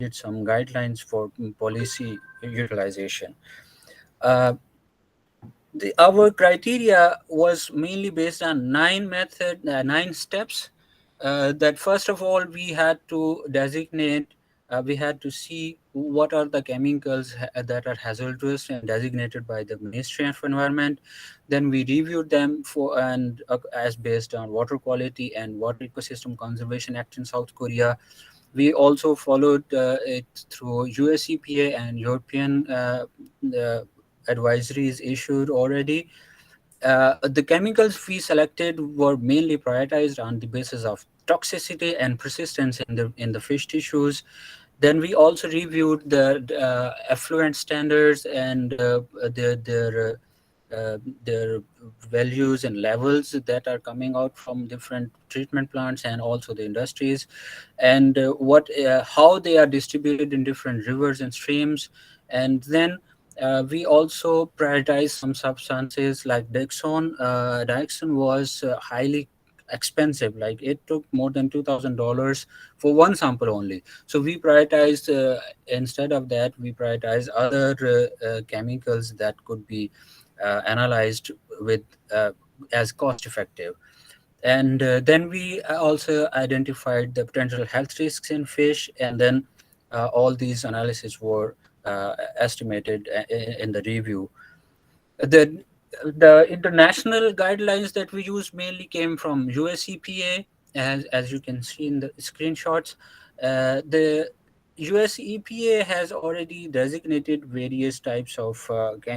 needed some guidelines for policy utilization. Uh, our criteria was mainly based on nine steps. That first of all, we had to designate, we had to see what are the chemicals that are hazardous and designated by the Ministry of Environment. Then we reviewed them for and as based on Water Quality and Water Ecosystem Conservation Act in South Korea. We also followed it through US EPA and European advisories issued already. The chemicals we selected were mainly prioritized on the basis of toxicity and persistence in the fish tissues. Then we also reviewed the effluent standards and their values and levels that are coming out from different treatment plants and also the industries, and what how they are distributed in different rivers and streams. And then we also prioritize some substances like Dexone. Dexone was highly expensive, like it took more than $2,000 for one sample only. So we prioritized, instead of that, we prioritize other chemicals that could be analyzed with as cost effective. And then we also identified the potential health risks in fish, and then all these analyses were estimated in the review. The international guidelines that we used mainly came from US EPA, as you can see in the screenshots. The US EPA has already designated various types of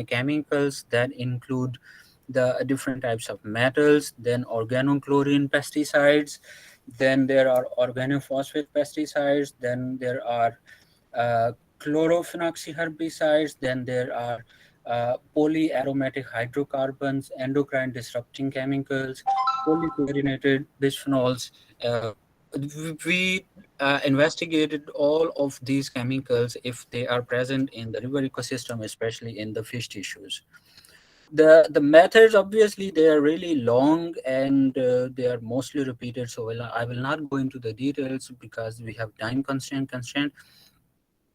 chemicals that include the different types of metals, then organochlorine pesticides, then there are organophosphate pesticides, then there are chlorophenoxy herbicides, then there are polyaromatic hydrocarbons, endocrine disrupting chemicals, polychlorinated bisphenols. We investigated all of these chemicals if they are present in the river ecosystem, especially in the fish tissues. The methods, obviously they are really long, and they are mostly repeated, so I will not go into the details because we have time constraint.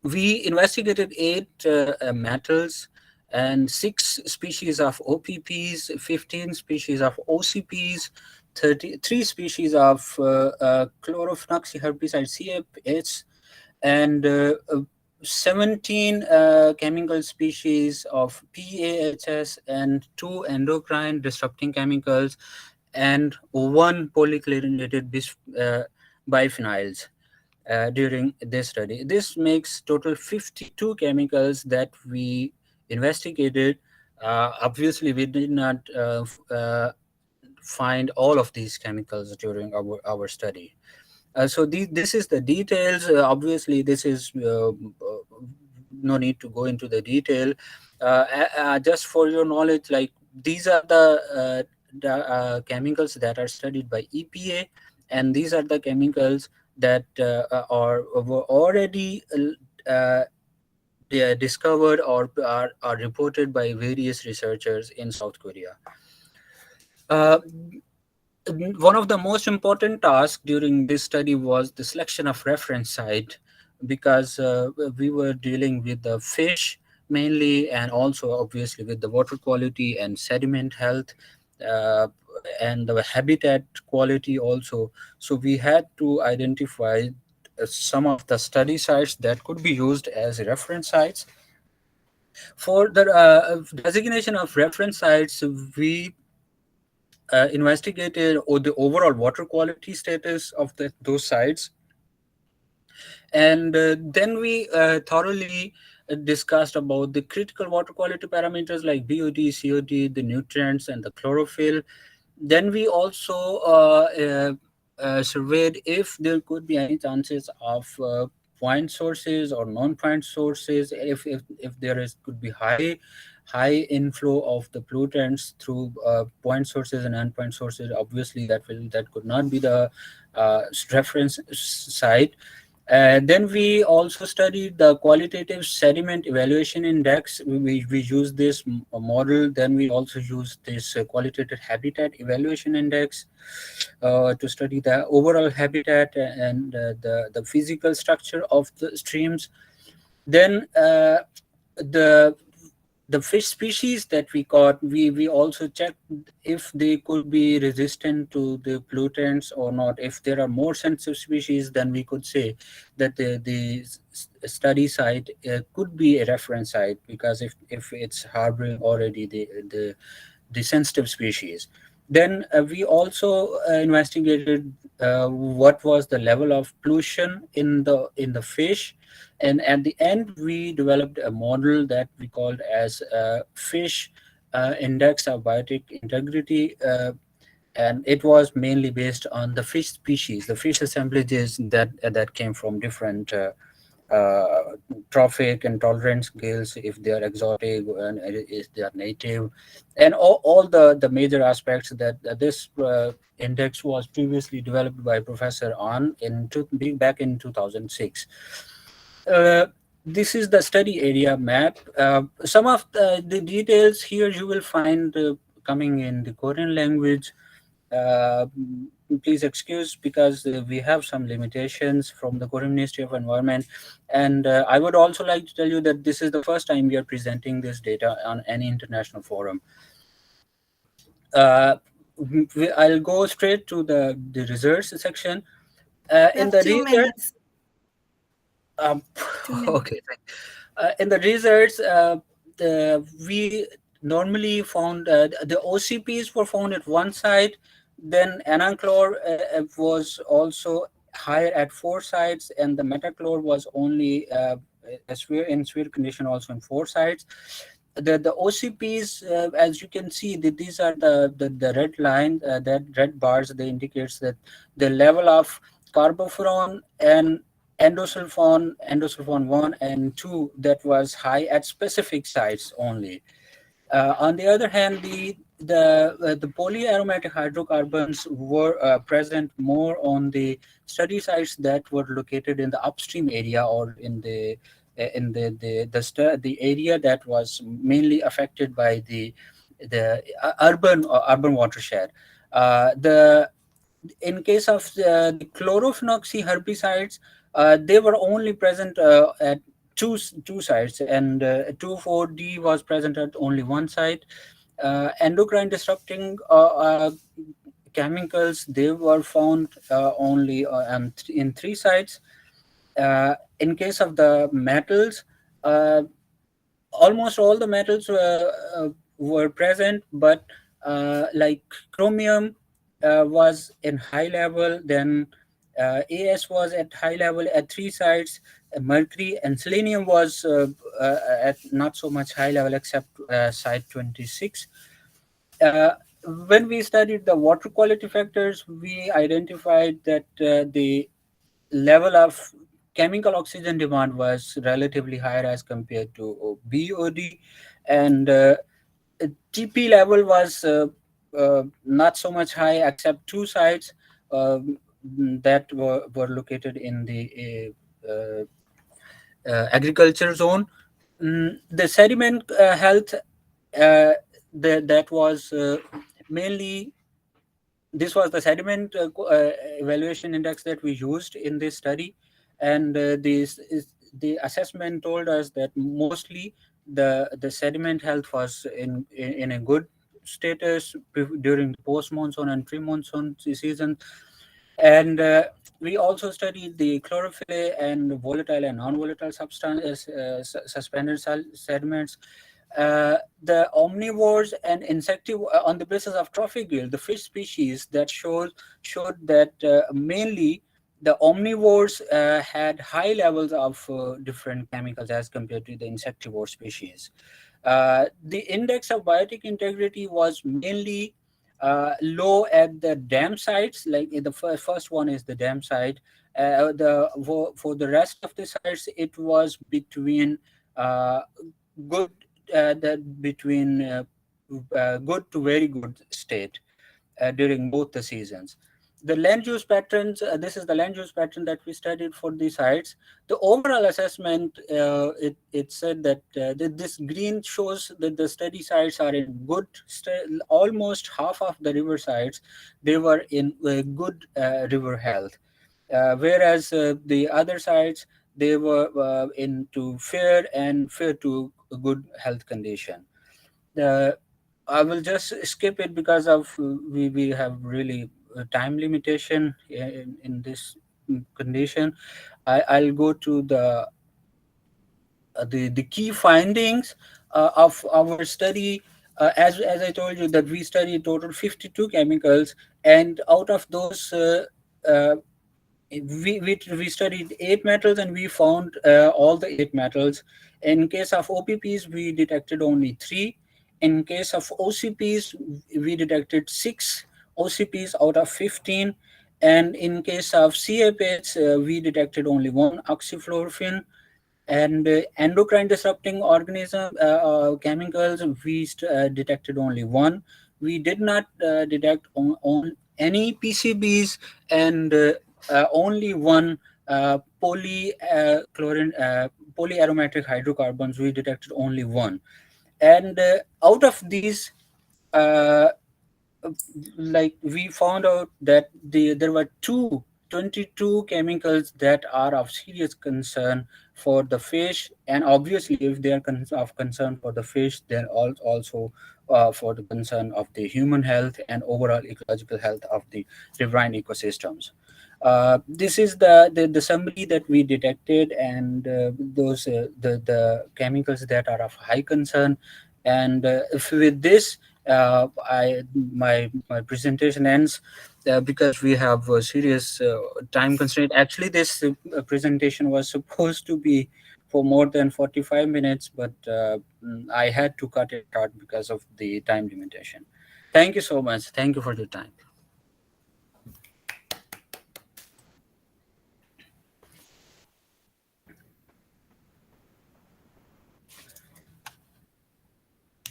We investigated eight metals and six species of OPPs, 15 species of OCPs, 33 species of chlorophenoxy herbicide CFH, and 17 chemical species of PAHs, and two endocrine disrupting chemicals, and one polychlorinated biphenyls during this study. This makes total 52 chemicals that we investigated. Obviously, we did not find all of these chemicals during our study. This is the details. Obviously, this is no need to go into the detail. Just for your knowledge, like these are the chemicals that are studied by EPA, and these are the chemicals that were already they are discovered or are reported by various researchers in South Korea. Uh, One of the most important tasks during this study was the selection of reference site, because we were dealing with the fish mainly, and also obviously with the water quality and sediment health, uh, and the habitat quality also. So we had to identify some of the study sites that could be used as reference sites. For the designation of reference sites, we investigated the overall water quality status of those sites, and then we thoroughly discussed about the critical water quality parameters like BOD, COD, the nutrients, and the chlorophyll. Then we also surveyed if there could be any chances of point sources or non-point sources, if there is could be high inflow of the pollutants through point sources and non-point sources. Obviously that could not be the reference site. Then we also studied the qualitative sediment evaluation index. We use this model. Then we also use this qualitative habitat evaluation index to study the overall habitat and the physical structure of the streams. Then the the fish species that we caught, we also checked if they could be resistant to the pollutants or not. If there are more sensitive species, then we could say that the study site could be a reference site, because if it's harboring already the sensitive species. Then we also investigated what was the level of pollution in the fish, and at the end we developed a model that we called as fish index of biotic integrity, and it was mainly based on the fish species, the fish assemblages that came from different trophic and tolerance scales, if they are exotic and if they are native, and all the major aspects that this index was previously developed by Professor On back in 2006. Uh, this is the study area map. Some of the details here you will find coming in the Korean language. Uh, Please excuse, because we have some limitations from the Korean Ministry of Environment. And I would also like to tell you that this is the first time we are presenting this data on any international forum. Uh, I'll go straight to the results section. You In have the 2 minutes. research, um, 2 minutes. okay, in the research, we normally found the OCPs were found at one site. Then ananchlor was also higher at four sites, and the metachlor was only in sphere condition also in four sites. The OCPs, as you can see, these are the red line, that red bars. They indicates that the level of carbofuran and endosulfan 1 and 2 that was high at specific sites only. On the other hand, the polyaromatic hydrocarbons were present more on the study sites that were located in the upstream area, or in the area that was mainly affected by the urban watershed. The In case of the chlorophenoxy herbicides, they were only present at two sites, and 2,4-D was present at only one site. Endocrine disrupting chemicals, they were found only in three sites. In case of the metals, uh, almost all the metals were present, but like chromium was in high level, then AS was at high level at three sites. Mercury and selenium was at not so much high level, except site 26. Uh, when we studied the water quality factors, we identified that the level of chemical oxygen demand was relatively higher as compared to BOD, and TP level was not so much high, except two sites that were located in the agriculture zone. The sediment health, that was mainly, this was the sediment evaluation index that we used in this study, and the assessment told us that mostly the sediment health was in a good status during the post monsoon and pre monsoon season. And we also studied the chlorophyll and volatile and non-volatile substances, suspended sediments, the omnivores and insectivores, on the basis of trophic gill, the fish species that showed that mainly the omnivores had high levels of different chemicals as compared to the insectivore species. The index of biotic integrity was mainly low at the dam sites. Like in the first one is the dam site. For the rest of the sites, it was between uh, good between good to very good state during both the seasons. the land use patterns, this is the land use pattern that we studied for the sites. The overall assessment, it said that this green shows that the study sites are in good, almost half of the river sites, they were in good river health. Whereas the other sites, they were into fair and fair to good health condition. I will just skip it because of we have really time limitation in this condition. I'll go to the key findings of our study. As I told you that we studied total 52 chemicals, and out of those uh, we studied 8 metals, and we found all the 8 metals. In case of OPPs, we detected only 3. In case of OCPs, we detected 6 OCPs out of 15. And in case of CAPs, we detected only 1 oxyfluorphine. And endocrine disrupting organism chemicals, we detected only 1. We did not detect on any PCBs, and only 1 polyaromatic hydrocarbons, we detected only 1. And out of these, uh, like we found out that there were 22 chemicals that are of serious concern for the fish, and obviously if they are of concern for the fish, they're also for the concern of the human health and overall ecological health of the riverine ecosystems. This is the summary that we detected, and those the chemicals that are of high concern. And if with this, my presentation ends because we have a serious time constraint. Actually, this presentation was supposed to be for more than 45 minutes, but I had to cut it short because of the time limitation. Thank you so much. Thank you for the time.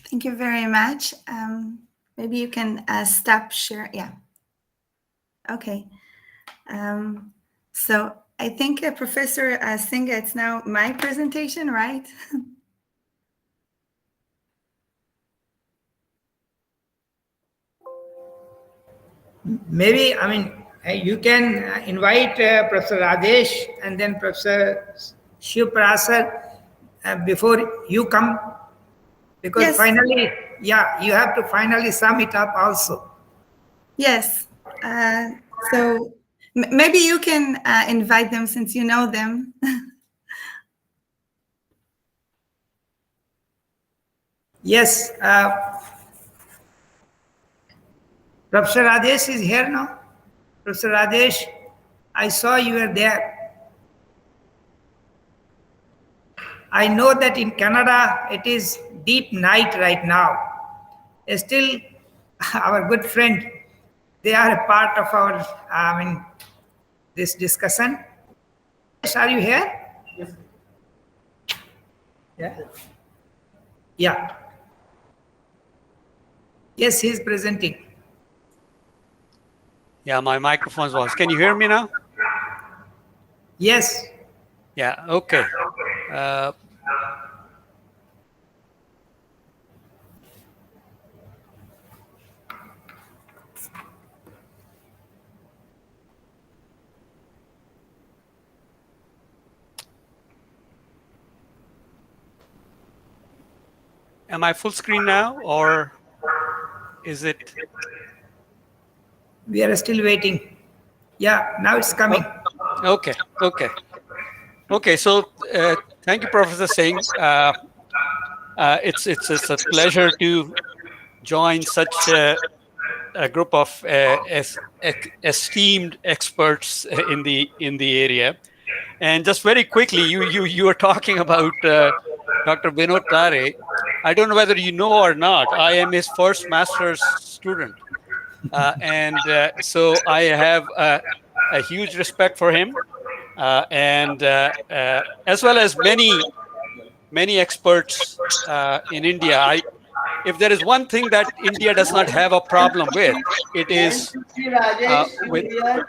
Thank you very much. Maybe you can stop share. Yeah. Okay. So I think Professor Singh, it's now my presentation, right? Maybe, I mean, you can invite Professor Rajesh and then Professor Shiv Prasad before you come, because Yes. finally, yeah, you have to finally sum it up also. Yes. So maybe you can invite them since you know them. Yes. Professor Rajesh is here now. Professor Rajesh, I saw you were there. I know that in Canada it is deep night right now. Still, our good friend, they are a part of our, this discussion. Are you here? Yes. Yeah. Yeah. Yes, he is presenting. Yeah, my microphone's on. Can you hear me now? Yes. Yeah, okay. Am I full screen now, or is it? We are still waiting. Yeah, now it's coming. Oh, okay. So thank you, Professor Singh. It's a pleasure to join such a group of esteemed experts in the area. And just very quickly, you were talking about Dr. Vinod Tare. I don't know whether you know or not. I am his first master's student, and so I have a huge respect for him, and as well as many experts in India. if there is one thing that India does not have a problem with, it is Rajesh, you with. here.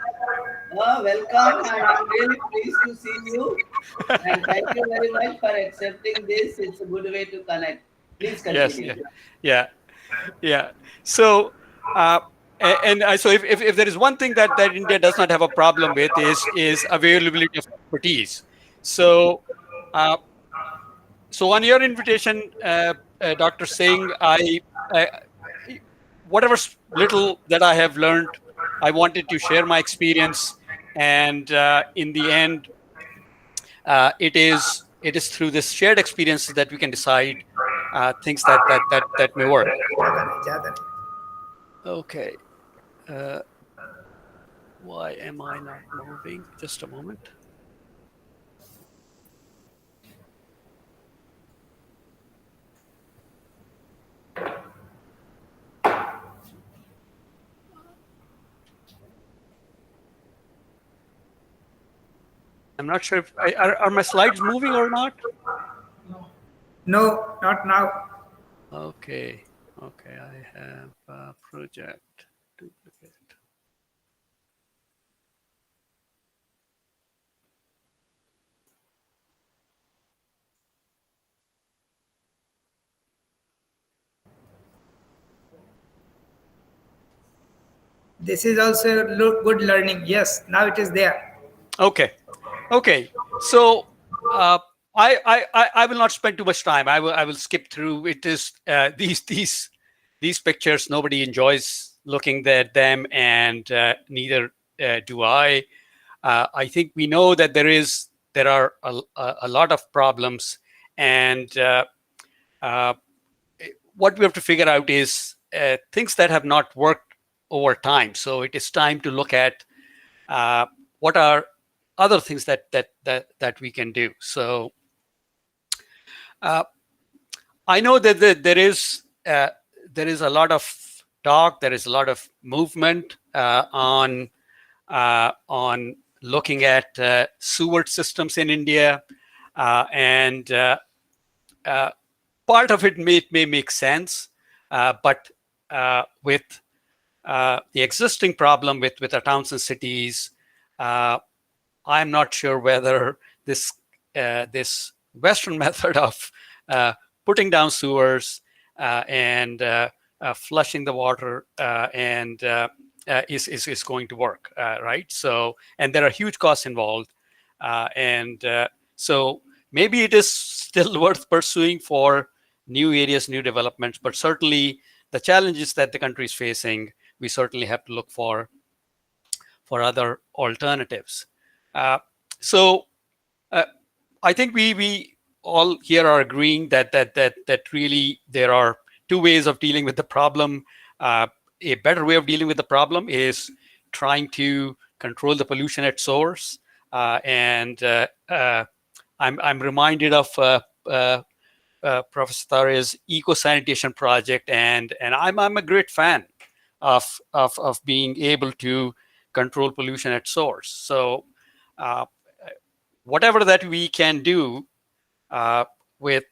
Welcome, and I'm really pleased to see you. And thank you very much for accepting this. It's a good way to connect. Please continue. Yeah. So, so if there is one thing that India does not have a problem with is availability of expertise. So, so on your invitation, Dr. Singh, I whatever little that I have learned, I wanted to share my experience, and in the end, it is through this shared experiences that we can decide things that may work. Okay. Why am I not moving? Just a moment. I'm not sure if are my slides moving or not. No, not now. Okay. I have a project duplicate. This is also good learning. Yes, now it is there. Okay. So I will not spend too much time. I will skip through. It is these pictures. Nobody enjoys looking at them, and neither do I. I think we know that there are a lot of problems, and what we have to figure out is things that have not worked over time. So it is time to look at what are other things that we can do. So I know that there is a lot of talk, there is a lot of movement on looking at sewer systems in India, and part of it may make sense, but with the existing problem with our towns and cities, I'm not sure whether this Western method of putting down sewers and flushing the water is going to work, right? So, and there are huge costs involved, and so maybe it is still worth pursuing for new areas, new developments, but certainly the challenges that the country is facing, we certainly have to look for other alternatives. So I think we all here are agreeing that really there are two ways of dealing with the problem. A better way of dealing with the problem is trying to control the pollution at source. And I'm reminded of Professor Tare's eco-sanitation project, and I'm a great fan of being able to control pollution at source. So whatever that we can do with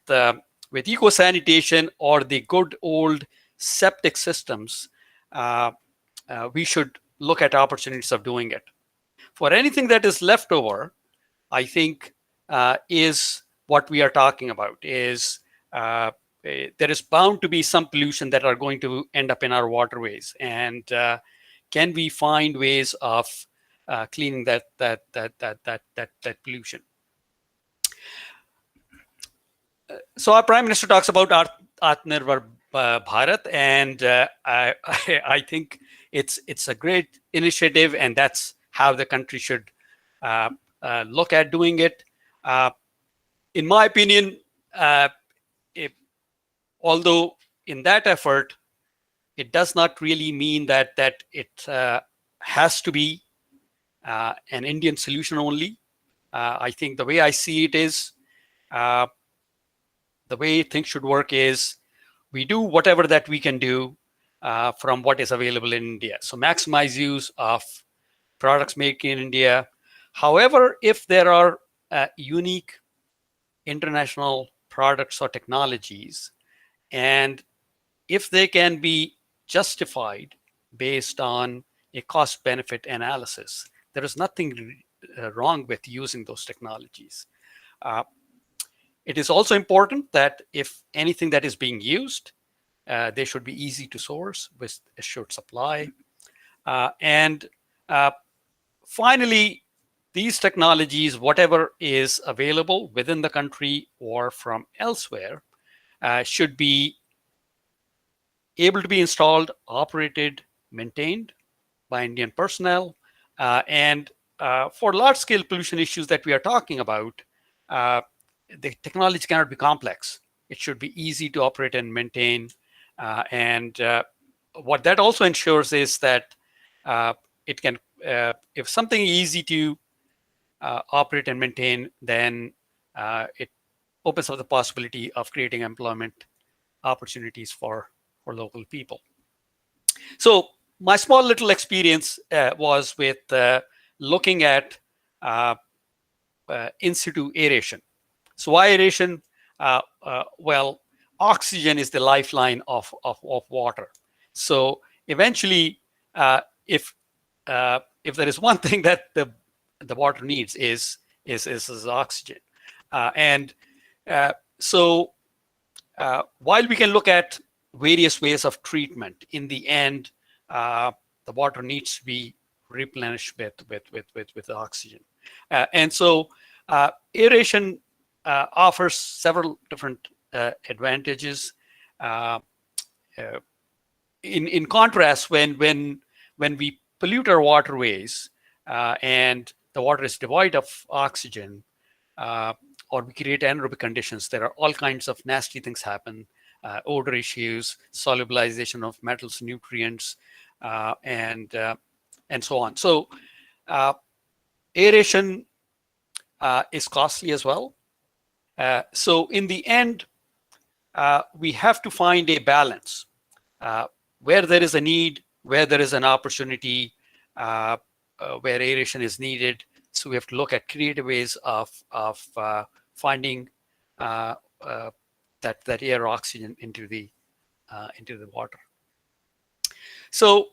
eco-sanitation or the good old septic systems, we should look at opportunities of doing it. For anything that is left over, I think is what we are talking about is there is bound to be some pollution that are going to end up in our waterways, and can we find ways of cleaning that pollution? So our Prime Minister talks about Atmanirbhar Bharat, and I think it's a great initiative, and that's how the country should look at doing it. In my opinion, although in that effort, it does not really mean that it has to be an Indian solution only. I think the way I see it is, the way things should work is we do whatever that we can do from what is available in India. So maximize use of products made in India. However, if there are unique international products or technologies, and if they can be justified based on a cost-benefit analysis, there is nothing wrong with using those technologies. It is also important that if anything that is being used, they should be easy to source with assured supply. And finally, these technologies, whatever is available within the country or from elsewhere, should be able to be installed, operated, maintained by Indian personnel. And for large-scale pollution issues that we are talking about, the technology cannot be complex. It should be easy to operate and maintain. And what that also ensures is that it can, if something is easy to operate and maintain, then it opens up the possibility of creating employment opportunities for local people. So my small little experience was with looking at in situ aeration. So why aeration? Well, oxygen is the lifeline of water. So eventually, if there is one thing that the water needs is oxygen. So while we can look at various ways of treatment, in the end, the water needs to be replenished with oxygen. And so aeration offers several different advantages. In contrast, when we pollute our waterways and the water is devoid of oxygen, or we create anaerobic conditions, there are all kinds of nasty things happen. Odor issues, solubilization of metals, nutrients, and so on. So aeration is costly as well. So in the end, we have to find a balance where there is a need, where there is an opportunity, where aeration is needed. So we have to look at creative ways of finding that air oxygen into the water. So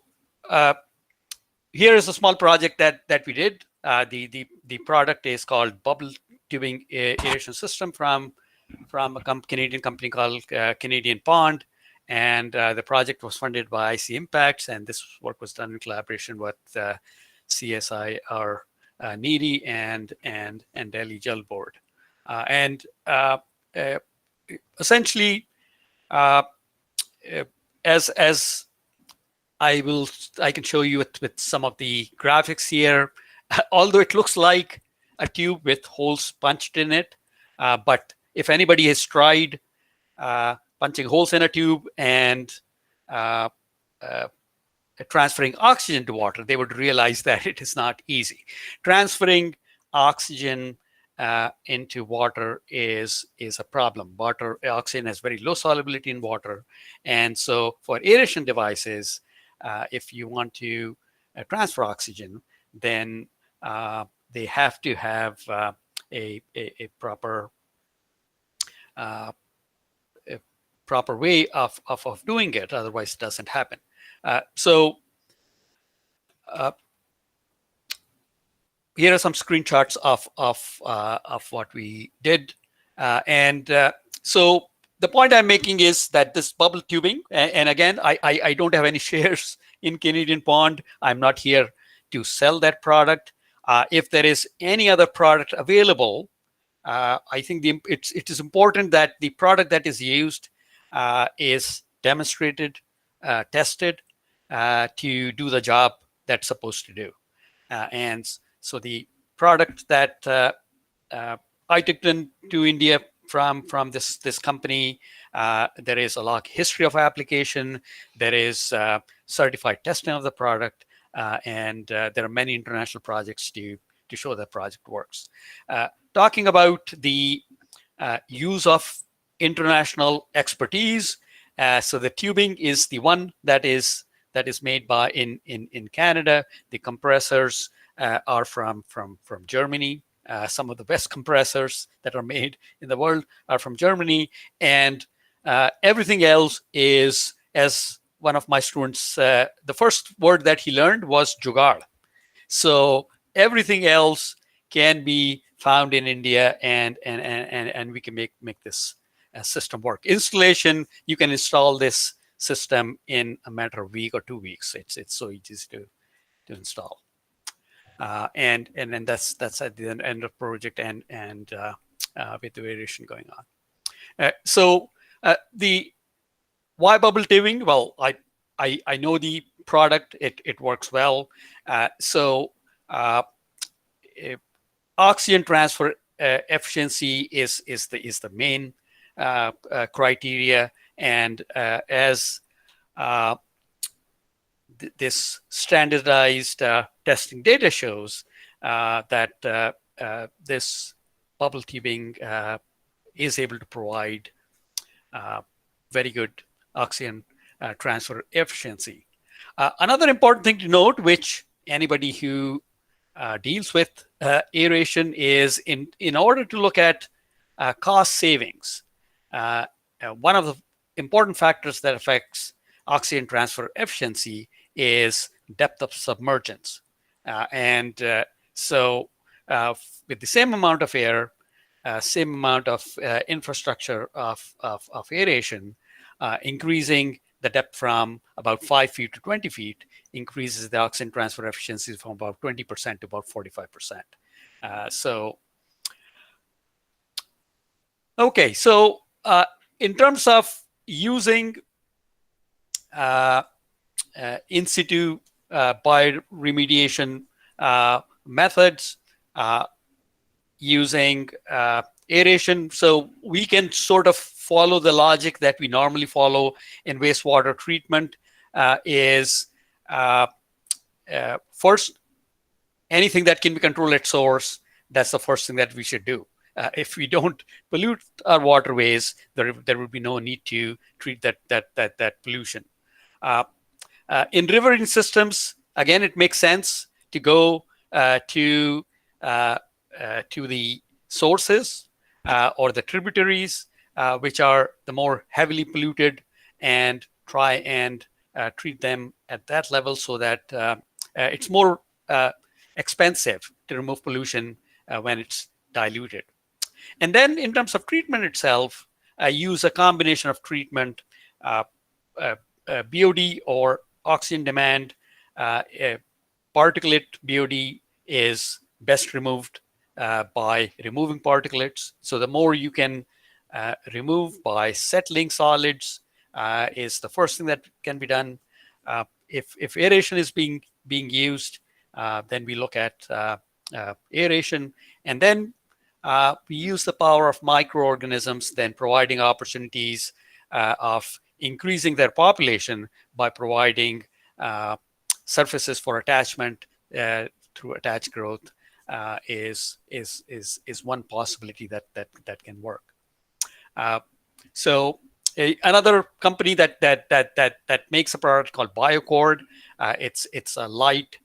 here is a small project that we did. The product is called bubble tubing aeration system from a Canadian company called Canadian Pond, and the project was funded by IC Impacts, and this work was done in collaboration with CSI, our NEEDI, and Delhi Jal Board. Essentially, as I can show you with some of the graphics here, although it looks like a tube with holes punched in it, but if anybody has tried punching holes in a tube and transferring oxygen to water, they would realize that it is not easy. Transferring oxygen into water is a problem. Oxygen has very low solubility in water, and so for aeration devices, if you want to transfer oxygen, then they have to have a proper way of doing it. Otherwise, it doesn't happen. So here are some screenshots of what we did, so the point I'm making is that this bubble tubing, and again, I don't have any shares in Canadian Pond. I'm not here to sell that product. If there is any other product available, I think it is important that the product that is used is demonstrated, tested to do the job that's supposed to do. And so the product that I took to India from this company, there is a long history of application. There is certified testing of the product, and there are many international projects to show that project works. Talking about the use of international expertise, so the tubing is the one that is made by in Canada. The compressors are from Germany. Some of the best compressors that are made in the world are from Germany, and everything else is as one of my students, the first word that he learned was jugaad. So everything else can be found in India, and we can make this system work. Installation, you can install this system in a matter of a week or 2 weeks. It's so easy to install. And then that's at the end of project, and with the variation going on. So the why bubble tubing? Well, I know the product. It works well. So oxygen transfer efficiency is the main criteria, and as this standardized testing data shows that this bubble tubing is able to provide very good oxygen transfer efficiency. Another important thing to note, which anybody who deals with aeration, is in order to look at cost savings, one of the important factors that affects oxygen transfer efficiency is depth of submergence. So with the same amount of air, same amount of infrastructure of aeration, increasing the depth from about 5 feet to 20 feet increases the oxygen transfer efficiency from about 20% to about 45%. Okay, so in terms of using in situ bioremediation methods, using aeration, so we can sort of follow the logic that we normally follow in wastewater treatment. Is first, anything that can be controlled at source, that's the first thing that we should do. If we don't pollute our waterways, there would be no need to treat that pollution. In riverine systems, again, it makes sense to go to the sources or the tributaries, which are the more heavily polluted, and try and treat them at that level, so that it's more expensive to remove pollution when it's diluted. And then in terms of treatment itself, use a combination of treatment, BOD or oxygen demand. Particulate BOD is best removed by removing particulates. So the more you can remove by settling solids is the first thing that can be done. If aeration is being used, then we look at aeration, and then we use the power of microorganisms, then providing opportunities of increasing their population by providing surfaces for attachment through attached growth is one possibility that can work. So another company that makes a product called BioCord. It's a light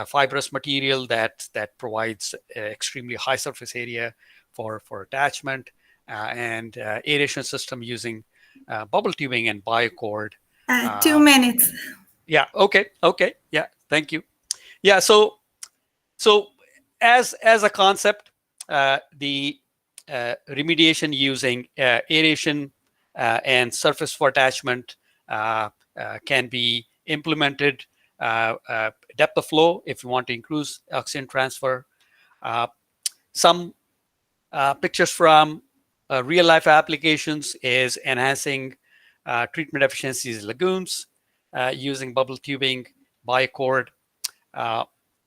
fibrous material that provides extremely high surface area for attachment, and aeration system using bubble tubing and BioCord. 2 minutes. Yeah. Okay. Yeah. Thank you. Yeah. So as a concept, the remediation using aeration and surface for attachment can be implemented. Depth of flow, if you want to increase oxygen transfer. Some pictures from real life applications is enhancing treatment efficiencies lagoons using bubble tubing, BioCord.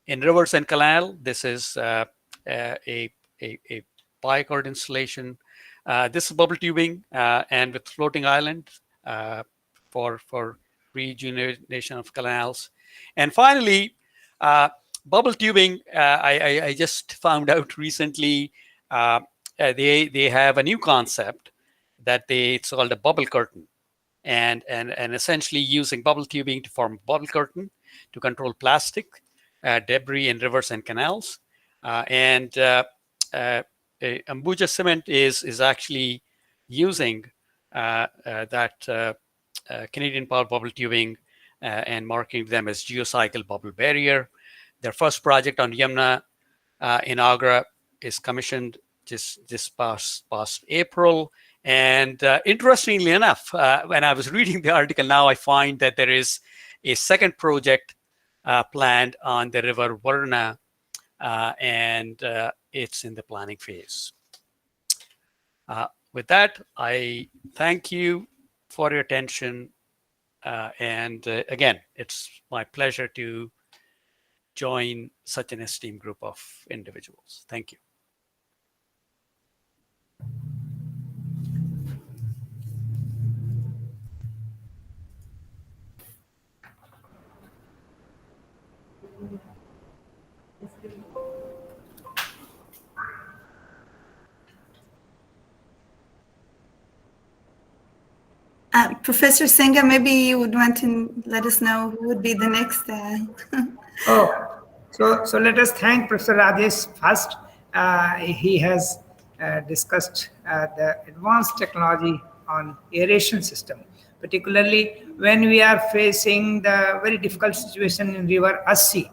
In rivers and canal, this is a BioCord installation. This is bubble tubing and with floating island for rejuvenation of canals. And finally, bubble tubing, I just found out recently, they have a new concept that it's called a bubble curtain. And essentially using bubble tubing to form a bubble curtain to control plastic debris in rivers and canals. Ambuja Cement is actually using that Canadian power bubble tubing and marking them as geocycle bubble barrier. Their first project on Yamuna in Agra is commissioned just past April. And interestingly enough, when I was reading the article, now I find that there is a second project planned on the river Varuna, and it's in the planning phase. With that, I thank you for your attention. And again, it's my pleasure to join such an esteemed group of individuals. Thank you. Professor Singh, maybe you would want to let us know who would be the next. So let us thank Professor Rajesh first. He has discussed the advanced technology on aeration system, particularly when we are facing the very difficult situation in river Assi.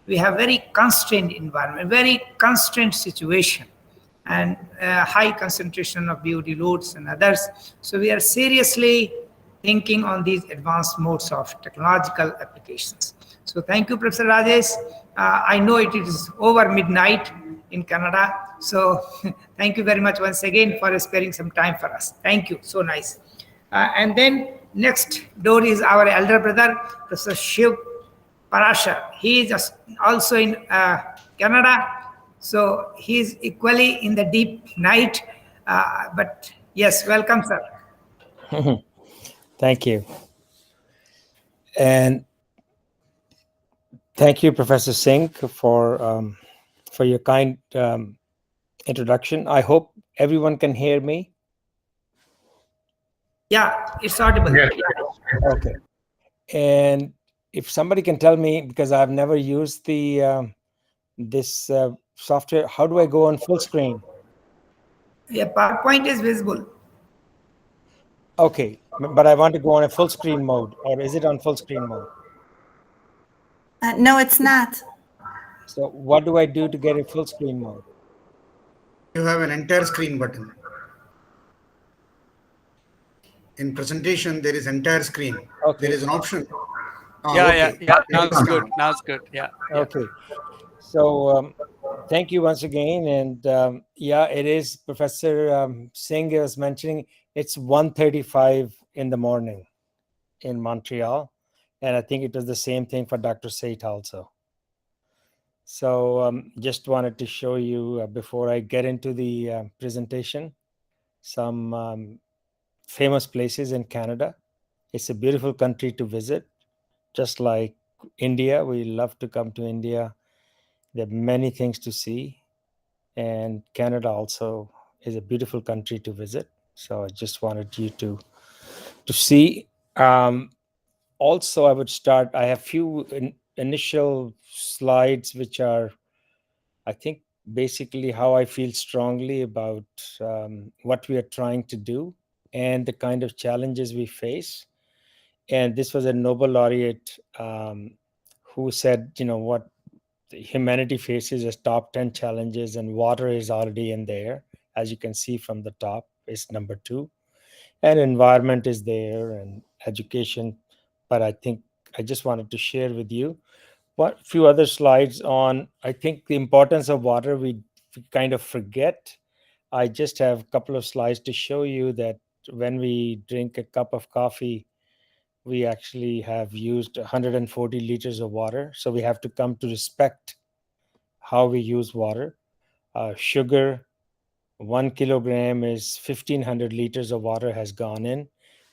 We have very constrained environment, very constrained situation, and high concentration of BOD loads and others. So we are seriously thinking on these advanced modes of technological applications. So thank you, Professor Rajesh. I know it is over midnight in Canada. So thank you very much once again for sparing some time for us. Thank you. So nice. And then next door is our elder brother, Professor Shiv Parashar. He is also in Canada. So he is equally in the deep night. But yes, welcome, sir. Thank you. And thank you, Professor Singh, for your kind introduction. I hope everyone can hear me. Yeah, it's audible. Yeah. Okay. And if somebody can tell me, because I've never used the this software, how do I go on full screen? Yeah, PowerPoint is visible. Okay, but I want to go on a full screen mode, or is it on full screen mode? No, it's not. So what do I do to get a full screen mode? You have an entire screen button. In presentation, there is entire screen. Okay. There is an option. Yeah. Now it's good. Now it's good. Yeah. Okay. So thank you once again. And yeah, it is Professor Singh was mentioning it's 1:35 in the morning in Montreal. And I think it was the same thing for Dr. Sait also. So just wanted to show you before I get into the presentation, some famous places in Canada. It's a beautiful country to visit, just like India. We love to come to India. There are many things to see. And Canada also is a beautiful country to visit. So I just wanted you to see. Also, I would start, I have few initial slides, which are, I think, basically how I feel strongly about what we are trying to do and the kind of challenges we face. And this was a Nobel laureate who said, what humanity faces as top 10 challenges, and water is already in there. As you can see from the top, is number 2. And environment is there, and education. But I think I just wanted to share with you a few other slides on, I think, the importance of water we kind of forget. I just have a couple of slides to show you that when we drink a cup of coffee, we actually have used 140 liters of water. So we have to come to respect how we use water. Sugar, 1 kilogram is 1,500 liters of water has gone in,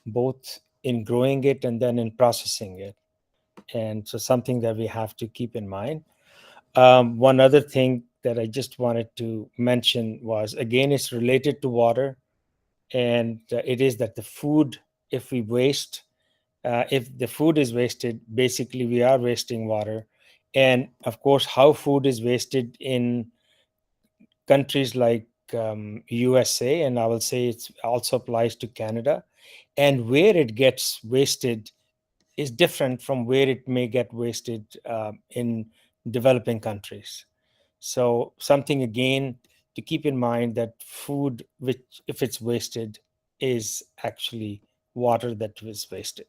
both in growing it and then in processing it. And so something that we have to keep in mind. One other thing that I just wanted to mention was, again, it's related to water. And it is that the food, if we waste, if the food is wasted, basically we are wasting water. And of course, how food is wasted in countries like USA, and I will say it also applies to Canada. And where it gets wasted is different from where it may get wasted in developing countries. So something again to keep in mind, that food, which if it's wasted, is actually water that was wasted.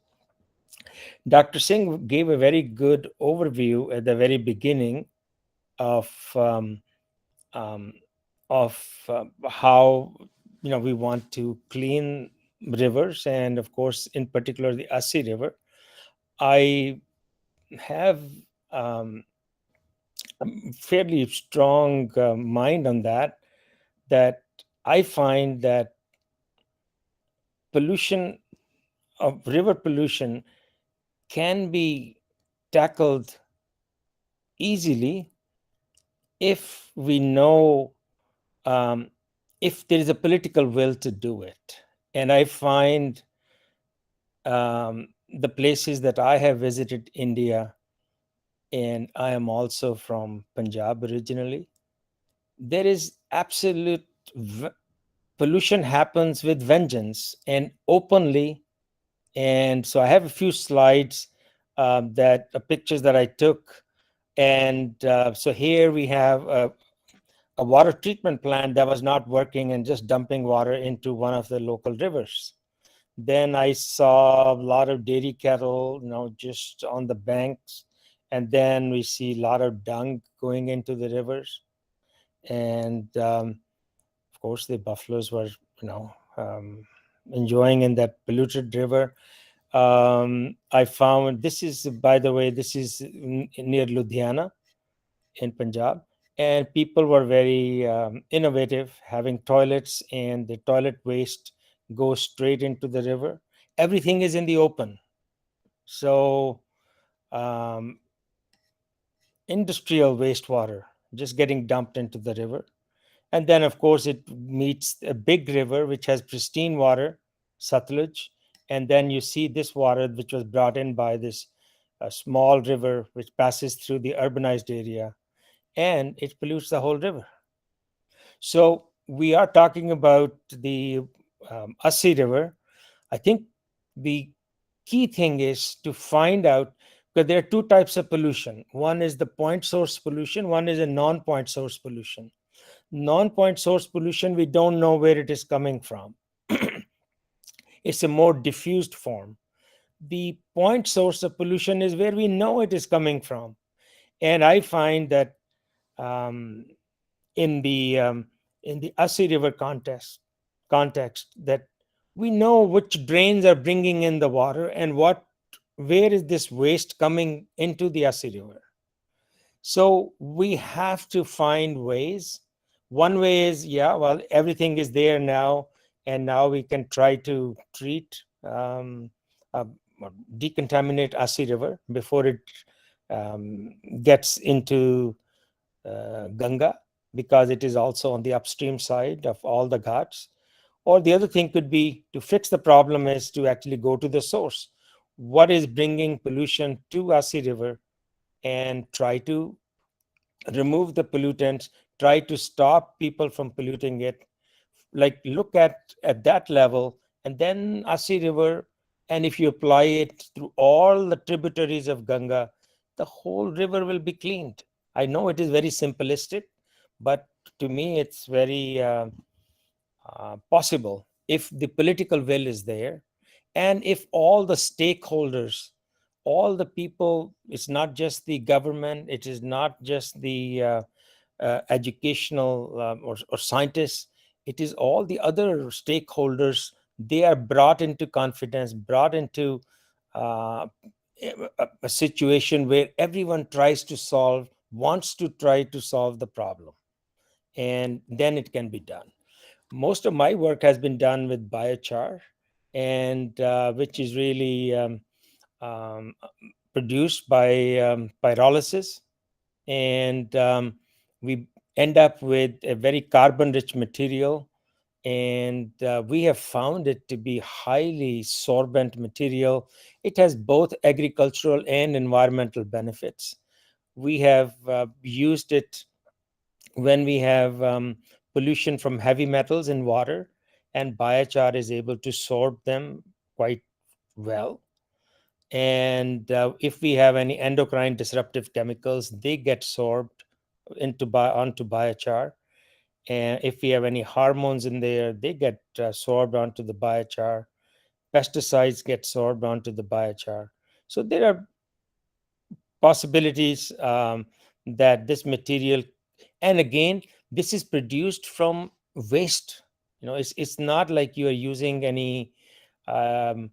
Dr. Singh gave a very good overview at the very beginning of how we want to clean rivers, and of course, in particular, the Assi River. I have a fairly strong mind on that. That I find that pollution of river pollution can be tackled easily if we know, if there is a political will to do it. And I find the places that I have visited, India, and I am also from Punjab originally, there is absolute pollution happens with vengeance and openly. And so I have a few slides that pictures that I took. And so here we have a water treatment plant that was not working and just dumping water into one of the local rivers. Then I saw a lot of dairy cattle, just on the banks. And then we see a lot of dung going into the rivers. And of course, the buffaloes were, enjoying in that polluted river. I found this is, by the way, this is near Ludhiana in Punjab. And people were very innovative, having toilets, and the toilet waste goes straight into the river. Everything is in the open. So industrial wastewater just getting dumped into the river. And then, of course, it meets a big river, which has pristine water, Satluj. And then you see this water, which was brought in by this small river, which passes through the urbanized area, and it pollutes the whole river. So we are talking about the Assi River. I think the key thing is to find out, because there are two types of pollution. One is the point source pollution, one is a non-point source pollution. Non-point source pollution, we don't know where it is coming from. It's a more diffused form. The point source of pollution is where we know it is coming from. And I find that in the Assi River context, that we know which drains are bringing in the water and where is this waste coming into the Assi River. So we have to find ways. One way is, everything is there now, and now we can try to treat, decontaminate Assi River before it gets into Ganga, because it is also on the upstream side of all the ghats. Or the other thing could be to fix the problem is to actually go to the source. What is bringing pollution to Assi River, and try to remove the pollutants, try to stop people from polluting it. Like look at that level, and then Assi River, and if you apply it through all the tributaries of Ganga, the whole river will be cleaned. I know it is very simplistic, but to me it's very possible if the political will is there, and if all the stakeholders, all the people, it's not just the government, it is not just the educational or scientists, it is all the other stakeholders. They are brought into confidence, brought into a situation where everyone wants to try to solve the problem, and then it can be done. Most of my work has been done with biochar, and which is really produced by pyrolysis, and we end up with a very carbon-rich material, and we have found it to be highly sorbent material. It has both agricultural and environmental benefits. We have used it when we have pollution from heavy metals in water, and biochar is able to sorb them quite well. And if we have any endocrine disruptive chemicals, they get sorbed onto biochar. And if we have any hormones in there, they get sorbed onto the biochar. Pesticides get sorbed onto the biochar. So there are possibilities that this material, and again, this is produced from waste. It's not like you are using any um,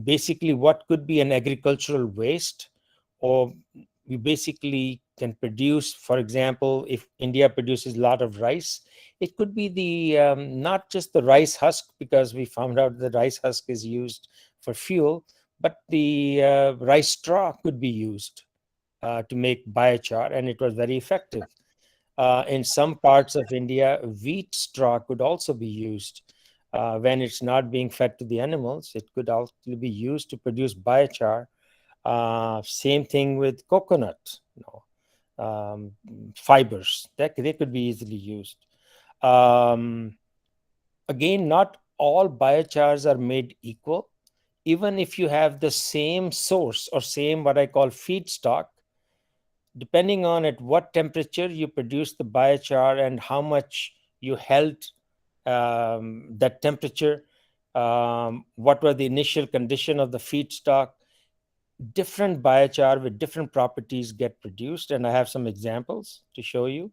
basically what could be an agricultural waste, or we basically can produce, for example, if India produces a lot of rice, it could be the not just the rice husk, because we found out the rice husk is used for fuel, but the rice straw could be used to make biochar, and it was very effective. In some parts of India, wheat straw could also be used. When it's not being fed to the animals, it could also be used to produce biochar. Same thing with coconut, fibers, that they could be easily used. Again, not all biochars are made equal. Even if you have the same source or same what I call feedstock, depending on at what temperature you produce the biochar and how much you held that temperature, what were the initial condition of the feedstock, different biochar with different properties get produced. And I have some examples to show you.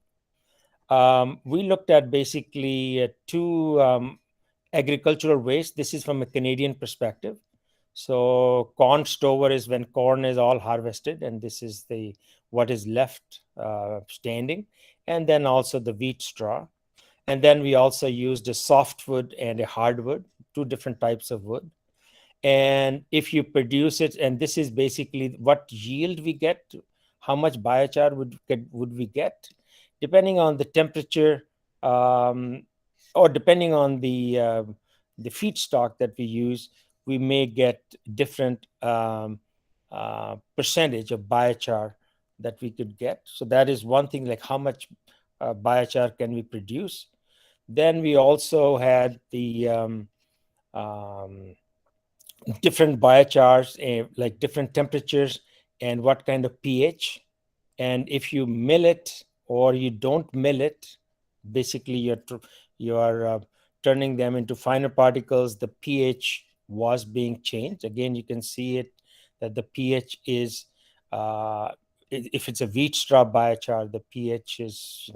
We looked at basically two agricultural waste. This is from a Canadian perspective. So corn stover is when corn is all harvested, and this is what is left standing, and then also the wheat straw. And then we also used a softwood and a hardwood, two different types of wood. And if you produce it, and this is basically what yield we get, how much biochar would we get, depending on the temperature, or depending on the feedstock that we use, we may get different percentage of biochar that we could get. So that is one thing, like how much biochar can we produce. Then we also had the different biochars, like different temperatures and what kind of pH. And if you mill it or you don't mill it, basically you are turning them into finer particles. The pH was being changed. Again, you can see it that the pH is, if it's a wheat straw biochar, the pH is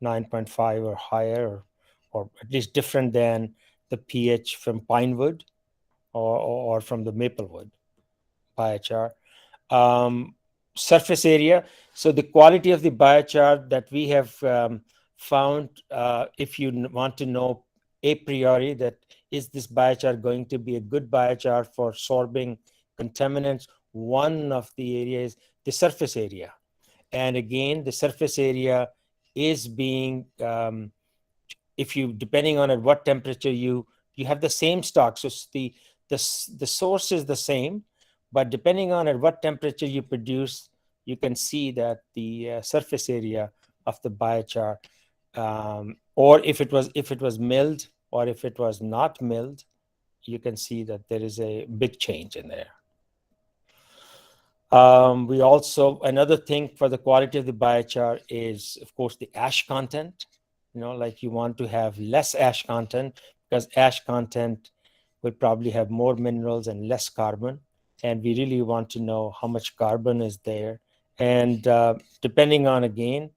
9.5 or higher, or at least different than the pH from pine wood or from the maple wood biochar. Surface area. So the quality of the biochar that we have found, if you want to know a priori that is this biochar going to be a good biochar for sorbing contaminants, one of the areas is the surface area. And again, the surface area is being, depending on at what temperature you have the same stock. So the source is the same, but depending on at what temperature you produce, you can see that the surface area of the biochar, or if it was milled or if it was not milled, you can see that there is a big change in there. We also, another thing for the quality of the biochar is, of course, the ash content. Like you want to have less ash content, because ash content will probably have more minerals and less carbon. And we really want to know how much carbon is there. And depending on, again,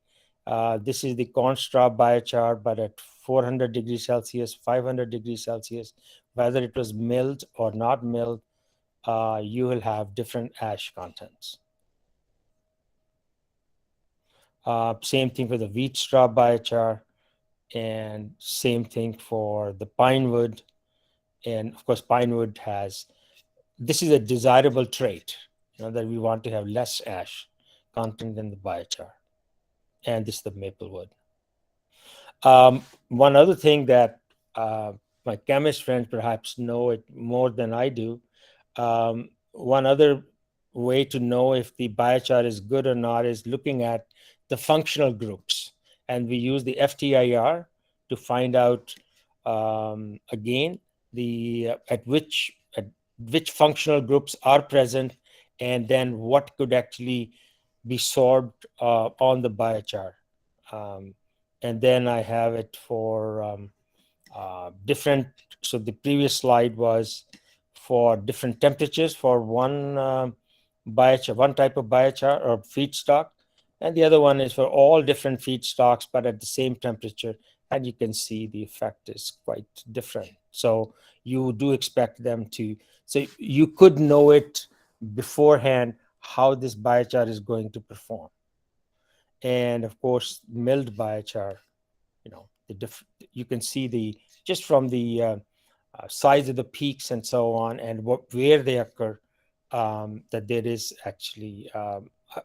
this is the corn straw biochar, but at 400 degrees Celsius, 500 degrees Celsius, whether it was milled or not milled, you will have different ash contents. Same thing for the wheat straw biochar, and same thing for the pine wood. And of course, pine wood this is a desirable trait, that we want to have less ash content in the biochar. And this is the maple wood. One other thing that my chemist friends perhaps know it more than I do, one other way to know if the biochar is good or not is looking at the functional groups. And we use the FTIR to find out again, at which functional groups are present, and then what could actually be sorbed on the biochar. And then I have it for different. So the previous slide was for different temperatures for one biochar, one type of biochar or feedstock, and the other one is for all different feedstocks, but at the same temperature. And you can see the effect is quite different. So you do expect them to, so you could know it beforehand how this biochar is going to perform. And of course, milled biochar, you can see just from the size of the peaks and so on, and where they occur, that there is actually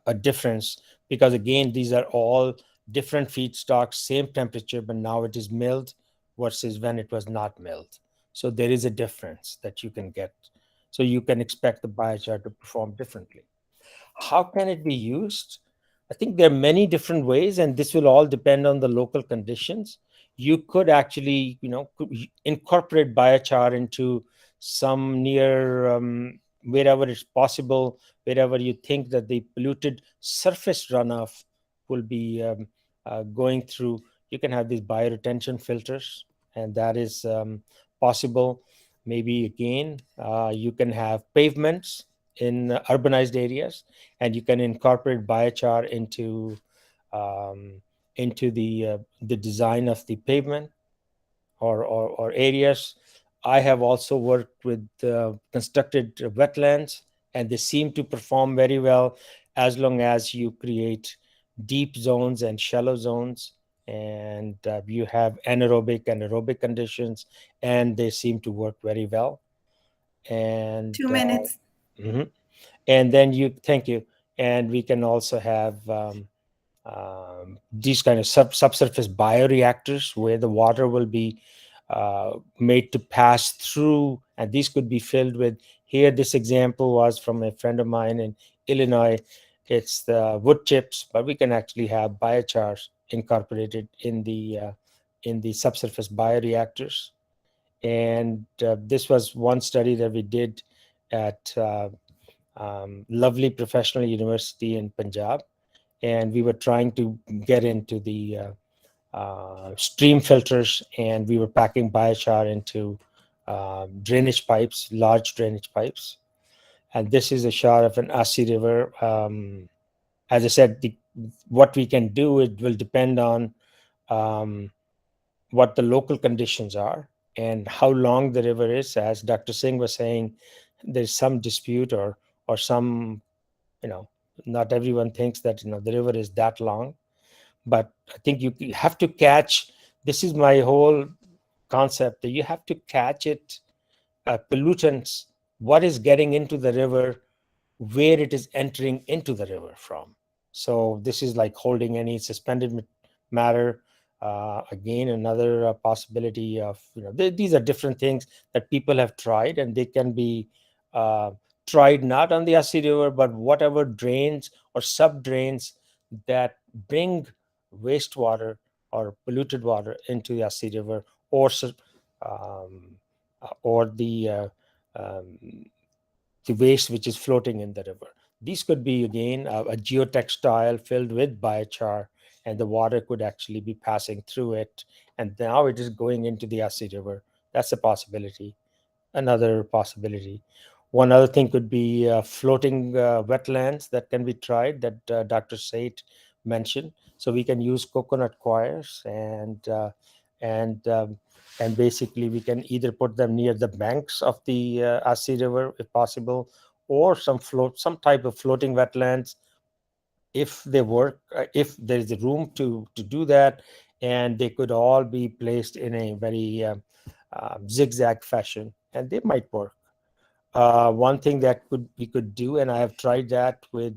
a difference, because again, these are all different feedstocks, same temperature, but now it is milled versus when it was not milled. So there is a difference that you can get. So you can expect the biochar to perform differently. How can it be used? I think there are many different ways, and this will all depend on the local conditions. You could actually, incorporate biochar into some near wherever it's possible, wherever you think that the polluted surface runoff will be going through. You can have these bioretention filters, and that is possible. Maybe again, you can have pavements in urbanized areas, and you can incorporate biochar into the design of the pavement or areas. I have also worked with constructed wetlands, and they seem to perform very well as long as you create deep zones and shallow zones, and you have anaerobic and aerobic conditions, and they seem to work very well. And 2 minutes. And then thank you. And we can also have these kind of subsurface bioreactors where the water will be made to pass through, and these could be filled with. Here, this example was from a friend of mine in Illinois. It's the wood chips, but we can actually have biochars incorporated in the subsurface bioreactors. And this was one study that we did at lovely professional university in Punjab, and we were trying to get into the stream filters, and we were packing biochar into drainage pipes, large drainage pipes. And this is a shot of an Assi river. As I said, what we can do, it will depend on what the local conditions are and how long the river is. As Dr. Singh was saying, there's some dispute or some, not everyone thinks that, the river is that long. But I think you have to catch, this is my whole concept, that you have to catch it, pollutants, what is getting into the river, where it is entering into the river from. So this is like holding any suspended matter. Again, another possibility of, these are different things that people have tried, and they can be tried not on the Assi River, but whatever drains or sub-drains that bring wastewater or polluted water into the Assi River, or the waste which is floating in the river. These could be, again, a geotextile filled with biochar, and the water could actually be passing through it. And now it is going into the Assi River. That's a possibility. Another possibility. One other thing could be floating wetlands that can be tried, that Dr. Said mentioned. So we can use coconut coirs, and basically we can either put them near the banks of the Assi River if possible, or some type of floating wetlands if they work, if there is a room to do that, and they could all be placed in a very zigzag fashion, and they might work. One thing that we could do, and I have tried that with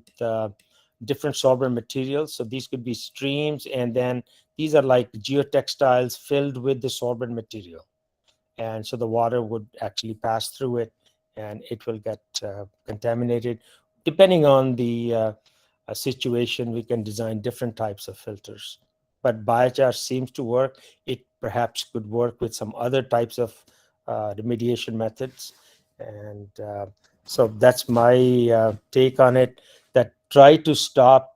different sorbent materials. So these could be streams, and then these are like geotextiles filled with the sorbent material. And so the water would actually pass through it, and it will get contaminated. Depending on the situation, we can design different types of filters. But biochar seems to work. It perhaps could work with some other types of remediation methods. And so that's my take on it, that try to stop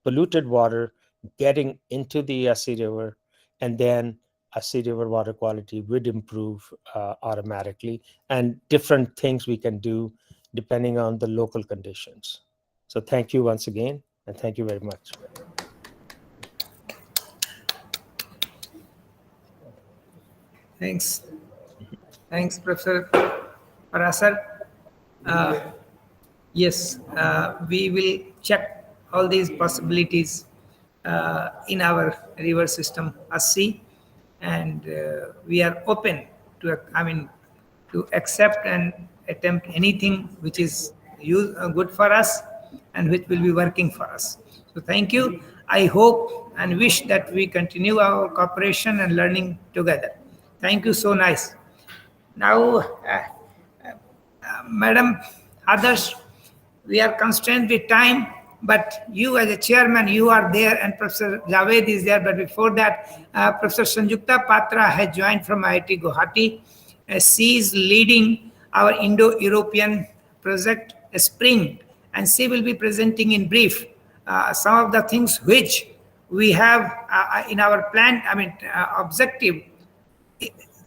polluted water getting into the Assi River, and then Assi River water quality would improve automatically, and different things we can do depending on the local conditions. So thank you once again, and thank you very much. Thanks. Thanks, Professor Parasar. Yes, we will check all these possibilities in our river system, Assi, and we are open to, to accept and attempt anything which is good for us and which will be working for us. So thank you. I hope and wish that we continue our cooperation and learning together. Thank you so nice. Now, Madam Hadas, we are constrained with time, but you as a chairman, you are there, and Professor Javed is there. But before that, Professor Sanjukta Patra has joined from IIT Guwahati. She is leading our Indo-European project, Spring, and she will be presenting in brief some of the things which we have in our plan, objective,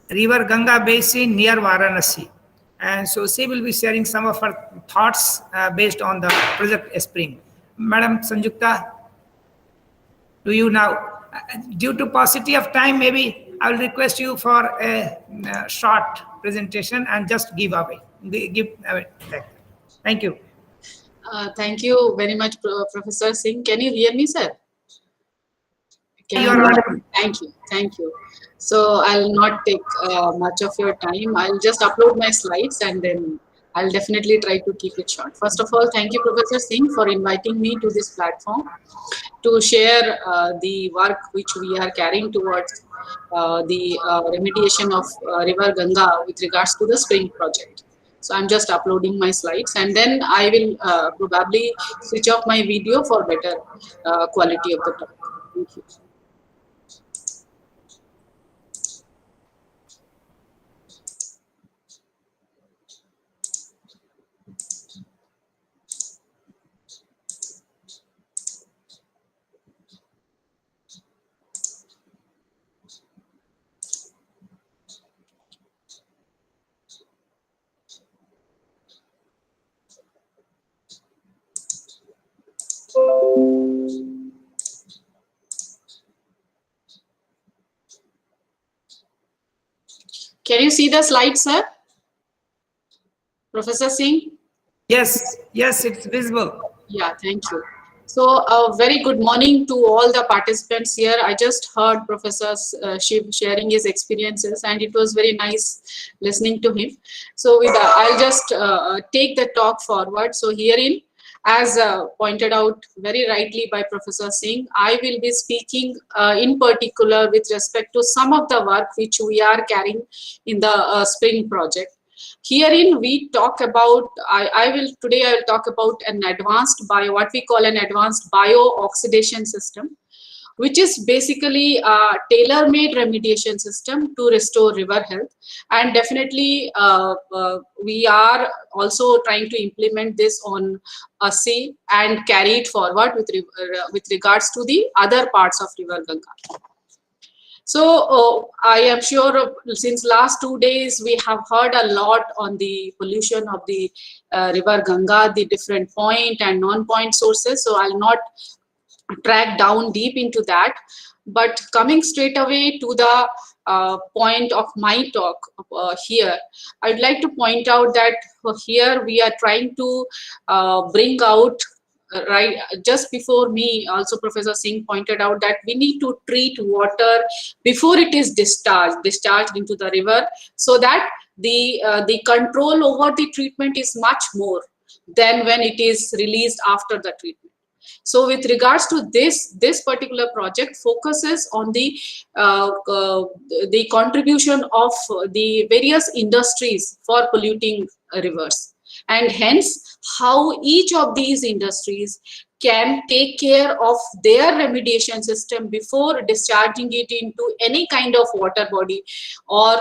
River Ganga Basin near Varanasi. And so she will be sharing some of her thoughts based on the project Spring. Madam Sanjukta, to you now. Due to paucity of time, maybe I will request you for a short presentation and just give away. Thank you. Thank you very much, Professor Singh. Can you hear me, sir? Thank you. So I'll not take much of your time. I'll just upload my slides and then I'll definitely try to keep it short. First of all, thank you, Professor Singh, for inviting me to this platform to share the work which we are carrying towards the remediation of River Ganga with regards to the Spring project. So I'm just uploading my slides and then I will probably switch off my video for better quality of the talk. Thank you. Can you see the slides, sir? Professor Singh? Yes, it's visible. Yeah, thank you. So a very good morning to all the participants here. I just heard Professor Shiv sharing his experiences and it was very nice listening to him. So with that, I'll just take the talk forward. So herein, as pointed out very rightly by Professor Singh, I will be speaking in particular with respect to some of the work which we are carrying in the Spring project. Herein we talk about, I will talk about what we call an advanced bio-oxidation system, which is basically a tailor-made remediation system to restore river health. And definitely we are also trying to implement this on Assi and carry it forward with regards to the other parts of River Ganga. So I am sure since last 2 days, we have heard a lot on the pollution of the River Ganga, the different point and non-point sources. So I'll not track down deep into that, but coming straight away to the point of my talk here, I'd like to point out that here we are trying to bring out, right, just before me, also Professor Singh pointed out that we need to treat water before it is discharged into the river, so that the control over the treatment is much more than when it is released after the treatment. So with regards to this particular project focuses on the contribution of the various industries for polluting rivers, and hence how each of these industries can take care of their remediation system before discharging it into any kind of water body, or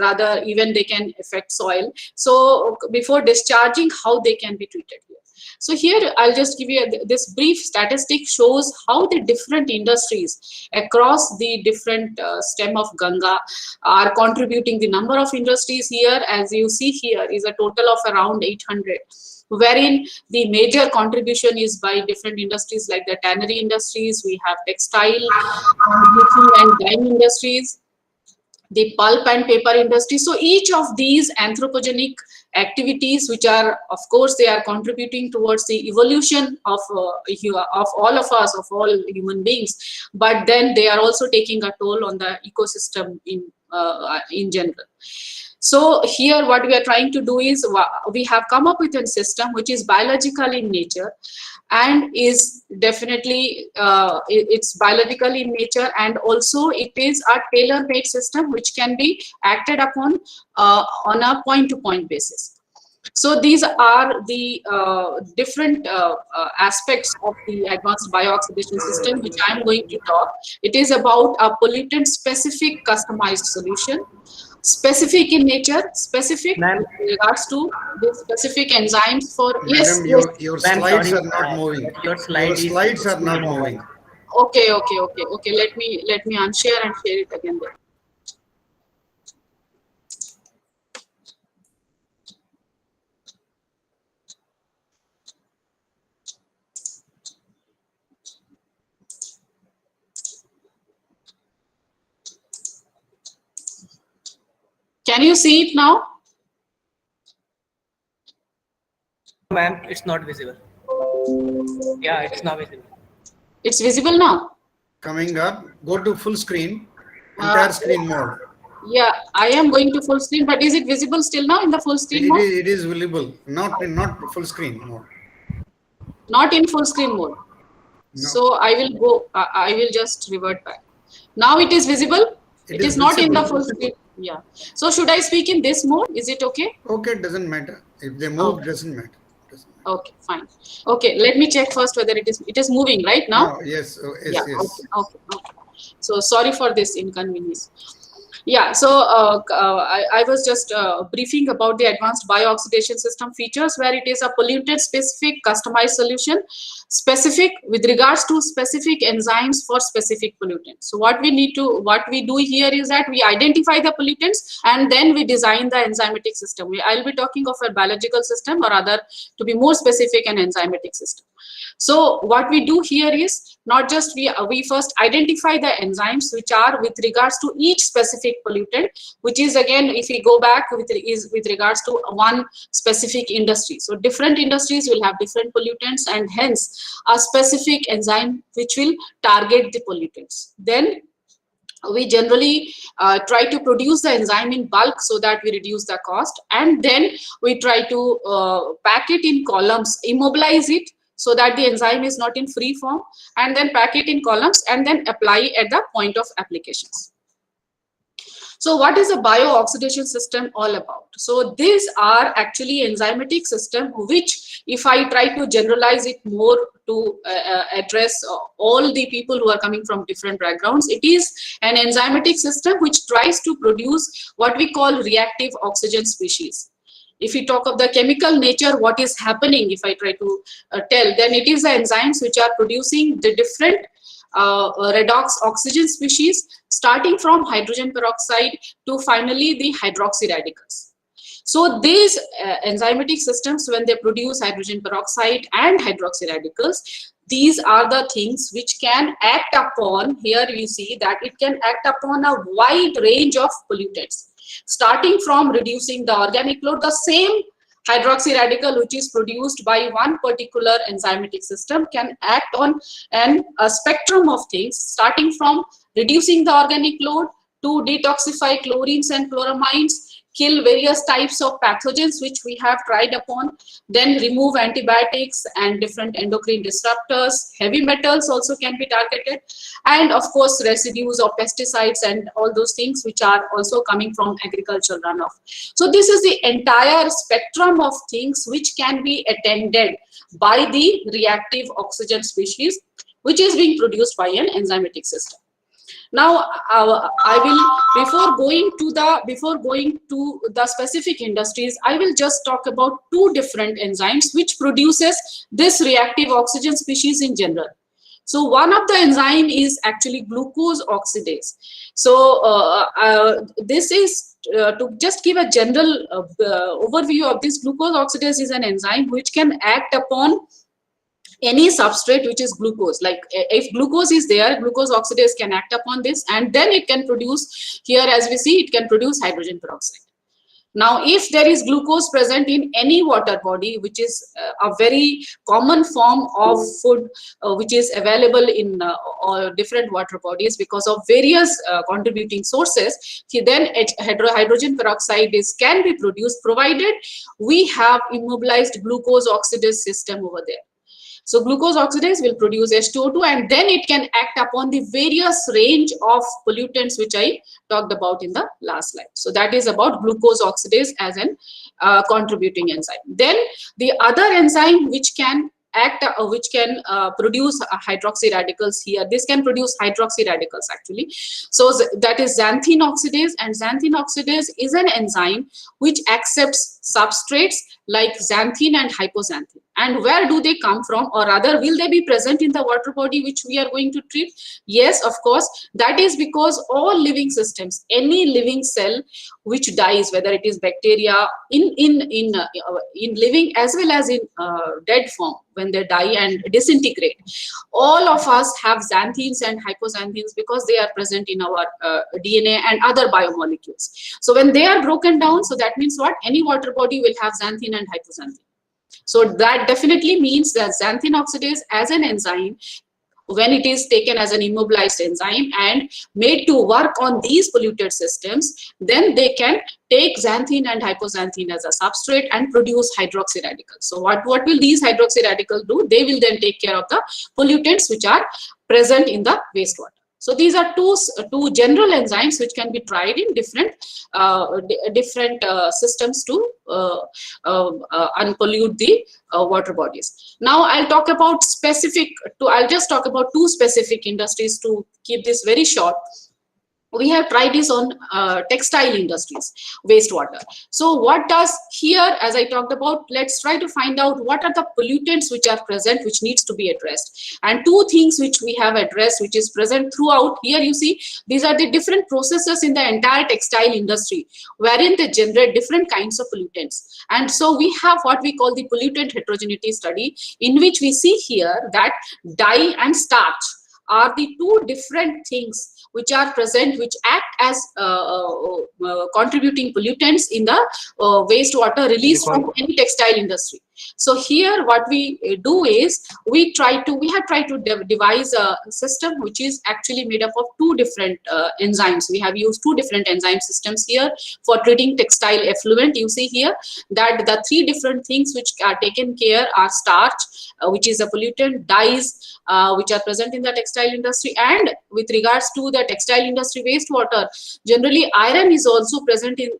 rather even they can affect soil. So before discharging, how they can be treated here. So here I'll just give you this brief statistic shows how the different industries across the different stem of Ganga are contributing. The number of industries here, as you see here, is a total of around 800, wherein the major contribution is by different industries like the tannery industries, we have textile, and dyeing industries, the pulp and paper industry. So each of these anthropogenic activities, which are, of course, they are contributing towards the evolution of all of us, of all human beings, but then they are also taking a toll on the ecosystem in general. So here what we are trying to do is, we have come up with a system which is biological in nature, and is definitely it's biological in nature, and also it is a tailor-made system which can be acted upon on a point-to-point basis. So these are the different aspects of the advanced bioxidation system which I am going to talk. It is about a pollutant-specific customized solution, specific in nature, specific with regards to the specific enzymes for. Madam, Yes, your slides are not moving. Your slides are not moving. Okay. Let me unshare and share it again there. Can you see it now? Ma'am, it's not visible. Yeah, it's not visible. It's visible now. Coming up, go to full screen, entire screen mode. Yeah, I am going to full screen, but is it visible still now in the full screen mode? It is visible, not full screen mode. Not in full screen mode. No. So I will go. I will just revert back. Now it is visible. It is not in the full screen. Yeah. So should I speak in this mode? Is it okay? Okay, it doesn't matter. If they move, doesn't matter. Okay, fine. Okay, let me check first whether it is moving right now. Oh, yes, Yeah, yes. okay. So sorry for this inconvenience. Yeah, so I was just briefing about the advanced bioxidation system features, where it is a pollutant specific customized solution, specific with regards to specific enzymes for specific pollutants. So what we do here is that we identify the pollutants and then we design the enzymatic system. I'll be talking of a biological system, or rather, to be more specific, an enzymatic system. So what we do here is not just we first identify the enzymes which are with regards to each specific pollutant, which is, again, if we go back, with regards to one specific industry. So different industries will have different pollutants, and hence a specific enzyme which will target the pollutants. Then we generally try to produce the enzyme in bulk so that we reduce the cost, and then we try to pack it in columns, immobilize it so that the enzyme is not in free form, and then pack it in columns and then apply at the point of applications. So what is a biooxidation system all about? So these are actually enzymatic system which, if I try to generalize it more to address all the people who are coming from different backgrounds, it is an enzymatic system which tries to produce what we call reactive oxygen species. If we talk of the chemical nature, what is happening, if I try to tell, then it is the enzymes which are producing the different redox oxygen species, starting from hydrogen peroxide to finally the hydroxy radicals. So these enzymatic systems, when they produce hydrogen peroxide and hydroxy radicals, these are the things which can act upon, here you see that it can act upon a wide range of pollutants. Starting from reducing the organic load, the same hydroxy radical which is produced by one particular enzymatic system can act on a spectrum of things, starting from reducing the organic load to detoxify chlorines and chloramines, kill various types of pathogens which we have tried upon, then remove antibiotics and different endocrine disruptors. Heavy metals also can be targeted, and of course residues of pesticides and all those things which are also coming from agricultural runoff. So this is the entire spectrum of things which can be attended by the reactive oxygen species which is being produced by an enzymatic system. Now, I will, before going to the specific industries, I will just talk about two different enzymes which produces this reactive oxygen species in general. So one of the enzyme is actually glucose oxidase. So this is to just give a general overview of this. Glucose oxidase is an enzyme which can act upon any substrate which is glucose. Like if glucose is there, glucose oxidase can act upon this, and then it can produce, here as we see, it can produce hydrogen peroxide. Now, if there is glucose present in any water body, which is a very common form of food which is available in all different water bodies because of various contributing sources, then hydrogen peroxide can be produced provided we have immobilized glucose oxidase system over there. So glucose oxidase will produce H2O2, and then it can act upon the various range of pollutants which I talked about in the last slide. So that is about glucose oxidase as an contributing enzyme. Then the other enzyme which can act, produce hydroxy radicals here. This can produce hydroxy radicals actually. So that is xanthine oxidase, and xanthine oxidase is an enzyme which accepts substrates like xanthine and hypoxanthine. And where do they come from, or rather will they be present in the water body which we are going to treat? Yes, of course. That is because all living systems, any living cell which dies, whether it is bacteria in living as well as in dead form, when they die and disintegrate, all of us have xanthines and hypoxanthines because they are present in our DNA and other biomolecules. So when they are broken down, so that means what? Any water body will have xanthine and hypoxanthine. So that definitely means that xanthine oxidase as an enzyme, when it is taken as an immobilized enzyme and made to work on these polluted systems, then they can take xanthine and hypoxanthine as a substrate and produce hydroxy radicals. So what will these hydroxy radicals do? They will then take care of the pollutants which are present in the wastewater. So these are two general enzymes which can be tried in different systems to unpollute the water bodies. Now I'll talk about I'll just talk about two specific industries to keep this very short. We have tried this on textile industries, wastewater. So what does here, as I talked about, let's try to find out what are the pollutants which are present, which needs to be addressed. And two things which we have addressed, which is present throughout. Here you see, these are the different processes in the entire textile industry, wherein they generate different kinds of pollutants. And so we have what we call the pollutant heterogeneity study, in which we see here that dye and starch are the two different things which are present, which act as contributing pollutants in the wastewater released from any textile industry. So here what we do is we have tried to devise a system which is actually made up of two different enzymes. We have used two different enzyme systems here for treating textile effluent. You see here that the three different things which are taken care are starch, which is a pollutant, dyes, which are present in the textile industry, and with regards to the textile industry wastewater, generally iron is also present in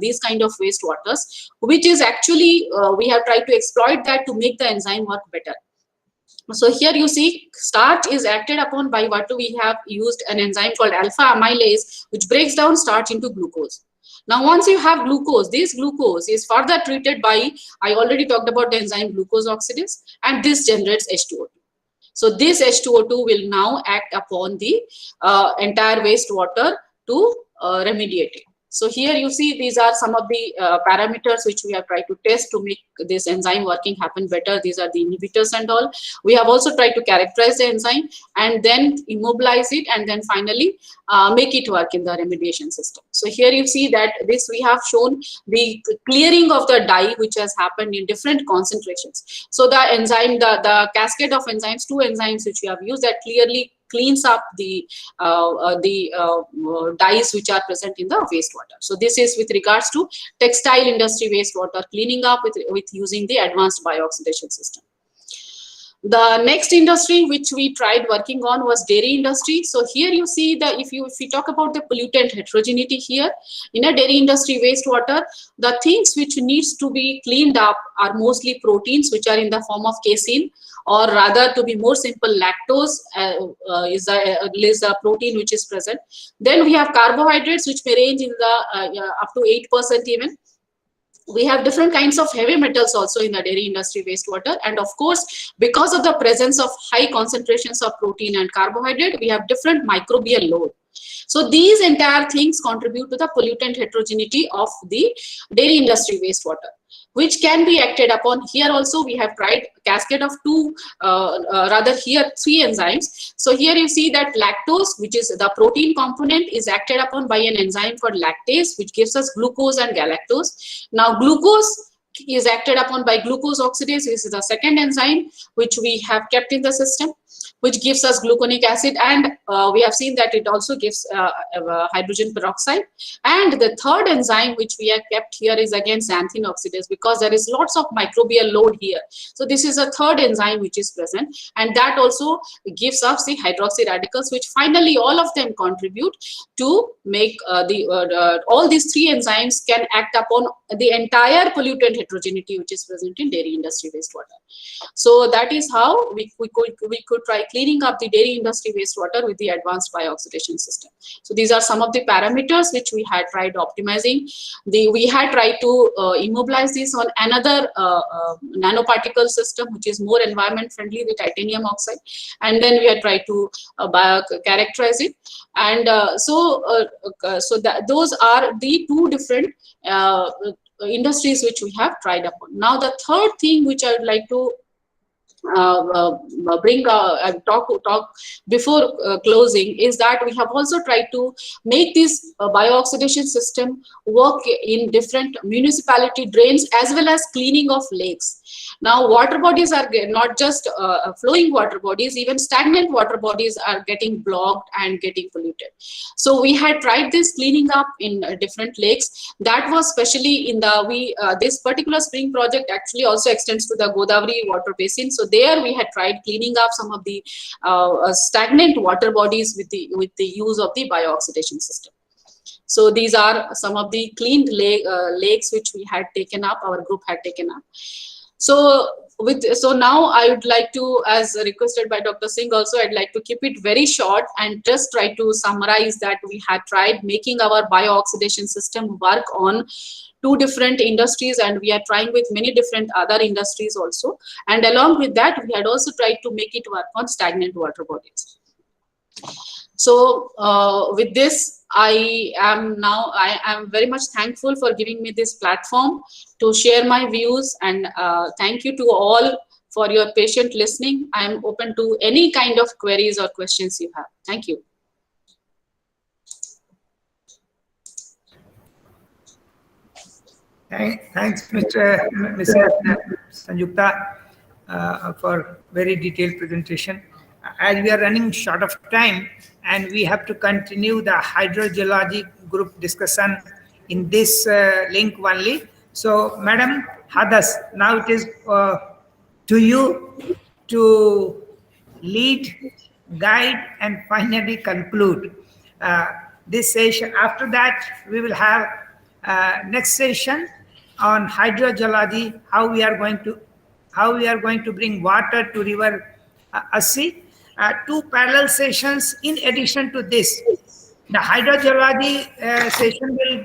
these kind of wastewaters, which is actually we have tried to exploit that to make the enzyme work better. So here you see starch is acted upon by what we have used an enzyme called alpha amylase, which breaks down starch into glucose. Now, once you have glucose, this glucose is further treated by, I already talked about the enzyme glucose oxidase, and this generates H2O2. So this H2O2 will now act upon the entire wastewater to remediate it. So here you see these are some of the parameters which we have tried to test to make this enzyme working happen better. These are the inhibitors and all. We have also tried to characterize the enzyme and then immobilize it and then finally make it work in the remediation system. So here you see that this we have shown the clearing of the dye which has happened in different concentrations. So the enzyme, the cascade of enzymes, two enzymes which we have used that clearly cleans up the dyes which are present in the wastewater. So this is with regards to textile industry wastewater cleaning up with using the advanced bioxidation system. The next industry which we tried working on was dairy industry. So here you see that if we talk about the pollutant heterogeneity here in a dairy industry wastewater, the things which needs to be cleaned up are mostly proteins which are in the form of casein, or rather to be more simple, lactose is a protein which is present. Then we have carbohydrates which may range in the up to 8% even. We have different kinds of heavy metals also in the dairy industry wastewater, and of course because of the presence of high concentrations of protein and carbohydrate, we have different microbial load. So these entire things contribute to the pollutant heterogeneity of the dairy industry wastewater, which can be acted upon. Here also we have tried a cascade of three enzymes. So here you see that lactose, which is the protein component, is acted upon by an enzyme called lactase, which gives us glucose and galactose. Now glucose is acted upon by glucose oxidase, which is the second enzyme which we have kept in the system, which gives us gluconic acid, and we have seen that it also gives hydrogen peroxide. And the third enzyme which we have kept here is again xanthine oxidase, because there is lots of microbial load here. So this is a third enzyme which is present, and that also gives us the hydroxy radicals, which finally all of them contribute to make all these three enzymes can act upon the entire pollutant heterogeneity which is present in dairy industry wastewater. So that is how we could try cleaning up the dairy industry wastewater with the advanced bioxidation system. So these are some of the parameters which we had tried optimizing. We had tried to immobilize this on another nanoparticle system which is more environment friendly, the titanium oxide, and then we had tried to characterize it. And those are the two different industries which we have tried upon. Now the third thing which I would like to talk before closing is that we have also tried to make this bioxidation system work in different municipality drains as well as cleaning of lakes. Now water bodies are not just flowing water bodies, even stagnant water bodies are getting blocked and getting polluted. So we had tried this cleaning up in different lakes. That was especially in the this particular spring project actually also extends to the Godavari water basin. So there we had tried cleaning up some of the stagnant water bodies with the use of the bioxidation system. So these are some of the cleaned lakes which we had taken up, our group had taken up. So now I would like to, as requested by Dr. Singh also, I'd like to keep it very short and just try to summarize that we had tried making our bioxidation system work on two different industries, and we are trying with many different other industries also. And along with that, we had also tried to make it work on stagnant water bodies. So with this, I am very much thankful for giving me this platform to share my views, and thank you to all for your patient listening. I am open to any kind of queries or questions you have. Thank you. Thanks, Mr. Sanjukta, for very detailed presentation. As we are running short of time and we have to continue the hydrogeology group discussion in this link only. So, Madam Hadas, now it is to you to lead, guide, and finally conclude this session. After that, we will have next session on hydrogeology, how we are going to bring water to river Assi. Two parallel sessions in addition to this. The hydrogeology session will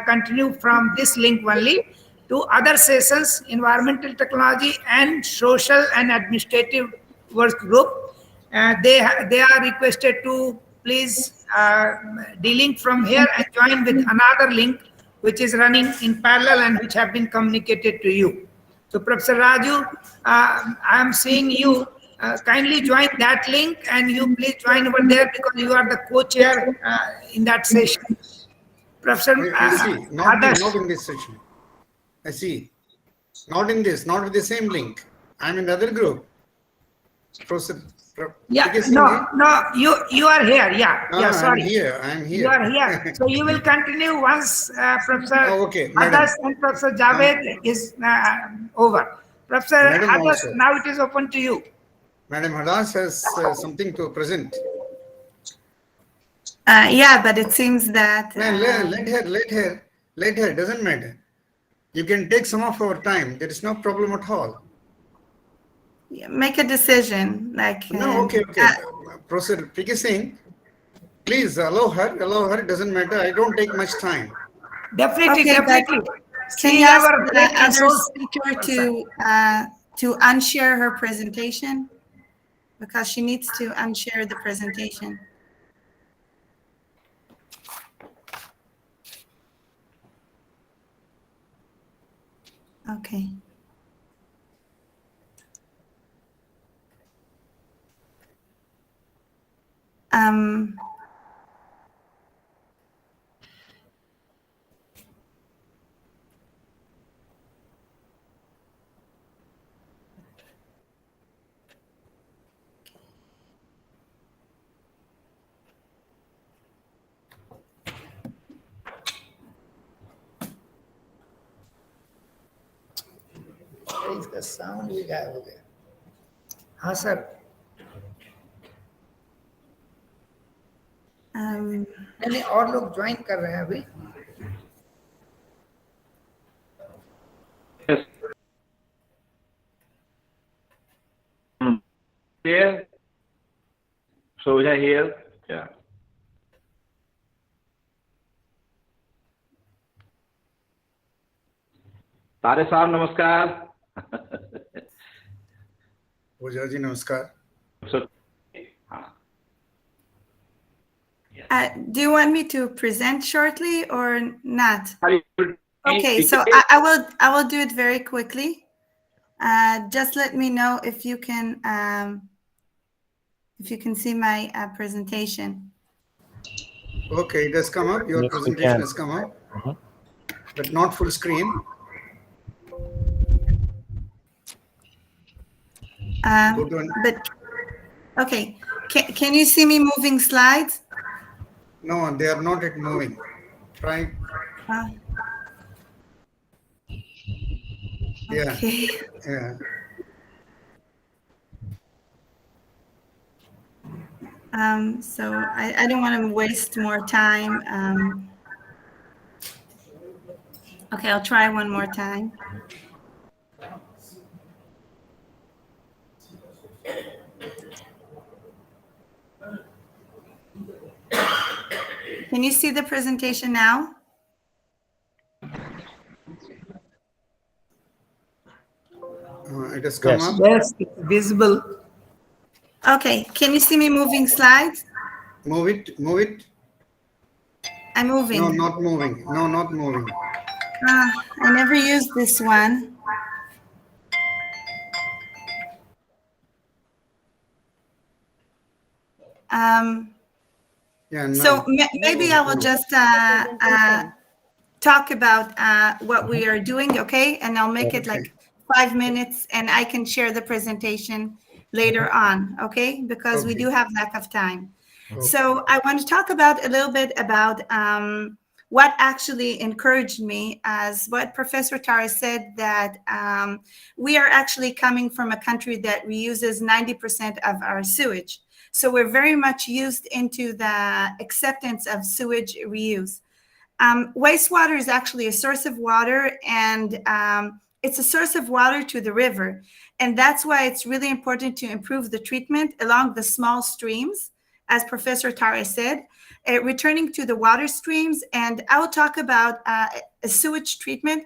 continue from this link only to other sessions, environmental technology and social and administrative work group. They are requested to please delink from here and join with another link which is running in parallel and which have been communicated to you. So Professor Raju, I am seeing you. Kindly join that link and you please join over there because you are the co-chair in that session. Professor not in this session. I see. Not in this, not with the same link. I'm in the other group. Professor. Yeah, PK Singh, no, you are here. Yeah, sorry. I'm here. You are here. So you will continue once Professor Okay, madam. Hadas and Professor Javed is over. Professor Madam Hadas, also. now it is open to you. Madam Hadas has something to present. Yeah, but it seems that. Let her. Doesn't matter. You can take some of our time. There is no problem at all. Make a decision. Like. No, okay. Professor PK Singh, please allow her. Doesn't matter. I don't take much time. Definitely. Can you ask the other speaker to unshare her presentation? Because she needs to unshare the presentation. Okay. इसका sound भी गायब हो गया. हाँ sir. नहीं और लोग join कर रहे हैं अभी. Here, Soja here. Yeah. तारे साहब नमस्कार. ओझा जी नमस्कार. Do you want me to present shortly or not? Okay, so I will do it very quickly. Just let me know if you can see my presentation. Okay, it has come up. Your Yes, presentation has come up, but not full screen. But okay, can you see me moving slides? No, they are not yet moving. Try. Yeah. Okay. Yeah. So I don't want to waste more time. Okay, I'll try one more time. Can you see the presentation now? It has come up. Yes, it's visible. Okay, can you see me moving slides? Move it. I'm moving. No, not moving. No, not moving. I never used this one. So maybe I will just talk about what we are doing, okay? And I'll make it like 5 minutes, and I can share the presentation later on, okay? Because we do have lack of time. So I want to talk about a little bit about what actually encouraged me, as what Professor Tara said, that we are actually coming from a country that reuses 90% of our sewage. So we're very much used into the acceptance of sewage reuse. Wastewater is actually a source of water, and it's a source of water to the river. And that's why it's really important to improve the treatment along the small streams, as Professor Tara said, returning to the water streams. And I will talk about a sewage treatment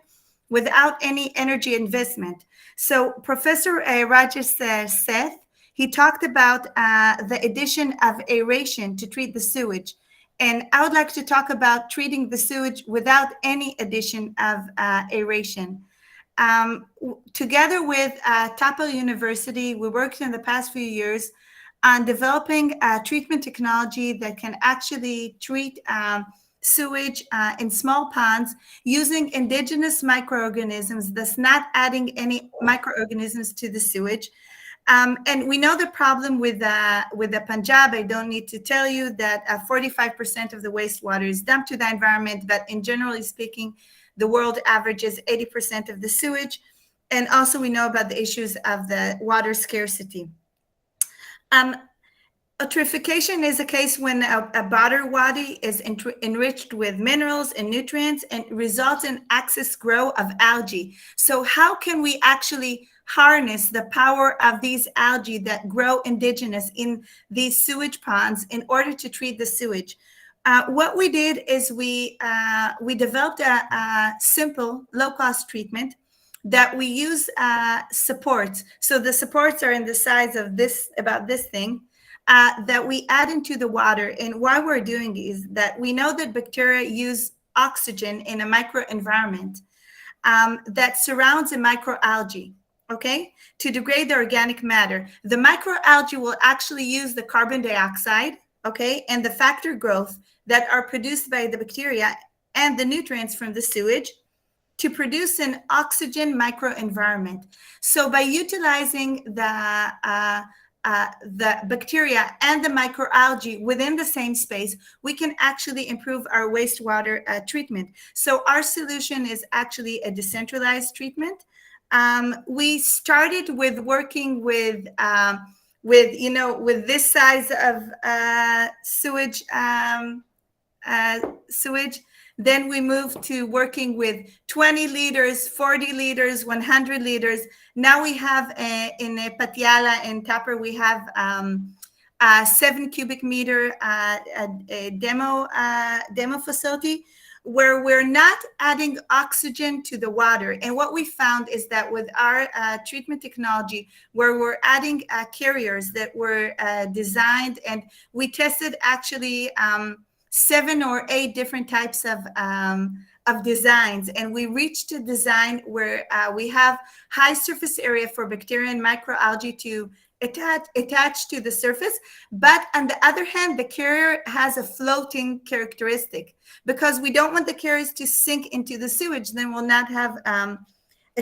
without any energy investment. So Professor Rajesh Seth, he talked about the addition of aeration to treat the sewage. And I would like to talk about treating the sewage without any addition of aeration. Together with Tapel University, we worked in the past few years on developing a treatment technology that can actually treat sewage in small ponds using indigenous microorganisms, thus not adding any microorganisms to the sewage. And we know the problem with the Punjab. I don't need to tell you that 45% of the wastewater is dumped to the environment, but in generally speaking, the world average is 80% of the sewage. And also we know about the issues of the water scarcity. Eutrophication is a case when a water body is enriched with minerals and nutrients and results in excess growth of algae. So how can we actually harness the power of these algae that grow indigenous in these sewage ponds in order to treat the sewage? What we did is we developed a simple low-cost treatment that we use supports. So the supports are in the size of this, about this thing, that we add into the water. And why we're doing is that we know that bacteria use oxygen in a microenvironment that surrounds a microalgae, okay, to degrade the organic matter. The microalgae will actually use the carbon dioxide, okay, and the factor growth that are produced by the bacteria and the nutrients from the sewage to produce an oxygen microenvironment. So by utilizing the bacteria and the microalgae within the same space, we can actually improve our wastewater treatment. So our solution is actually a decentralized treatment. We started with working with this size of sewage. Then we moved to working with 20 liters, 40 liters, 100 liters. Now we have in Patiala and Tapper, we have a 7 cubic meter a demo facility where we're not adding oxygen to the water. And what we found is that with our treatment technology, where we're adding carriers that were designed, and we tested actually 7 or 8 different types of designs, and we reached a design where we have high surface area for bacteria and microalgae to attach to the surface, but on the other hand, the carrier has a floating characteristic, because we don't want the carriers to sink into the sewage, then we'll not have a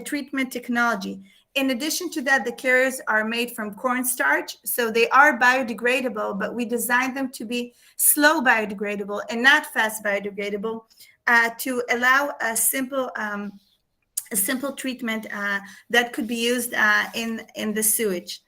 treatment technology. In addition to that, the carriers are made from cornstarch, so they are biodegradable, but we designed them to be slow biodegradable and not fast biodegradable to allow a simple treatment that could be used in the sewage.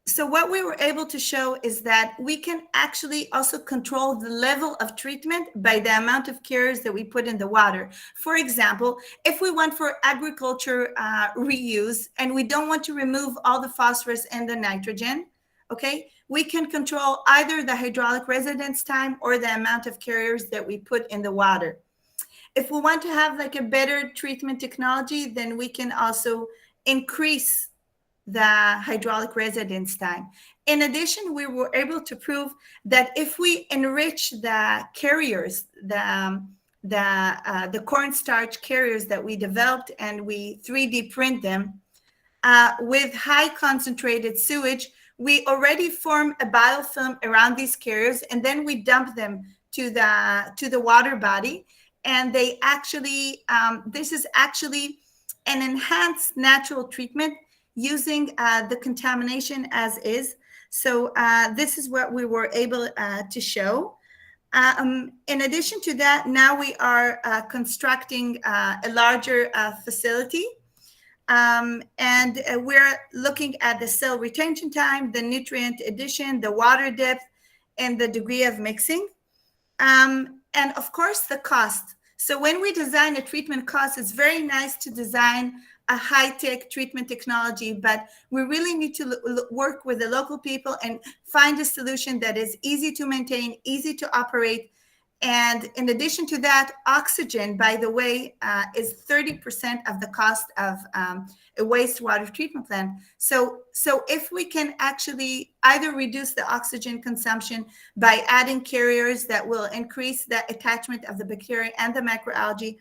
So what we were able to show is that we can actually also control the level of treatment by the amount of carriers that we put in the water. For example, if we went for agriculture reuse and we don't want to remove all the phosphorus and the nitrogen, okay, we can control either the hydraulic residence time or the amount of carriers that we put in the water. If we want to have like a better treatment technology, then we can also increase the hydraulic residence time. In addition, we were able to prove that if we enrich the carriers, the cornstarch carriers that we developed, and we 3D print them with high concentrated sewage, we already form a biofilm around these carriers, and then we dump them to the water body, and they actually this is actually an enhanced natural treatment using the contamination as is. So this is what we were able to show. In addition to that, now we are constructing a larger facility. And we're looking at the cell retention time, the nutrient addition, the water depth, and the degree of mixing. And of course, the cost. So when we design a treatment cost, it's very nice to design a high-tech treatment technology, but we really need to work with the local people and find a solution that is easy to maintain, easy to operate. And in addition to that, oxygen, by the way, is 30% of the cost of a wastewater treatment plant. So if we can actually either reduce the oxygen consumption by adding carriers that will increase the attachment of the bacteria and the microalgae,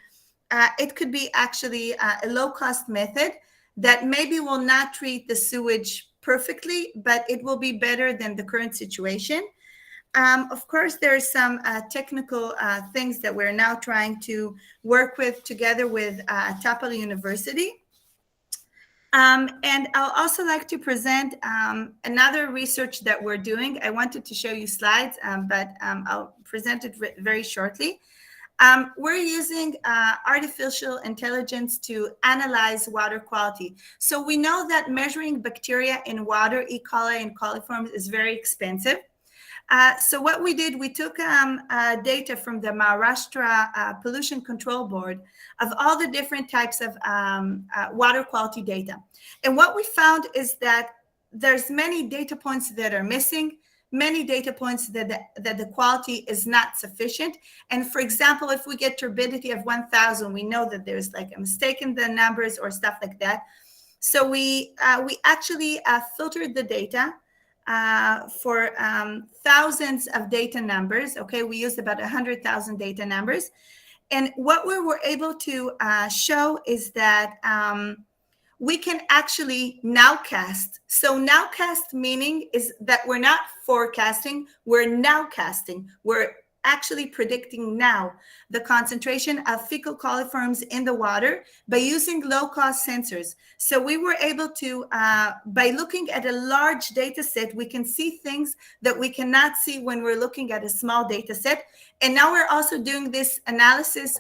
it could be actually a low-cost method that maybe will not treat the sewage perfectly, but it will be better than the current situation. Of course, there are some technical things that we're now trying to work with together with Tapal University. And I'll also like to present another research that we're doing. I wanted to show you slides, but I'll present it very shortly. We're using artificial intelligence to analyze water quality. So we know that measuring bacteria in water, E. coli and coliforms, is very expensive. So what we did, we took data from the Maharashtra Pollution Control Board of all the different types of water quality data. And what we found is that there's many data points that are missing, many data points that the quality is not sufficient. And for example, if we get turbidity of 1,000, we know that there's like a mistake in the numbers or stuff like that. So we actually filtered the data for thousands of data numbers. Okay, we used about 100,000 data numbers. And what we were able to show is that we can actually nowcast. So nowcast meaning is that we're not forecasting, we're nowcasting. We're actually predicting now the concentration of fecal coliforms in the water by using low-cost sensors. So we were able to, by looking at a large data set, we can see things that we cannot see when we're looking at a small data set. And now we're also doing this analysis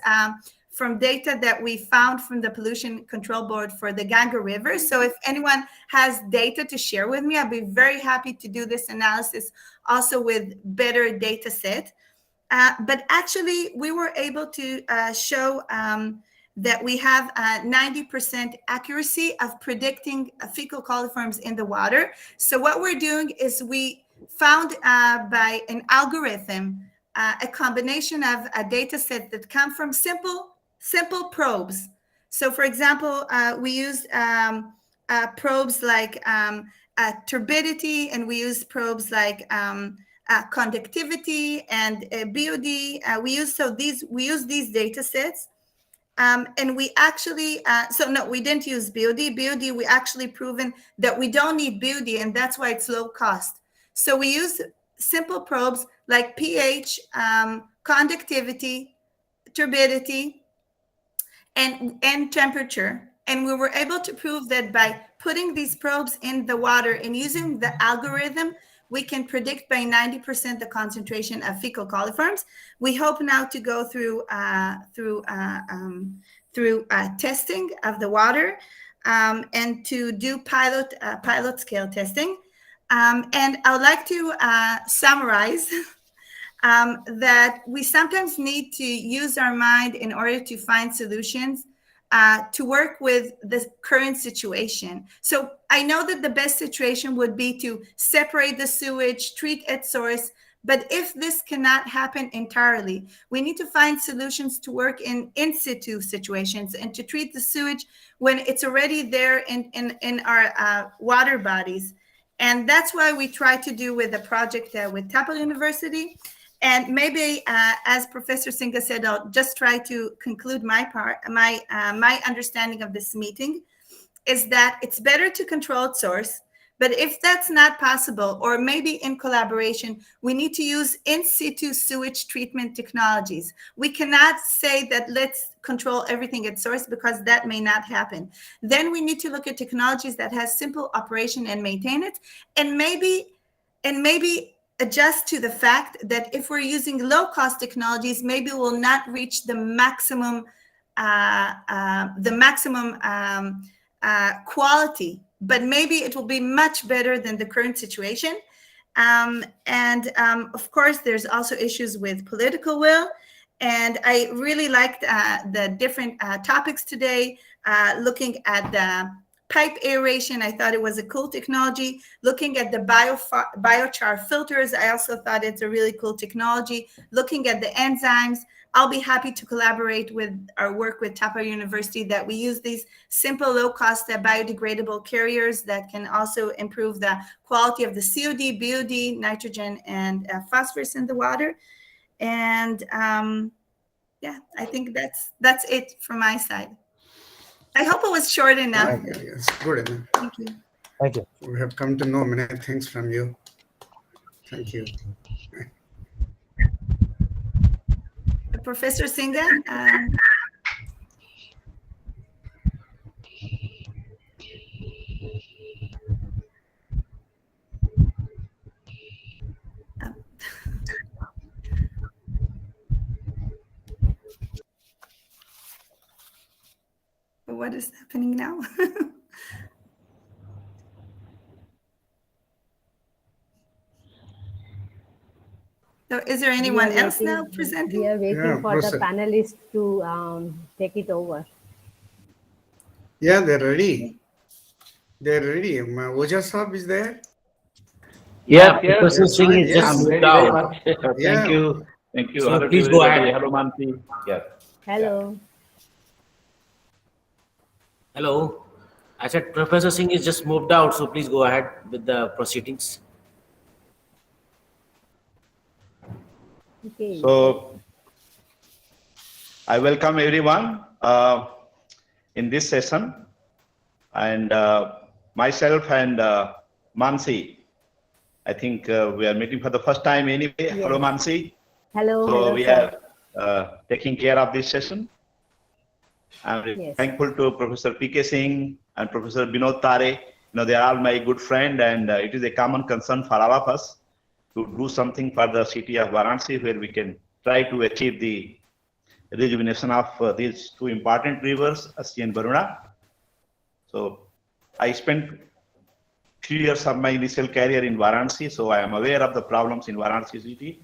from data that we found from the Pollution Control Board for the Ganga River. So if anyone has data to share with me, I'd be very happy to do this analysis also with better data set. But actually, we were able to show that we have 90% accuracy of predicting fecal coliforms in the water. So what we're doing is we found by an algorithm a combination of a data set that come from simple probes. So for example, we used probes like turbidity, and we used probes like conductivity and BOD. We use these data sets, and we actually we didn't use BOD. BOD, we actually proven that we don't need BOD, and that's why it's low cost. So we use simple probes like pH, conductivity, turbidity, and temperature. And we were able to prove that by putting these probes in the water and using the algorithm, we can predict by 90% the concentration of fecal coliforms. We hope now to go through testing of the water and to do pilot scale testing. And I would like to summarize that we sometimes need to use our mind in order to find solutions to work with the current situation. So I know that the best situation would be to separate the sewage, treat at source, but if this cannot happen entirely, we need to find solutions to work in situ situations and to treat the sewage when it's already there in our water bodies. And that's why we try to do with the project with Temple University. And maybe, as Professor Singh said, I'll just try to conclude my part. My understanding of this meeting is that it's better to control at source, but if that's not possible, or maybe in collaboration, we need to use in situ sewage treatment technologies. We cannot say that let's control everything at source, because that may not happen. Then we need to look at technologies that has simple operation and maintain it, and maybe adjust to the fact that if we're using low-cost technologies, maybe we'll not reach the maximum quality, but maybe it will be much better than the current situation. Of course, there's also issues with political will. And I really liked the different topics today, looking at the pipe aeration. I thought it was a cool technology. Looking at the biochar filters, I also thought it's a really cool technology. Looking at the enzymes, I'll be happy to collaborate with our work with Tapa University, that we use these simple, low-cost biodegradable carriers that can also improve the quality of the COD, BOD, nitrogen, and phosphorus in the water. And yeah, I think that's it from my side. I hope it was short enough. Yes, good enough. Thank you. Thank you. We have come to know many things from you. Thank you. Professor Singh, what is happening now? So is there anyone else now presenting? We are waiting for the panelists to take it over. Yeah, they're ready. They're ready. Oja Saab is there? Yeah, Professor Singh is just I'm moved very out. much. Thank you. Thank you. So Hello please to go everybody. ahead. Hello, Mansi. Yes. Hello. Hello. I said Professor Singh is just moved out, so please go ahead with the proceedings. Okay. So, I welcome everyone in this session, and myself and Mansi. I think we are meeting for the first time anyway. Yes. Hello, Mansi. Hello. So hello, we sir. are taking care of this session. I'm Yes. thankful to Professor PK Singh and Professor Vinod Tare. They are all my good friend, and it is a common concern for all of us to do something for the city of Varanasi, where we can try to achieve the rejuvenation of these two important rivers, Assi and Varuna. So I spent few years of my initial career in Varanasi, so I am aware of the problems in Varanasi city.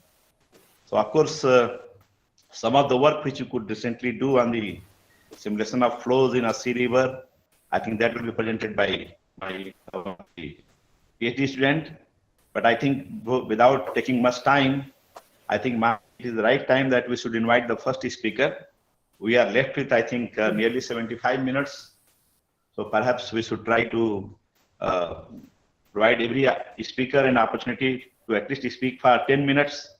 So of course, some of the work which you could recently do on the simulation of flows in Assi River, I think that will be presented by my PhD student. But I think without taking much time, I think it is the right time that we should invite the first speaker. We are left with, I think, nearly 75 minutes. So perhaps we should try to provide every speaker an opportunity to at least speak for 10 minutes.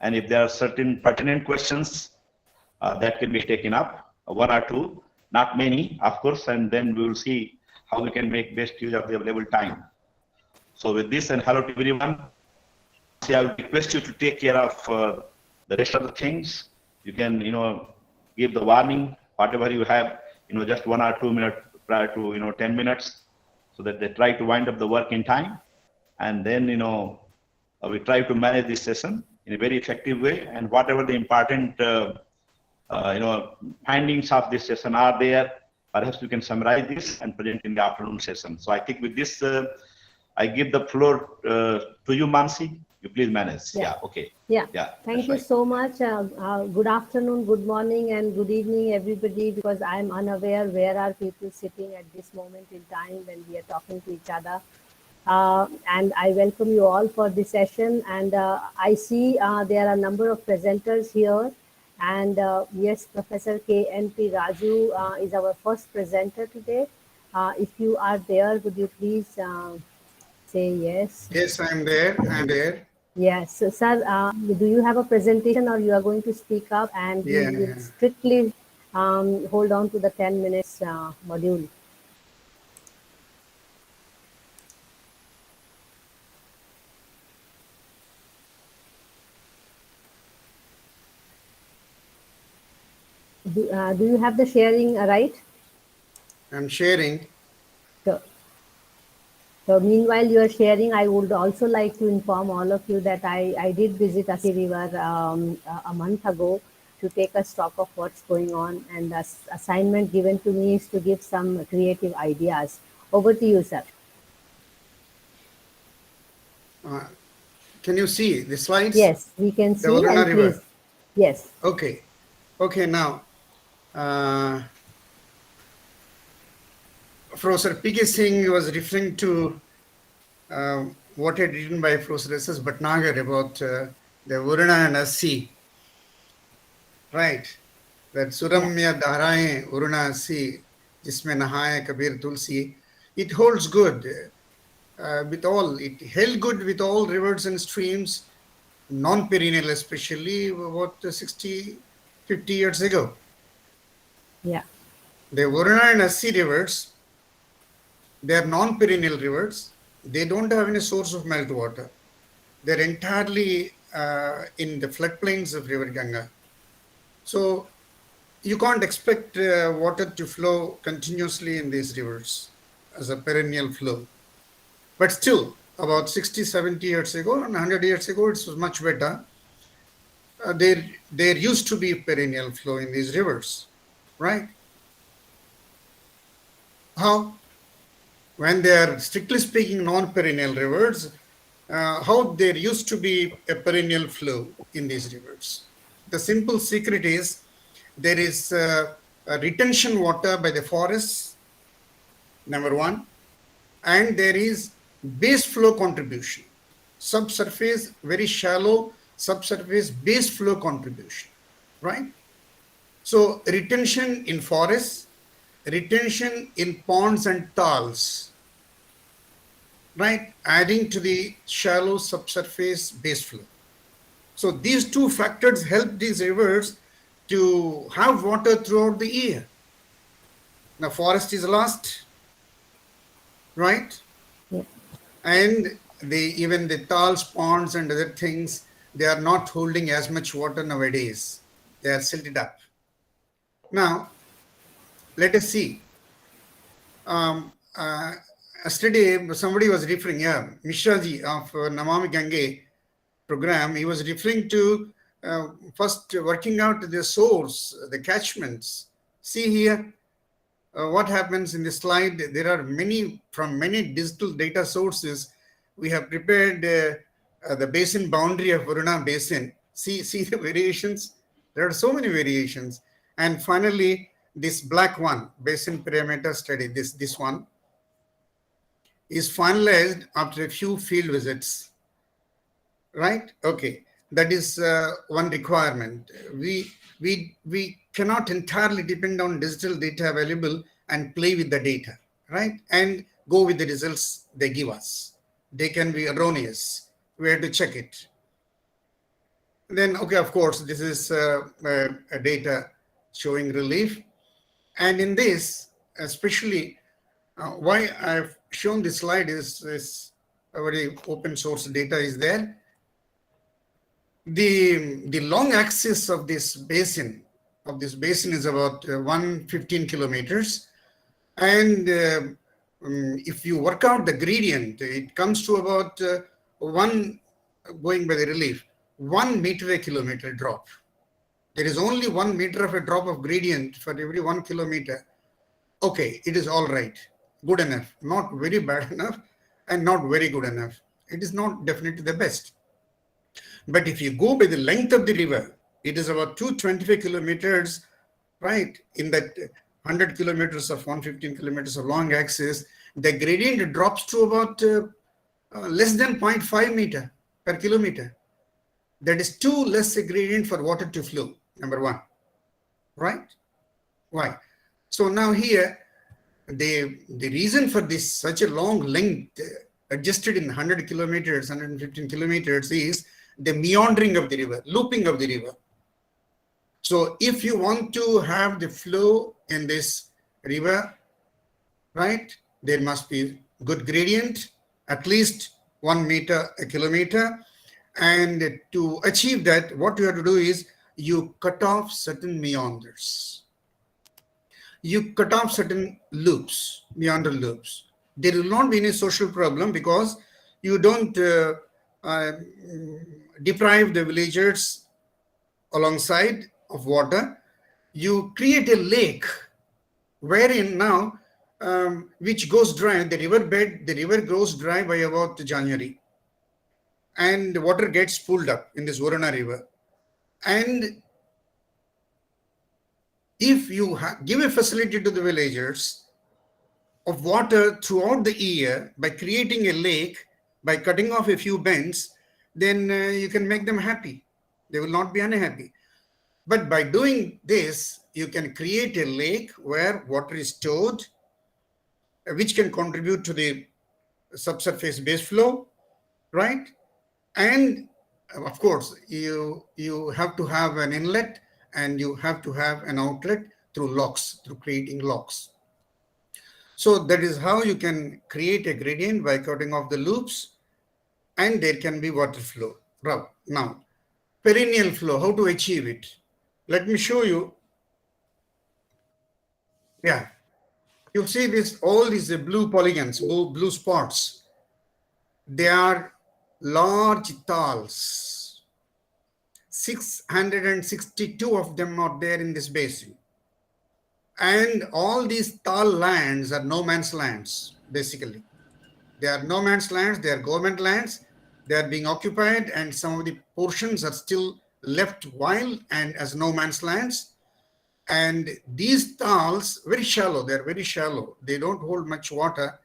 And if there are certain pertinent questions that can be taken up, one or two, not many, of course, and then we will see how we can make best use of the available time. So with this, and hello to everyone. See, I will request you to take care of the rest of the things. You can, give the warning, whatever you have, just 1 or 2 minutes prior to, 10 minutes, so that they try to wind up the work in time. And then, we try to manage this session in a very effective way. And whatever the important, findings of this session are there, perhaps we can summarize this and present in the afternoon session. So I think with this, I give the floor to you, Mansi. You please manage. Yeah. Okay. Yeah. Yeah. Thank you so much. Good afternoon, good morning, and good evening, everybody, because I am unaware where are people sitting at this moment in time when we are talking to each other. And I welcome you all for this session. And I see there are a number of presenters here. And yes, Professor K.N.P. Raju is our first presenter today. If you are there, would you please say yes? Yes, I'm there. I'm there. Yes, so, sir, do you have a presentation or you are going to speak up, and we will strictly hold on to the 10 minutes module? Do you have the sharing right? I'm sharing. So meanwhile you are sharing, I would also like to inform all of you that I did visit Assi River a month ago to take a stock of what's going on, and the assignment given to me is to give some creative ideas. Over to you, sir. Can you see the slides? Yes, we can see. The Varuna River. Please. Yes. Okay. Okay, now, Professor PK Singh was referring to what had written by Professor S.S. Bhatnagar about the Varuna and Assi. Right. That Suramya Dharaye Varuna Assi, Jisme Nahaye Kabir Tulsi. It holds good with all. It held good with all rivers and streams, non-perennial especially, about 50 years ago. Yeah. The Varuna and Assi rivers, they are non-perennial rivers. They don't have any source of meltwater. They're entirely in the floodplains of River Ganga. So you can't expect water to flow continuously in these rivers as a perennial flow. But still, about 60, 70 years ago and 100 years ago, it was much better. There used to be perennial flow in these rivers, right? how, when they are strictly speaking non-perennial rivers, how there used to be a perennial flow in these rivers. The simple secret is there is a retention water by the forests, number one, and there is base flow contribution, subsurface, very shallow subsurface base flow contribution, right? So retention in forests, retention in ponds and talls, right, adding to the shallow subsurface base flow. So these two factors help these rivers to have water throughout the year. Now forest is lost, right? Yeah. And even the talls, ponds and other things, they are not holding as much water nowadays. They are silted up. Now, let us see. Yesterday, somebody was referring, Mishraji of Namami Gange program, he was referring to first working out the source, the catchments. See here, what happens in the slide. There are many, from many digital data sources, we have prepared the basin boundary of Varuna Basin. See the variations. There are so many variations. And finally, this black one, basin parameter study, this one is finalized after a few field visits, right? Okay, that is one requirement. We cannot entirely depend on digital data available and play with the data, right? And go with the results they give us. They can be erroneous. We have to check it. Then, okay, of course, this is a data showing relief. And in this, especially, why I've shown this slide is a very open source data is there. The long axis of this basin is about 115 kilometers. And if you work out the gradient, it comes to about going by the relief, 1 meter a kilometer drop. There is only 1 meter of a drop of gradient for every 1 kilometer. Okay, it is all right, good enough, not very bad enough and not very good enough. It is not definitely the best. But if you go by the length of the river, it is about 225 kilometers, right? In that 100 kilometers of 115 kilometers of long axis, the gradient drops to about less than 0.5 meter per kilometer. That is too less a gradient for water to flow, number one, right? Why? So now here, the reason for this such a long length adjusted in 100 kilometers, 115 kilometers is the meandering of the river, looping of the river. So if you want to have the flow in this river, right, there must be good gradient, at least 1 meter a kilometer. And to achieve that, what you have to do is you cut off certain meanders. You cut off certain loops, meander loops. There will not be any social problem because you don't deprive the villagers alongside of water. You create a lake wherein now, which goes dry, the river goes dry by about January. And the water gets pulled up in this Varuna river. And if you give a facility to the villagers of water throughout the year by creating a lake, by cutting off a few bends, then you can make them happy. They will not be unhappy. But by doing this, you can create a lake where water is stored, which can contribute to the subsurface base flow, right? And of course, you have to have an inlet and you have to have an outlet through locks, through creating locks. So that is how you can create a gradient by cutting off the loops, and there can be water flow. Now, perennial flow, how to achieve it? Let me show you. Yeah, you see this, all these blue polygons, blue spots. They are large talls. 662 of them are there in this basin. And all these tall lands are no man's lands, basically. They are no man's lands, they are government lands, they are being occupied, and some of the portions are still left wild and as no man's lands. And these talls, very shallow, they're very shallow, they don't hold much water.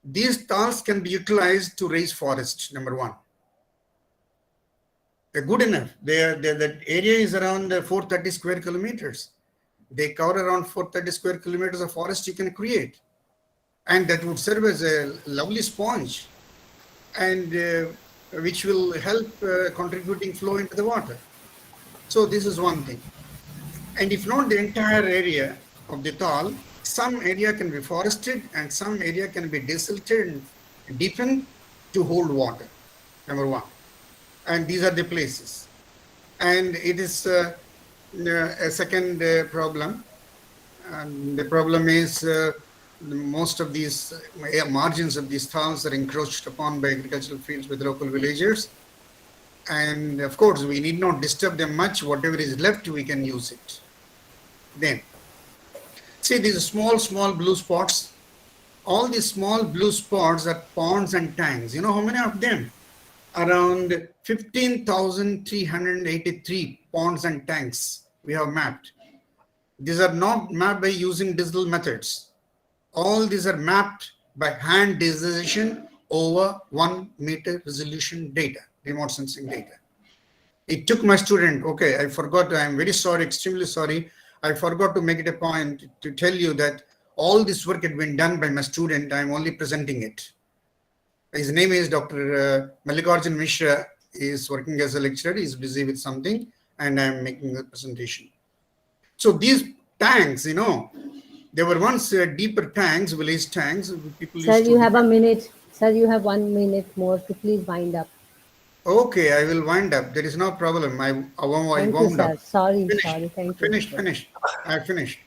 These talls can be utilized to raise forest, number one. They're good enough. The area is around 430 square kilometers. They cover around 430 square kilometers of forest you can create. And that would serve as a lovely sponge, and which will help contributing flow into the water. So this is one thing. And if not the entire area of the tall, some area can be forested and some area can be desilted and deepened to hold water, number one. And these are the places. And it is a second problem. And the problem is most of these margins of these towns are encroached upon by agricultural fields with local villagers. And of course, we need not disturb them much. Whatever is left, we can use it. Then, see these small blue spots. All these small blue spots are ponds and tanks. You know how many of them? Around 15,383 ponds and tanks we have mapped. These are not mapped by using digital methods. All these are mapped by hand digitization over 1 meter resolution data, remote sensing data. It took my student, okay, I forgot, I'm very sorry, extremely sorry. I forgot to make it a point to tell you that all this work had been done by my student. I'm only presenting it. His name is Dr. Mallikarjun Mishra. He is working as a lecturer. He's busy with something and I'm making the presentation. So these tanks, you know, there were once deeper tanks, village tanks. People Sir, you have a minute. Sir, you have 1 minute more to please wind up. Okay, I will wind up. There is no problem. I Thank you, wound sir. up. Sorry, Finished. sorry. Thank you. Finished. I finished.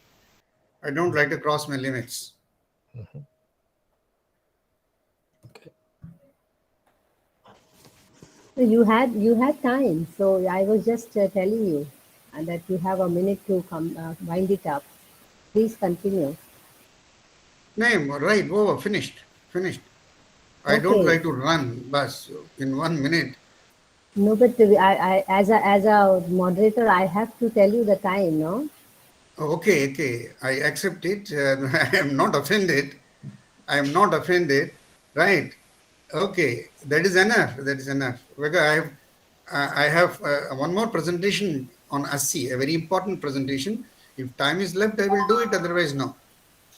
I don't like to cross my limits. Okay. You had time, so I was just telling you that you have a minute to wind it up. Please continue. Name, right, over, finished. I don't like to run, but in 1 minute. No, but I as a moderator, I have to tell you the time, no? Okay, I accept it. I am not offended. Right? Okay, that is enough. Because I have one more presentation on Assi, a very important presentation. If time is left, I will do it. Otherwise, no.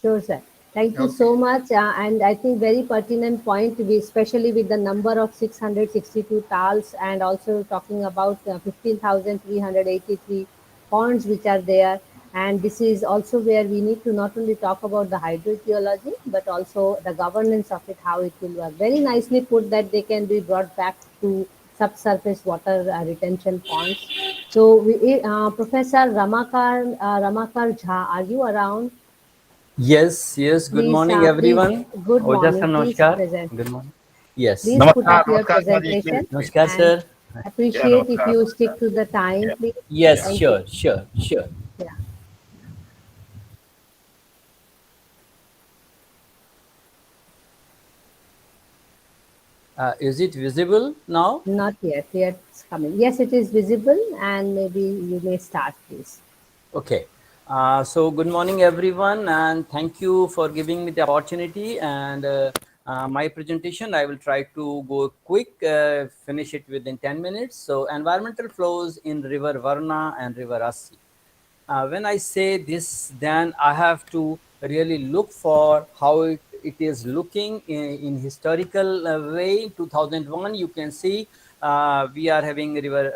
Sure, sir. Thank you so much. And I think very pertinent point, especially with the number of 662 talls and also talking about 15,383 ponds which are there. And this is also where we need to not only talk about the hydrogeology, but also the governance of it, how it will work. Very nicely put that they can be brought back to subsurface water retention ponds. So, Professor Ramakar Jha, are you around? Yes. Good Please, morning, everyone. Good morning. Please Namaskar. present. Good morning. Yes. Please put up your presentation. Namaskar, and sir. Appreciate if you stick to the time, please. Yes, Thank sure. you. Yeah. Is it visible now? Not yet. It's coming. Yes, it is visible, and maybe you may start, please. Okay. So good morning, everyone, and thank you for giving me the opportunity. And my presentation, I will try to go quick, finish it within 10 minutes. So environmental flows in river Varuna and river Assi. When I say this, then I have to really look for how it is looking in historical way. 2001, you can see we are having river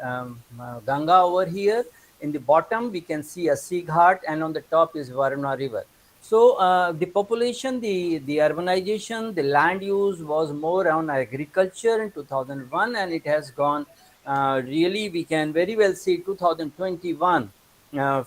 Ganga over here. In the bottom, we can see Assi ghat, and on the top is Varuna river. So the population, the urbanization, the land use was more on agriculture in 2001, and it has gone really, we can very well see 2021.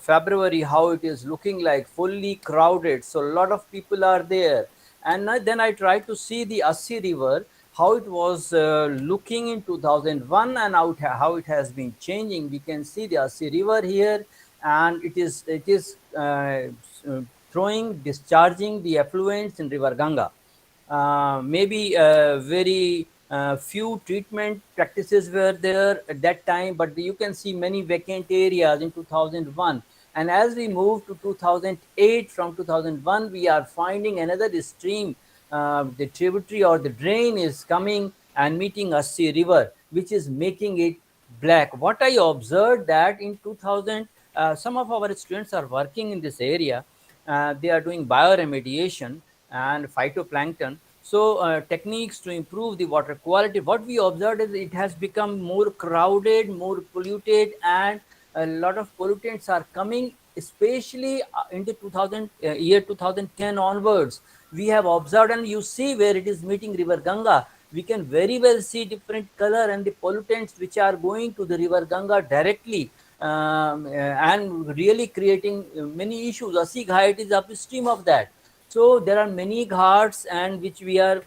February, how it is looking like, fully crowded. So a lot of people are there. And then I tried to see the Assi river, how it was looking in 2001 and how it has been changing. We can see the Assi river here, and it is discharging the effluents in River Ganga. Maybe very few treatment practices were there at that time, but you can see many vacant areas in 2001. And as we move to 2008, from 2001, we are finding another stream. The tributary or the drain is coming and meeting Assi River, which is making it black. What I observed that in 2000, some of our students are working in this area. They are doing bioremediation and phytoplankton. So techniques to improve the water quality. What we observed is it has become more crowded, more polluted, and a lot of pollutants are coming, especially in the year 2010 onwards. We have observed, and you see where it is meeting River Ganga, we can very well see different color and the pollutants which are going to the River Ganga directly, and really creating many issues. Assi Ghat is upstream of that. So there are many ghats and which we are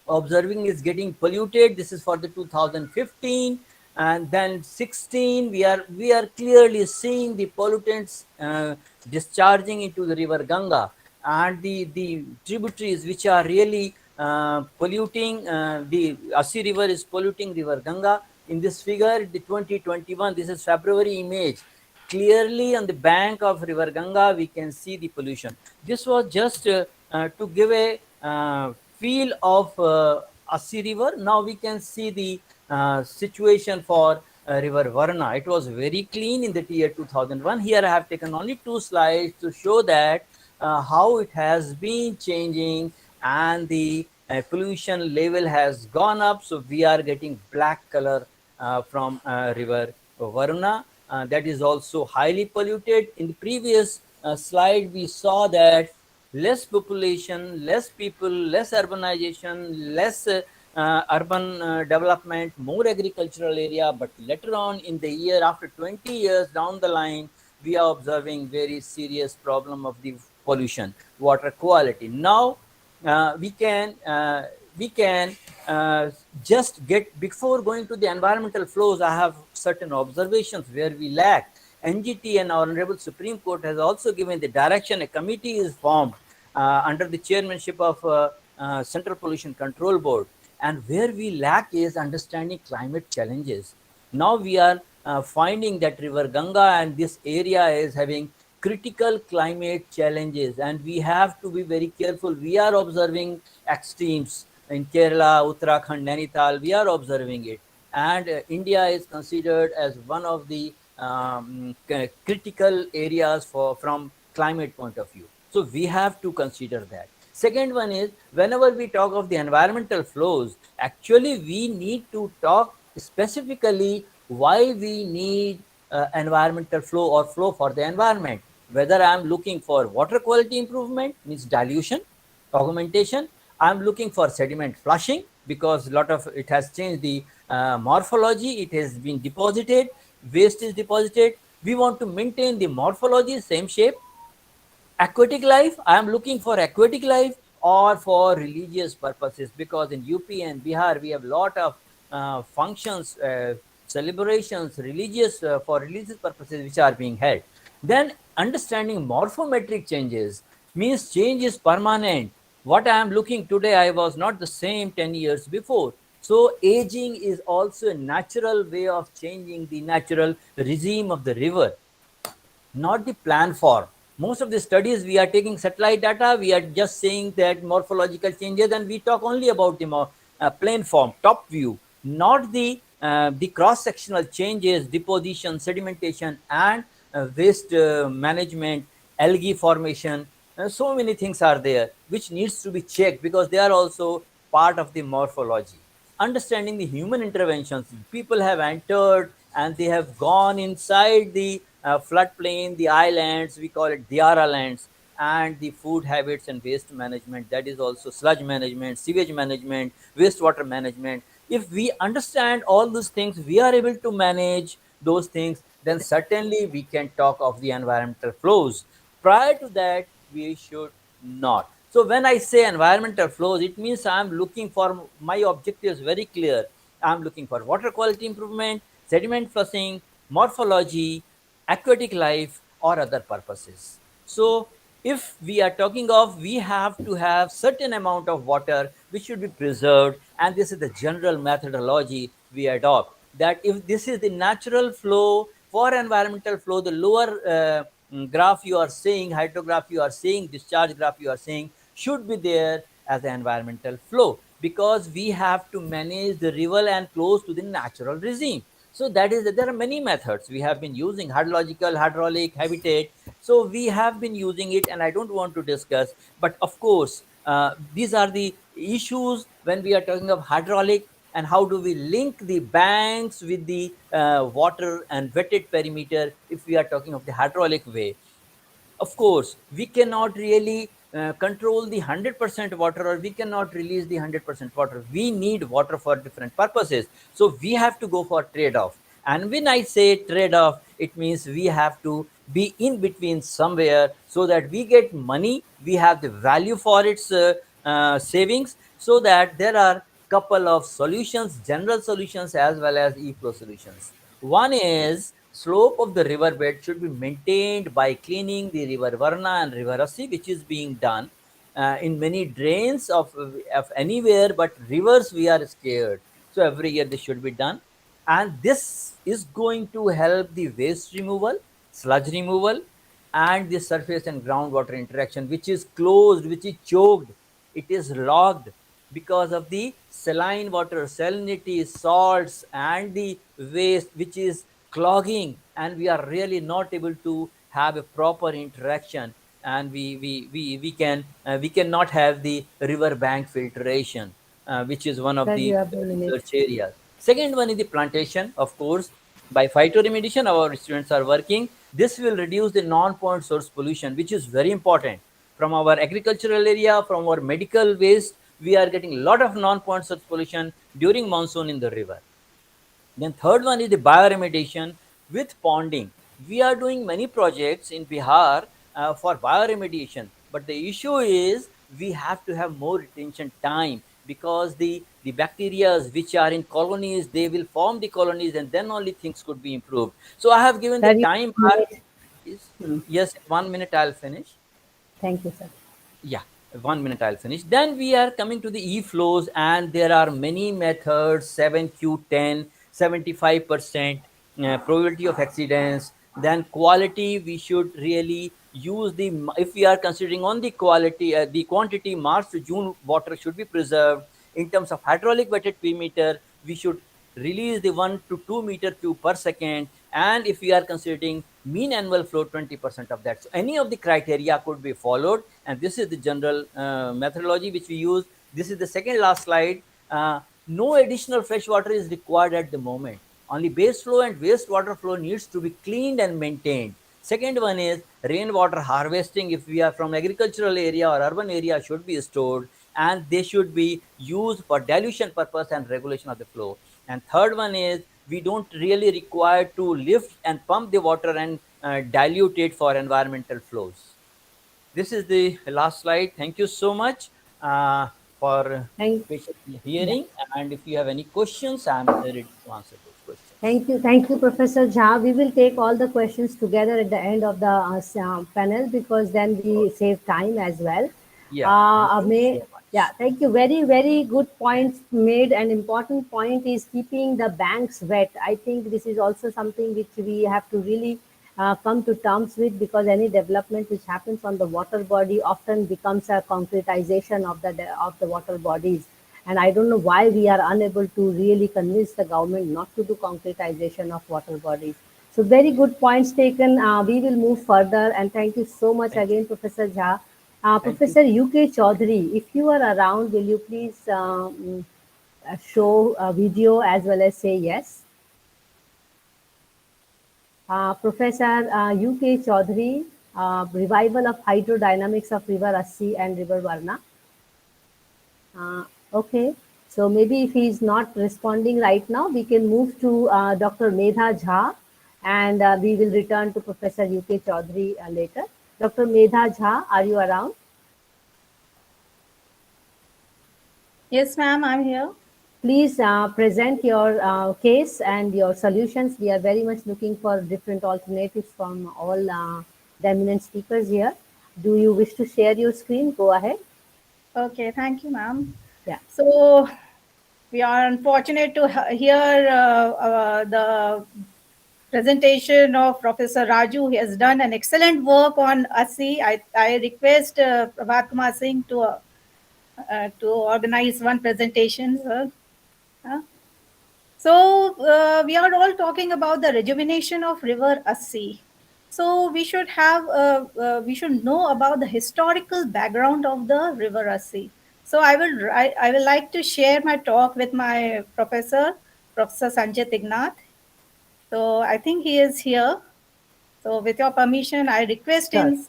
observing is getting polluted. This is for the 2015, and then 16 we are clearly seeing the pollutants discharging into the River Ganga, and the tributaries which are really polluting. The Assi River is polluting River Ganga. In this figure, the 2021, this is February image. Clearly on the bank of River Ganga, we can see the pollution. This was just to give a feel of Assi River. Now we can see the situation for River Varuna. It was very clean in the year 2001. Here I have taken only 2 slides to show that how it has been changing, and the pollution level has gone up. So we are getting black color from River Varuna. That is also highly polluted. In the previous slide, we saw that less population, less people, less urbanization, less urban development, more agricultural area. But later on in the year, after 20 years down the line, we are observing very serious problem of the pollution, water quality. Now we can just get, before going to the environmental flows, I have certain observations where we lack. NGT and Honorable Supreme Court has also given the direction. A committee is formed under the chairmanship of Central Pollution Control Board, and where we lack is understanding climate challenges. Now we are finding that River Ganga and this area is having critical climate challenges, and we have to be very careful. We are observing extremes in Kerala, Uttarakhand, Nainital. We are observing it, and India is considered as one of the critical areas from climate point of view. So we have to consider that. Second one is, whenever we talk of the environmental flows, actually we need to talk specifically why we need environmental flow or flow for the environment. Whether I am looking for water quality improvement, means dilution, augmentation. I am looking for sediment flushing, because a lot of it has changed the morphology. It has been deposited, waste is deposited. We want to maintain the morphology, same shape. Aquatic life, I am looking for aquatic life or for religious purposes, because in UP and Bihar we have lot of functions, celebrations, religious for religious purposes which are being held. Then understanding morphometric changes, means change is permanent. What I am looking today, I was not the same 10 years before. So aging is also a natural way of changing the natural regime of the river, not the plan form. Most of the studies, we are taking satellite data, we are just saying that morphological changes, and we talk only about the plane form, top view, not the cross-sectional changes, deposition, sedimentation, and waste management, algae formation. So many things are there which needs to be checked, because they are also part of the morphology. Understanding the human interventions, people have entered and they have gone inside the floodplain, the islands, we call it Diara lands, and the food habits and waste management, that is also sludge management, sewage management, wastewater management. If we understand all those things, we are able to manage those things, then certainly we can talk of the environmental flows. Prior to that, we should not. So when I say environmental flows, it means I am looking for, my objective is very clear. I am looking for water quality improvement, sediment flushing, morphology, aquatic life, or other purposes. So if we are talking of, we have to have certain amount of water which should be preserved, and this is the general methodology we adopt, that if this is the natural flow for environmental flow, the lower graph you are seeing, hydrograph you are seeing, discharge graph you are seeing, should be there as the environmental flow, because we have to manage the river and close to the natural regime. So that is, there are many methods we have been using, hydrological, hydraulic, habitat. So we have been using it, and I don't want to discuss, but of course, these are the issues when we are talking of hydraulic, and how do we link the banks with the water and wetted perimeter if we are talking of the hydraulic way. Of course, we cannot really control the 100% water, or we cannot release the 100% water. We need water for different purposes. So we have to go for trade-off. And when I say trade-off, it means we have to be in between somewhere, so that we get money, we have the value for its savings, so that there are couple of solutions, general solutions as well as e-flow solutions. One is, slope of the riverbed should be maintained by cleaning the river Varuna and river Assi, which is being done in many drains of anywhere, but rivers we are scared. So every year this should be done. And this is going to help the waste removal, sludge removal, and the surface and groundwater interaction, which is closed, which is choked, it is logged because of the saline water, salinity, salts, and the waste which is clogging, and we are really not able to have a proper interaction, and we cannot have the river bank filtration, which is one of the research areas. Second one is the plantation. Of course, by phytoremediation our students are working. This will reduce the non-point source pollution, which is very important. From our agricultural area, from our medical waste, we are getting a lot of non-point source pollution during monsoon in the river. Then third one is the bioremediation with ponding. We are doing many projects in Bihar for bioremediation, but the issue is we have to have more retention time, because the bacteria which are in colonies, they will form the colonies, and then only things could be improved. So I have given the time. Yes, 1 minute I'll finish. Thank you, sir. Yeah, 1 minute I'll finish. Then we are coming to the e-flows, and there are many methods, 7Q10, 75% probability of accidents. Then quality, we should really use the, if we are considering on the quality, the quantity, March to June water should be preserved. In terms of hydraulic wetted perimeter, we should release the 1 to 2 meter cube per second, and if we are considering mean annual flow, 20% of that. So any of the criteria could be followed, and this is the general methodology which we use. This is the second last slide. No additional fresh water is required at the moment. Only base flow and wastewater flow needs to be cleaned and maintained. Second one is rainwater harvesting. If we are from agricultural area or urban area, should be stored, and they should be used for dilution purpose and regulation of the flow. And third one is, we don't really require to lift and pump the water and dilute it for environmental flows. This is the last slide. Thank you so much for patiently hearing. And if you have any questions, I'm ready to answer those questions. Thank you, Professor Jha. We will take all the questions together at the end of the panel, because then we save time as well. Thank you. Very, very good points made. An important point is keeping the banks wet. I think this is also something which we have to really come to terms with, because any development which happens on the water body often becomes a concretization of the water bodies. And I don't know why we are unable to really convince the government not to do concretization of water bodies. So very good points taken. We will move further, and thank you so much again, Professor Jha. Professor UK Chaudhary, if you are around, will you please show a video as well as say yes? Professor UK Chaudhary, revival of hydrodynamics of river Assi and river Varuna. Okay, so maybe if he is not responding right now, we can move to Dr. Medha Jha, and we will return to Professor UK Chaudhary later. Dr. Medha Jha, are you around? Yes, ma'am, I'm here. Please present your case and your solutions. We are very much looking for different alternatives from all the eminent speakers here. Do you wish to share your screen? Go ahead. Okay, thank you, ma'am. Yeah. So we are unfortunate to hear the presentation of Professor Raju. He has done an excellent work on Assi. I request Prabhat Kumar Singh to organize one presentation. So we are all talking about the rejuvenation of River Assi. So we should we should know about the historical background of the River Assi. So I will like to share my talk with my professor, Professor Sanjay Tignath. So I think he is here. So with your permission, I request him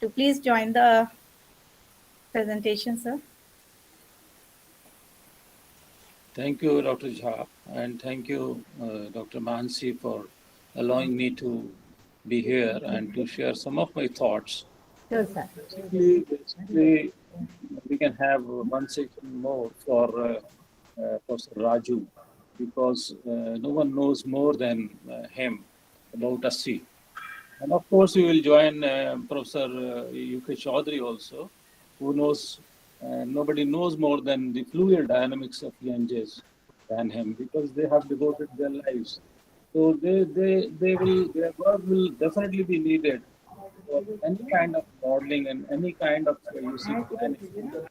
to please join the presentation, sir. Thank you, Dr. Jha, and thank you, Dr. Mansi, for allowing me to be here and to share some of my thoughts. Sure, sir. Basically, we can have one section more for Professor Raju, because no one knows more than him about Assi. And of course, we will join Professor UK Chaudhary also, who knows, nobody knows more than the fluid dynamics of Ganges than him, because they have devoted their lives. So their work will definitely be needed for any kind of modeling and any kind of planning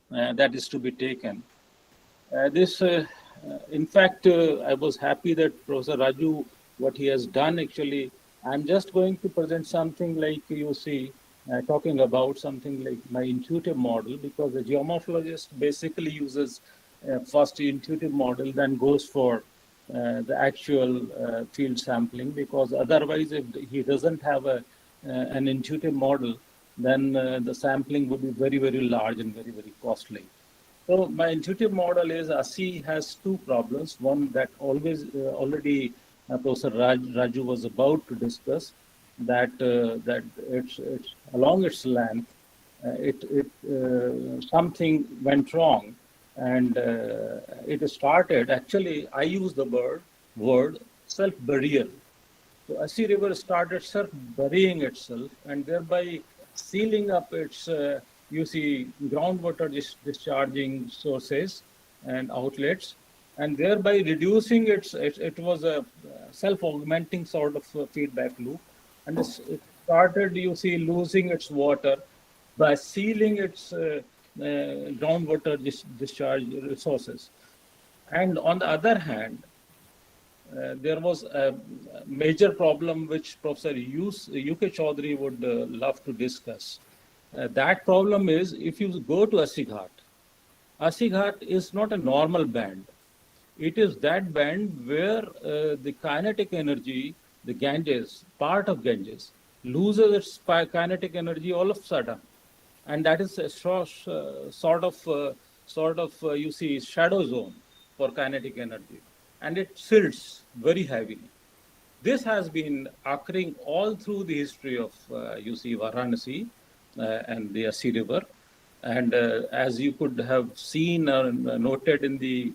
that is to be taken. In fact, I was happy that Professor Raju, what he has done actually, I'm just going to present something like you see, talking about something like my intuitive model, because the geomorphologist basically uses first intuitive model, then goes for the actual field sampling, because otherwise if he doesn't have an intuitive model, then the sampling would be very, very large and very, very costly. So my intuitive model is Assi has two problems. One that already Professor Raju was about to discuss, that it's along its length, something went wrong, and it started. Actually, I use the word self-burial. So Assi River started self-burying itself, and thereby sealing up its you see groundwater discharging sources and outlets, and thereby reducing it was a self-augmenting sort of feedback loop, and it started, you see, losing its water by sealing its groundwater discharge resources. And on the other hand, there was a major problem which Professor UK Chaudhary would love to discuss. That problem is, if you go to Assi Ghat is not a normal band. It is that band where the kinetic energy, the Ganges, part of Ganges, loses its kinetic energy all of a sudden. And that is a sort of you see, shadow zone for kinetic energy. And it silts very heavily. This has been occurring all through the history of, you see, Varanasi and the Assi River. And as you could have seen or noted in the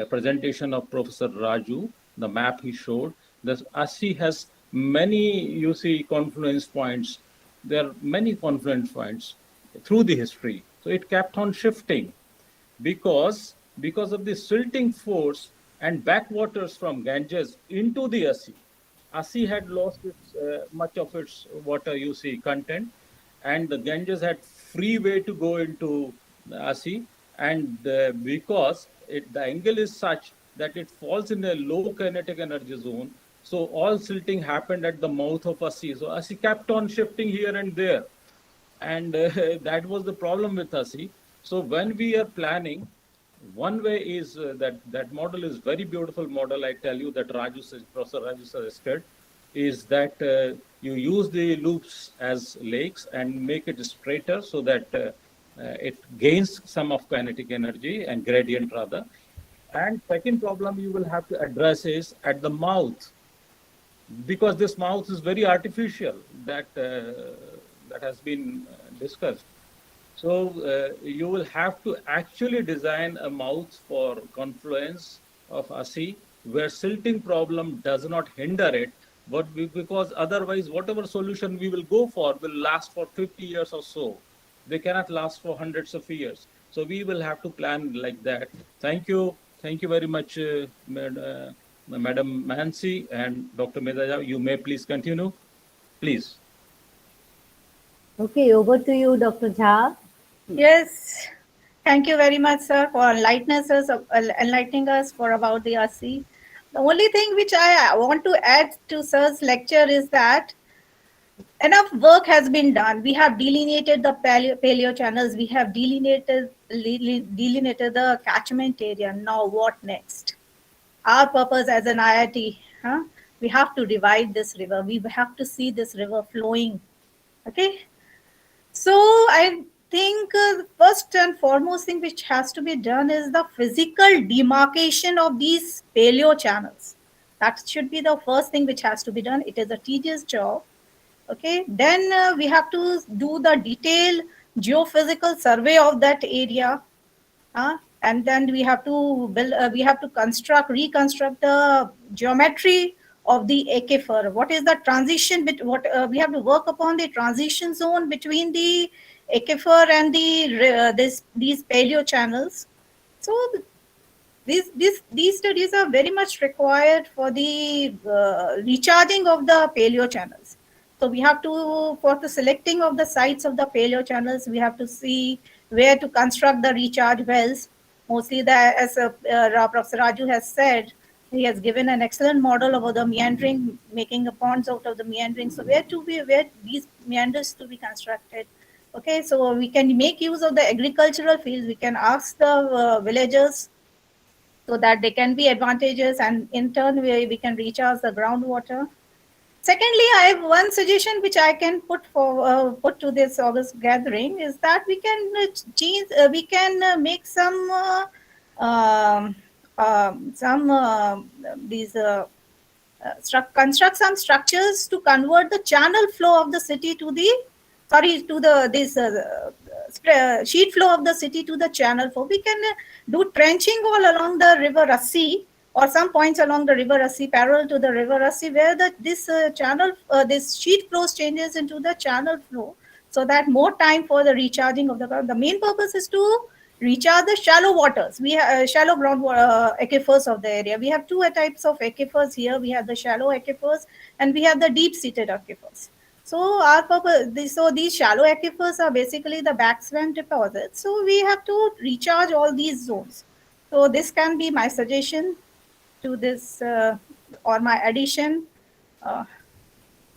presentation of Professor Raju, the map he showed, the Assi has many, you see, confluence points. There are many confluence points through the history. So it kept on shifting because of the silting force and backwaters from Ganges into the Assi. Assi had lost much of its water, you see, content, and the Ganges had free way to go into Assi, and because the angle is such that it falls in a low kinetic energy zone, so all silting happened at the mouth of Assi. So Assi kept on shifting here and there, and that was the problem with Assi. So when we are planning, one way is that model is very beautiful model. I tell you that Professor Raju suggested is that you use the loops as lakes and make it straighter so that it gains some of kinetic energy and gradient rather. And second problem you will have to address is at the mouth, because this mouth is very artificial, that has been discussed. So you will have to actually design a mouth for confluence of Assi where silting problem does not hinder it, Because otherwise, whatever solution we will go for will last for 50 years or so. They cannot last for hundreds of years. So we will have to plan like that. Thank you. Thank you very much, Madam Mansi and Dr. Medaja. You may please continue. Please. Okay, over to you, Dr. Jha. Yes. Thank you very much, sir, for enlightening us for about the Assi. The only thing which I want to add to sir's lecture is that enough work has been done. We have delineated the paleo channels. We have delineated the catchment area. Now what next? Our purpose as an IIT, we have to revive this river. We have to see this river flowing. Okay. So I think first and foremost thing which has to be done is the physical demarcation of these paleo channels. That should be the first thing which has to be done. It is a tedious job. Okay, then we have to do the detailed geophysical survey of that area, and then we have to build. We have to reconstruct the geometry of the aquifer. What is the transition? We have to work upon the transition zone between the aquifer and these paleo channels. So these studies are very much required for the recharging of the paleo channels. So we have to, for the selecting of the sites of the paleo channels, we have to see where to construct the recharge wells. Mostly, as Professor Raju has said, he has given an excellent model about the meandering, making the ponds out of the meandering. So where these meanders to be constructed. Okay, so we can make use of the agricultural fields. We can ask the villagers so that they can be advantageous, and in turn we can recharge the groundwater. Secondly, I have one suggestion which I can put to this August gathering is that we can make construct some structures to convert the channel flow of the city to sheet flow of the city to the channel flow. We can do trenching all along the river Assi, or some points along the river Assi, parallel to the river Assi, where this sheet flows changes into the channel flow, so that more time for the recharging of the ground. The main purpose is to recharge the shallow waters. We have shallow groundwater aquifers of the area. We have two types of aquifers here. We have the shallow aquifers and we have the deep-seated aquifers. So our purpose, these shallow aquifers are basically the backswamp deposits. So we have to recharge all these zones. So this can be my suggestion to this or my addition. Thank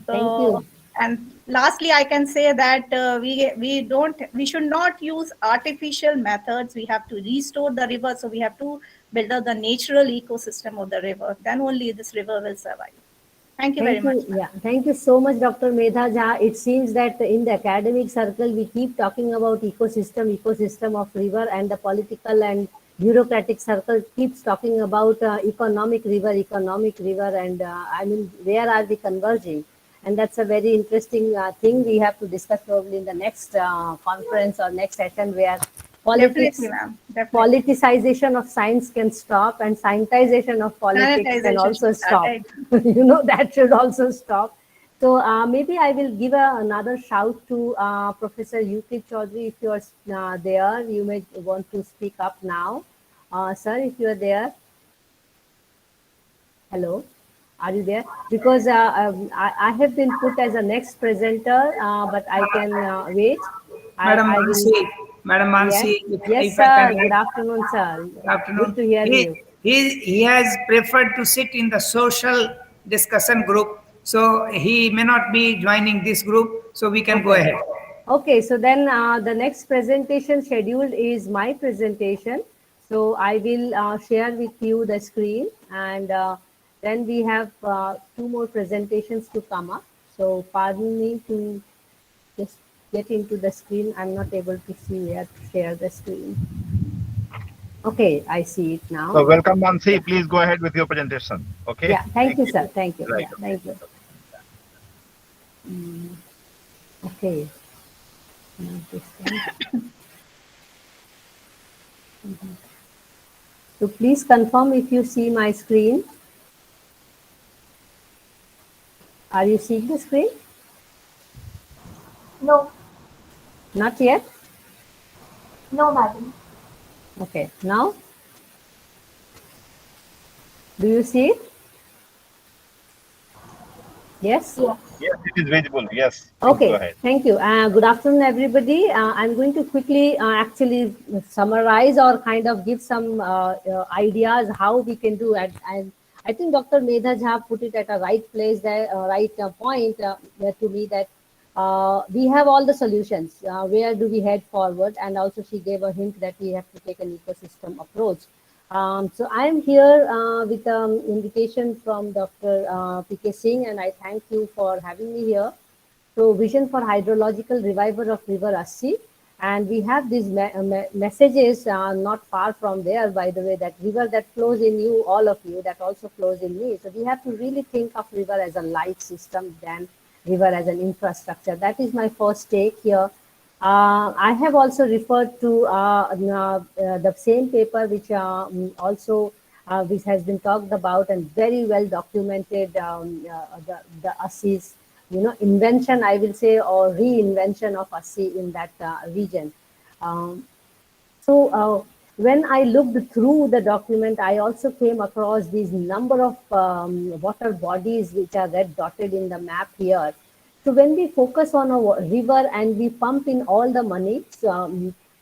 you. And lastly, I can say that we should not use artificial methods. We have to restore the river. So we have to build up the natural ecosystem of the river. Then only this river will survive. Thank you very much. Yeah, thank you so much, Dr. Medha Jha. It seems that in the academic circle, we keep talking about ecosystem of river, and the political and bureaucratic circle keeps talking about economic river, and I mean, where are we converging? And that's a very interesting thing we have to discuss probably in the next conference or next session, where politicization of science can stop and scientization of politics can also stop. You know, that should also stop. So maybe I will give another shout to Professor Yukit Chaudhary. If you are there, you may want to speak up now. Sir, if you are there. Hello. Are you there? Because I have been put as a next presenter, but I can wait. Madam Mansi. Yes, sir. Good afternoon, sir. Good afternoon. Good to hear you. He has preferred to sit in the social discussion group, so he may not be joining this group, so we can go ahead. Okay, so then the next presentation scheduled is my presentation. So I will share with you the screen, and then we have 2 more presentations to come up. So pardon me to just get into the screen. I'm not able to see where to share the screen. Okay, I see it now. So welcome, Mansi. Yeah. Please go ahead with your presentation. Okay. Yeah, thank you, sir. Thank you. Right. Yeah, thank you. Okay. So please confirm if you see my screen. Are you seeing the screen? No. Not yet? No, madam. Okay, now? Do you see it? Yes? Yes. Yes, it is visible. Yes, please go Okay, ahead. thank you. Good afternoon, everybody. I'm going to quickly actually summarize or kind of give some ideas how we can do it. And I think Dr. Medha Jha put it at a right place, there, right point there to me that we have all the solutions. Where do we head forward? And also she gave a hint that we have to take an ecosystem approach. So I am here with an invitation from Dr. PK Singh, and I thank you for having me here. So vision for hydrological revival of river Assi. And we have these messages not far from there, by the way, that river that flows in you, all of you, that also flows in me. So we have to really think of river as a life system than river as an infrastructure. That is my first take here. I have also referred to the same paper which also which has been talked about and very well documented, the Assi's invention, I will say, or reinvention of Assi in that region. So when I looked through the document, I also came across these number of water bodies which are red dotted in the map here. So when we focus on a river and we pump in all the money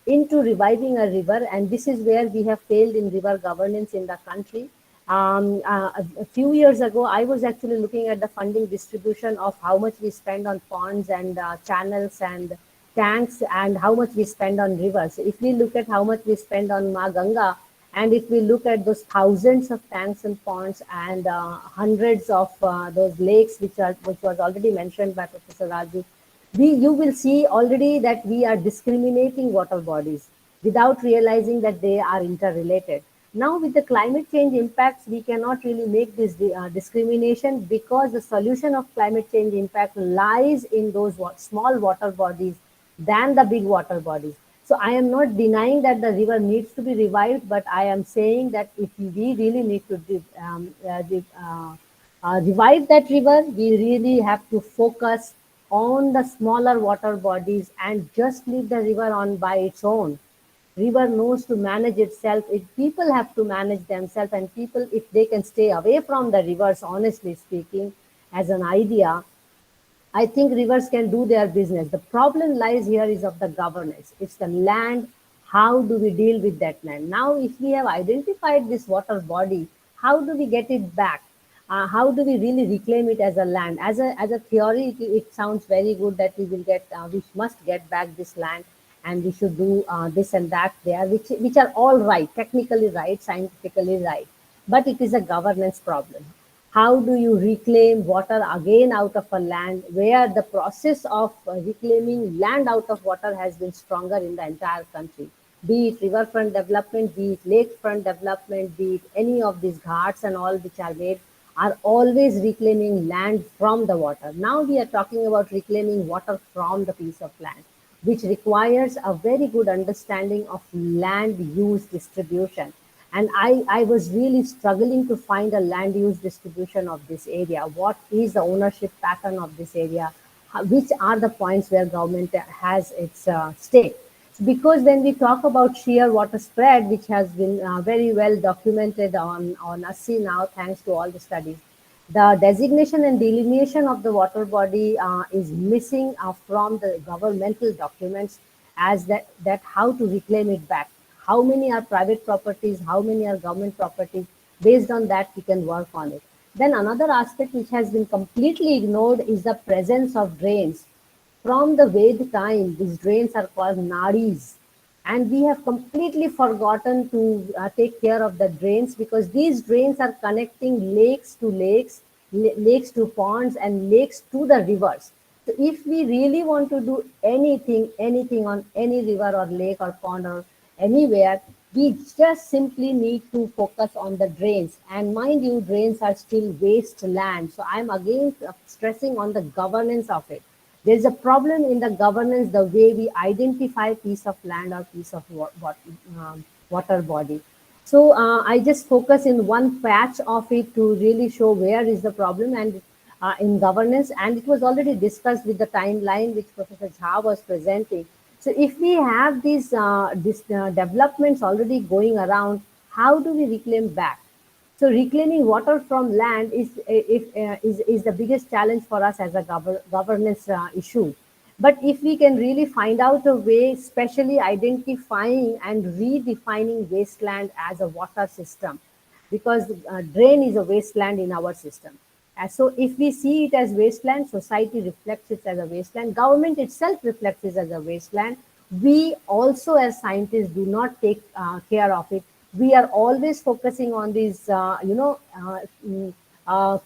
into reviving a river, and this is where we have failed in river governance in the country. A few years ago, I was actually looking at the funding distribution of how much we spend on ponds and channels and tanks and how much we spend on rivers. If we look at how much we spend on Ganga, and if we look at those thousands of tanks and ponds and hundreds of those lakes, which was already mentioned by Professor Raju, you will see already that we are discriminating water bodies without realizing that they are interrelated. Now, with the climate change impacts, we cannot really make this discrimination, because the solution of climate change impact lies in those small water bodies than the big water bodies. So I am not denying that the river needs to be revived, but I am saying that if we really need to revive that river, we really have to focus on the smaller water bodies and just leave the river on by its own. River knows to manage itself. If people have to manage themselves, and people, if they can stay away from the rivers, honestly speaking, as an idea, I think rivers can do their business. The problem lies here is of the governance. It's the land. How do we deal with that land? Now, if we have identified this water body, how do we get it back? How do we really reclaim it as a land? As a theory, it sounds very good that we must get back this land, and we should do this and that there, which are all right, technically right, scientifically right. But it is a governance problem. How do you reclaim water again out of a land where the process of reclaiming land out of water has been stronger in the entire country? Be it riverfront development, be it lakefront development, be it any of these ghats and all which are made, are always reclaiming land from the water. Now we are talking about reclaiming water from the piece of land, which requires a very good understanding of land use distribution. And I was really struggling to find a land use distribution of this area. What is the ownership pattern of this area? Which are the points where government has its stake? Because when we talk about shear water spread, which has been very well documented on Assi now, thanks to all the studies, the designation and delineation of the water body is missing from the governmental documents, as that how to reclaim it back. How many are private properties? How many are government properties? Based on that, we can work on it. Then another aspect which has been completely ignored is the presence of drains. From the Ved time, these drains are called nadis. And we have completely forgotten to take care of the drains, because these drains are connecting lakes to lakes, lakes to ponds, and lakes to the rivers. So if we really want to do anything on any river or lake or pond or anywhere, we just simply need to focus on the drains. And mind you, drains are still waste land. So I'm again stressing on the governance of it. There's a problem in the governance, the way we identify piece of land or piece of water body. So I just focus in one patch of it to really show where is the problem. And in governance, and it was already discussed with the timeline which Professor Jha was presenting. So if we have these developments already going around, how do we reclaim back? So reclaiming water from land is the biggest challenge for us as a governance issue. But if we can really find out a way, especially identifying and redefining wasteland as a water system, because drain is a wasteland in our system. So if we see it as wasteland, society reflects it as a wasteland, government itself reflects it as a wasteland. We also as scientists do not take care of it. We are always focusing on these,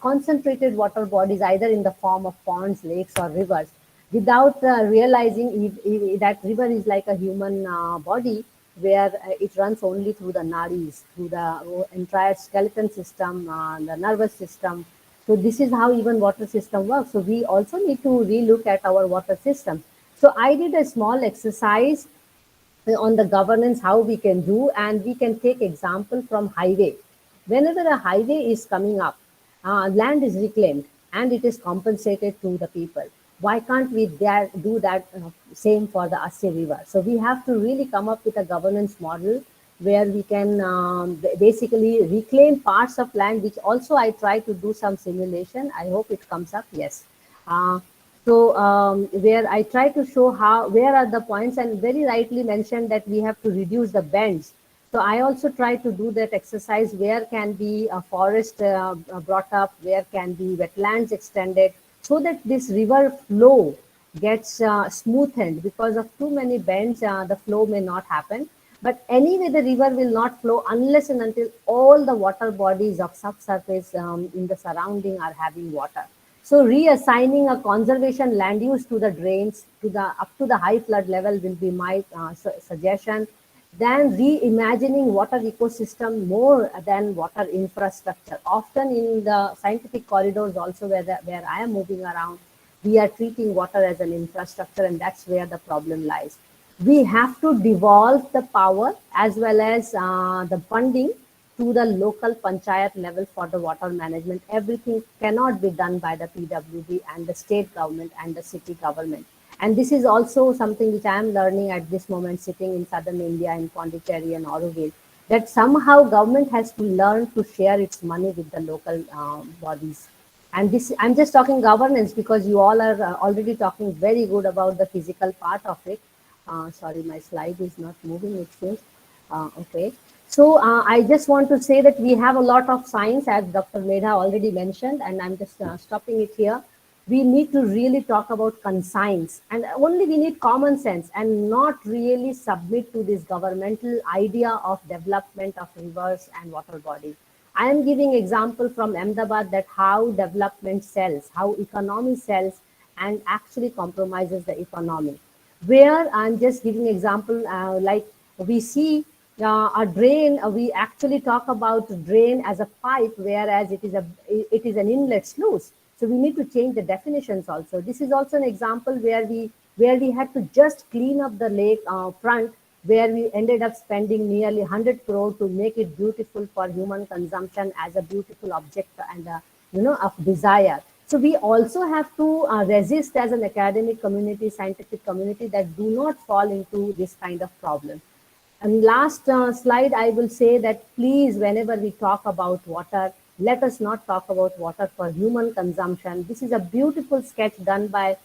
concentrated water bodies, either in the form of ponds, lakes, or rivers, without realizing that river is like a human body, where it runs only through the nadis, through the entire skeleton system, the nervous system. So this is how even water system works. So we also need to relook at our water system. So I did a small exercise on the governance, how we can do, and we can take example from highway. Whenever a highway is coming up, land is reclaimed and it is compensated to the people. Why can't we do that same for the Assi River? So we have to really come up with a governance model where we can basically reclaim parts of land, which also I try to do some simulation. I hope it comes up. Yes. Where I try to show where are the points, and very rightly mentioned that we have to reduce the bends. So I also try to do that exercise, where can be a forest brought up, where can be wetlands extended, so that this river flow gets smoothened. Because of too many bends, the flow may not happen. But anyway, the river will not flow unless and until all the water bodies of subsurface in the surrounding are having water. So reassigning a conservation land use to the drains up to the high flood level will be my suggestion. Then reimagining water ecosystem more than water infrastructure. Often in the scientific corridors also, where I am moving around, we are treating water as an infrastructure, and that's where the problem lies. We have to devolve the power as well as the funding to the local panchayat level for the water management. Everything cannot be done by the PWD and the state government and the city government. And this is also something which I am learning at this moment, sitting in southern India in Pondicherry and Auroville, that somehow government has to learn to share its money with the local bodies. And this, I'm just talking governance because you all are already talking very good about the physical part of it. Sorry, my slide is not moving, it seems. Okay. So I just want to say that we have a lot of science, as Dr. Medha already mentioned, and I'm just stopping it here. We need to really talk about conscience, and only we need common sense, and not really submit to this governmental idea of development of rivers and water bodies. I am giving example from Ahmedabad that how development sells, how economy sells and actually compromises the economy. Where I'm just giving example, like we see a drain, we actually talk about drain as a pipe, whereas it is an inlet sluice. So we need to change the definitions also. This is also an example where we had to just clean up the lake front, where we ended up spending nearly 100 crore to make it beautiful for human consumption as a beautiful object and of desire. So we also have to resist as an academic community, scientific community, that do not fall into this kind of problem. And last slide, I will say that please, whenever we talk about water, let us not talk about water for human consumption. This is a beautiful sketch done by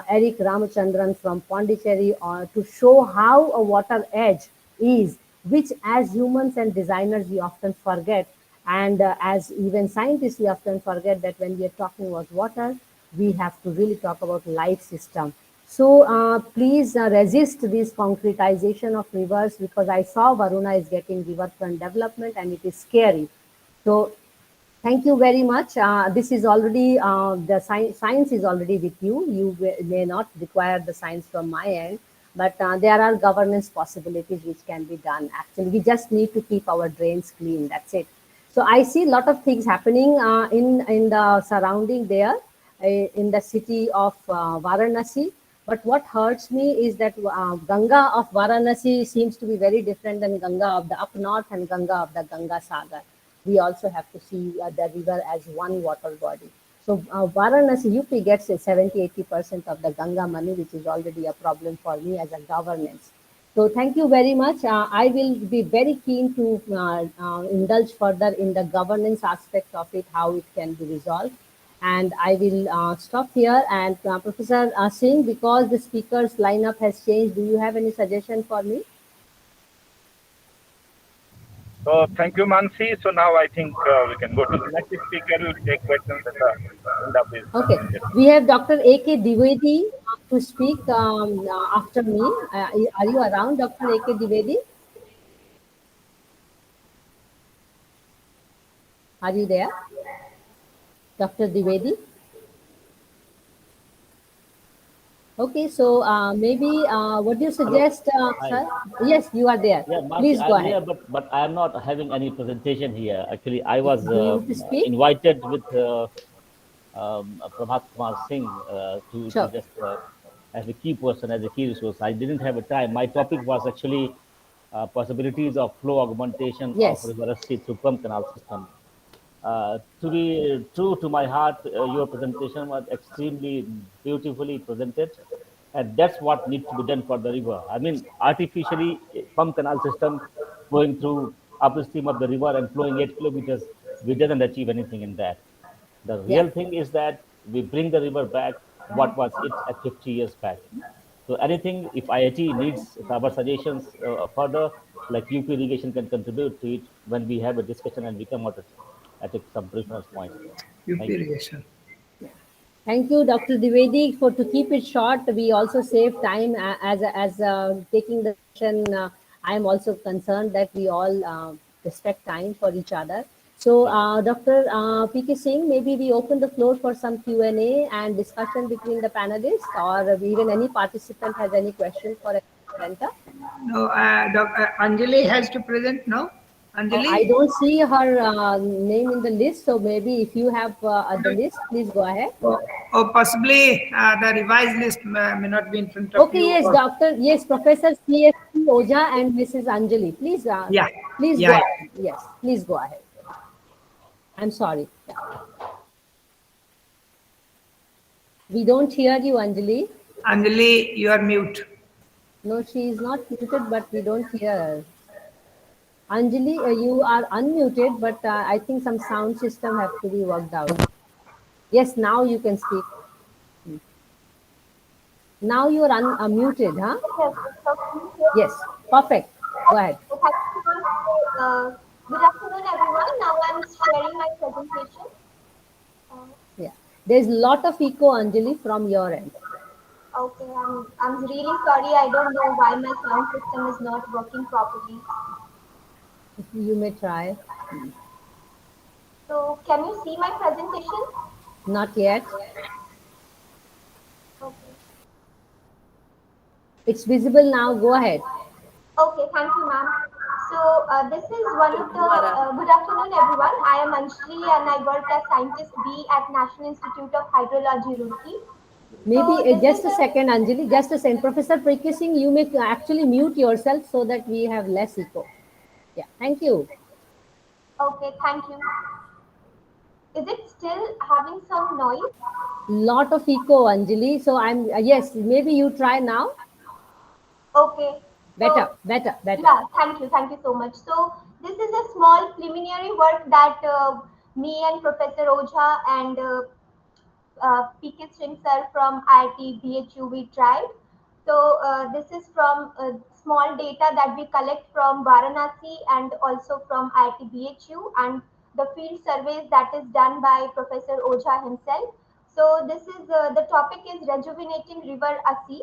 Eric Ramachandran from Pondicherry to show how a water edge is, which as humans and designers we often forget. And as even scientists, we often forget that when we are talking about water, we have to really talk about life system. So please resist this concretization of rivers, because I saw Varuna is getting riverfront development and it is scary. So thank you very much. This is already, the science is already with you. You may not require the science from my end, but there are governance possibilities which can be done. Actually, we just need to keep our drains clean. That's it. So I see a lot of things happening in the surrounding there, in the city of Varanasi. But what hurts me is that Ganga of Varanasi seems to be very different than Ganga of the up north and Ganga of the Ganga Sagar. We also have to see the river as one water body. So Varanasi, UP gets 70-80% of the Ganga money, which is already a problem for me as a governance. So thank you very much. I will be very keen to indulge further in the governance aspect of it, how it can be resolved. And I will stop here. And Professor Singh, because the speakers lineup has changed, do you have any suggestion for me? So thank you, Mansi. So now I think we can go to the next speaker. We'll take questions at the end of this. Okay, we have Dr. A.K. Dwivedi to speak after me. Are you around, Dr. A.K. Dwivedi? Are you there, Dr. Dwivedi? Okay, so maybe what do you suggest, sir? Yes, you are there. Yeah, Mansi, Please go I'm ahead. here, but I am not having any presentation here. Actually, I was Do you want to speak? invited with Prabhat Kumar Singh to Sure. just as a key person, as a key resource. I didn't have a time. My topic was actually possibilities of flow augmentation of Yes. River Assi through pump canal system. To be true to my heart, your presentation was extremely beautifully presented, and that's what needs to be done for the river. I mean, artificially pump canal system flowing through upstream of the river and flowing 8 kilometers, we didn't achieve anything in that. The real thing is that we bring the river back what was it at 50 years back. So anything, if IIT needs our suggestions further, like UP irrigation can contribute to it when we have a discussion and we come out at some reference point. Thank you. Thank you, Dr. Dwivedi. To keep it short, we also save time as taking the session. I am also concerned that we all respect time for each other. So, Dr. PK Singh, maybe we open the floor for some Q&A and discussion between the panelists, or even any participant has any question for a presenter. No, Dr. Anjali has to present now. Anjali? I don't see her name in the list, so maybe if you have the list, please go ahead. Or possibly the revised list may not be in front of Okay, you. yes, Professor C.S.P. Oja and Mrs. Anjali. Please, please go ahead. Yes, please go ahead. I'm sorry. We don't hear you, Anjali. Anjali, you are mute. No, she is not muted, but we don't hear her. Anjali, you are unmuted, but I think some sound system have to be worked out. Yes, now you can speak. Now you are unmuted, huh? Yes, perfect. Go ahead. Good afternoon, everyone. Now I'm sharing my presentation. Yeah, there's a lot of echo, Anjali, from your end. Okay, I'm really sorry. I don't know why my sound system is not working properly. You may try. So, can you see my presentation? Not yet. Okay. It's visible now. Go ahead. Okay, thank you, ma'am. So, this is one of the, good afternoon, everyone. I am Anjali and I work as Scientist B at National Institute of Hydrology, Roorkee. Maybe just a second, Anjali, just a second. Professor PK Singh, you may actually mute yourself so that we have less echo. Yeah, thank you. Okay, thank you. Is it still having some noise? Lot of echo, Anjali. So I'm, yes, maybe you try now. Okay. Better. Yeah, thank you so much. So this is a small preliminary work that me and Professor Oja and PK Singh sir from IIT BHU we tried. So this is from small data that we collect from Varanasi and also from IIT BHU and the field surveys that is done by Professor Oja himself. So this is the topic is rejuvenating river Assi.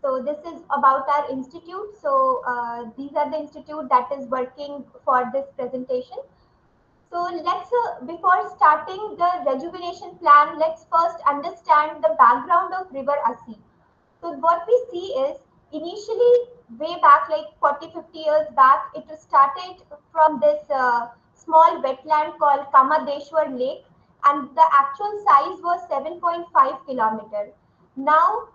So this is about our institute. So these are the institute that is working for this presentation. So let's, before starting the rejuvenation plan, let's first understand the background of River Assi. So what we see is initially way back like 40-50 years back, it was started from this small wetland called Kamadeshwar Lake and the actual size was 7.5 kilometers. Now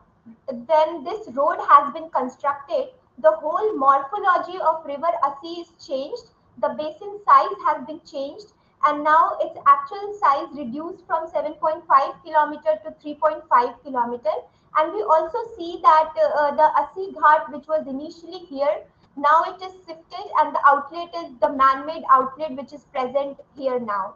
when this road has been constructed, the whole morphology of River Assi is changed, the basin size has been changed, and now its actual size reduced from 7.5 kilometer to 3.5 kilometer. And we also see that the Assi Ghat, which was initially here, now it is shifted, and the outlet is the man-made outlet which is present here now.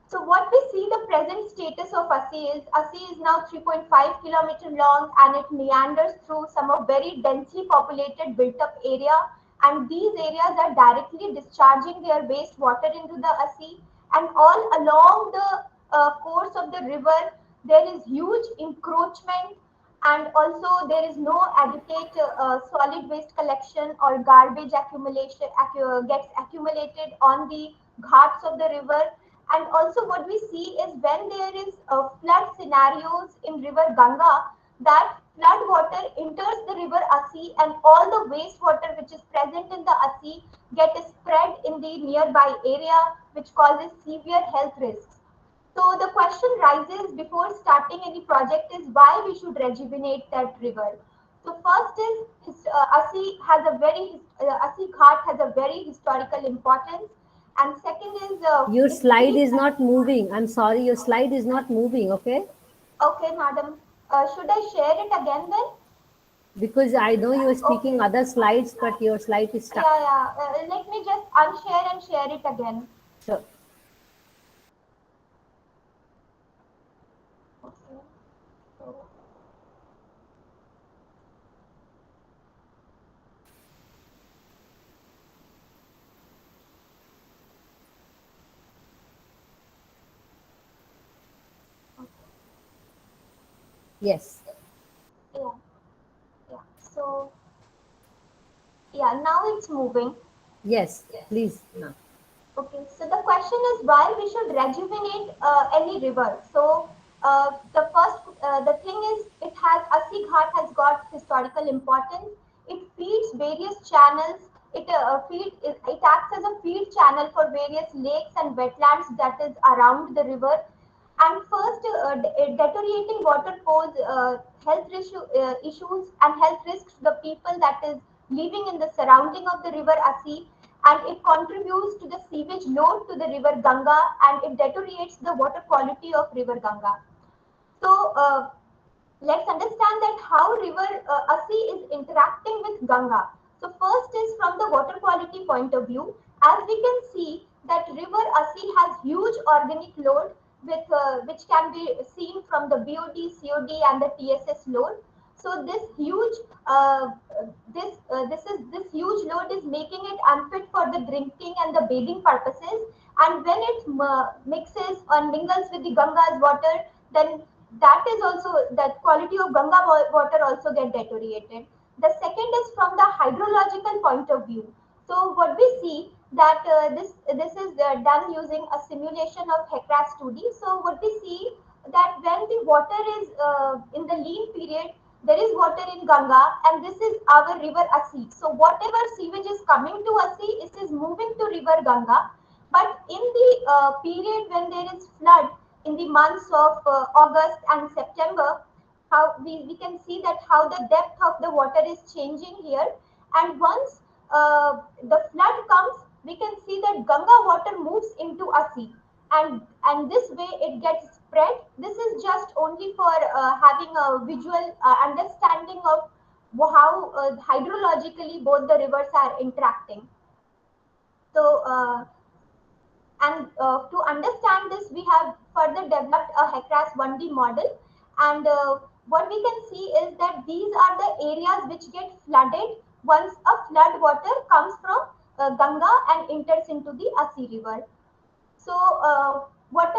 So what we see the present status of Assi is now 3.5 kilometer long, and it meanders through some of very densely populated built up area, and these areas are directly discharging their wastewater into the Assi, and all along the course of the river there is huge encroachment, and also there is no adequate solid waste collection or garbage accumulation gets accumulated on the ghats of the river. And also what we see is when there is flood scenarios in river Ganga, that flood water enters the river Assi, and all the wastewater which is present in the Assi get spread in the nearby area, which causes severe health risks. So the question rises before starting any project is why we should rejuvenate that river. So first is Assi Ghat has a very historical importance. And second is your slide is not moving. I'm sorry, your slide is not moving. Okay. Okay, madam. Should I share it again then? Because I know you are speaking other slides, but your slide is stuck. Yeah. Let me just unshare and share it again. Sure. Okay. Yes. Yeah. So, yeah, now it's moving. Yes, please. No. Okay, so the question is why we should rejuvenate any river. So the thing is, Assi Ghat has got historical importance. It feeds various channels. It acts as a feed channel for various lakes and wetlands that is around the river. And first, deteriorating water pose issues and health risks to the people that is living in the surrounding of the river Assi, and it contributes to the sewage load to the river Ganga, and it deteriorates the water quality of river Ganga. So let's understand that how river Assi is interacting with Ganga. So first is from the water quality point of view. As we can see that river Assi has huge organic load which can be seen from the BOD, COD and the TSS load. So this huge this huge load is making it unfit for the drinking and the bathing purposes. And when it mixes or mingles with the Ganga's water, then that is also the quality of Ganga water also get deteriorated. The second is from the hydrological point of view. So what we see that this is done using a simulation of HECRA study. So what we see that when the water is in the lean period, there is water in Ganga, and this is our river Assi. So whatever sewage is coming to Assi, it is moving to river Ganga. But in the period when there is flood in the months of August and September, how we can see that how the depth of the water is changing here. And once the flood comes, we can see that Ganga water moves into Assi, and this way it gets spread. This is just only for having a visual understanding of how hydrologically both the rivers are interacting. So to understand this, we have further developed a HECRAS 1D model, and what we can see is that these are the areas which get flooded once a flood water comes from Ganga and enters into the Assi river. So what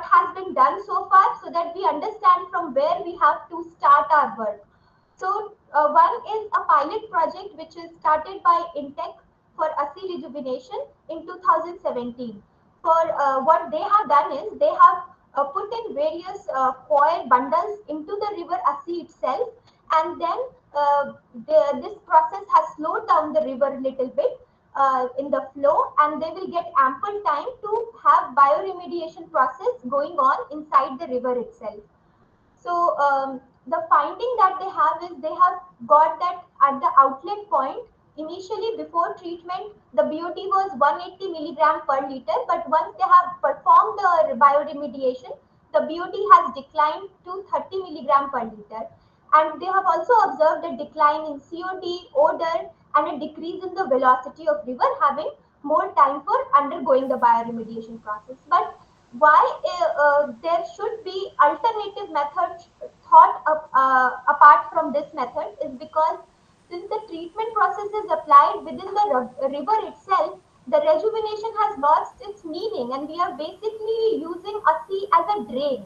has been done so far, so that we understand from where we have to start our work. So one is a pilot project which is started by Intech for Assi rejuvenation in 2017. For what they have done is they have put in various coir bundles into the river Assi itself, and then this process has slowed down the river a little bit in the flow, and they will get ample time to have bioremediation process going on inside the river itself. So the finding that they have is they have got that at the outlet point Initially, before treatment, the BOD was 180 milligram per liter, but once they have performed the bioremediation, the BOD has declined to 30 milligram per liter. And they have also observed a decline in COD, odor, and a decrease in the velocity of river, having more time for undergoing the bioremediation process. But why there should be alternative methods thought of, apart from this method is because since the treatment process is applied within the river itself, the rejuvenation has lost its meaning and we are basically using Assi as a drain.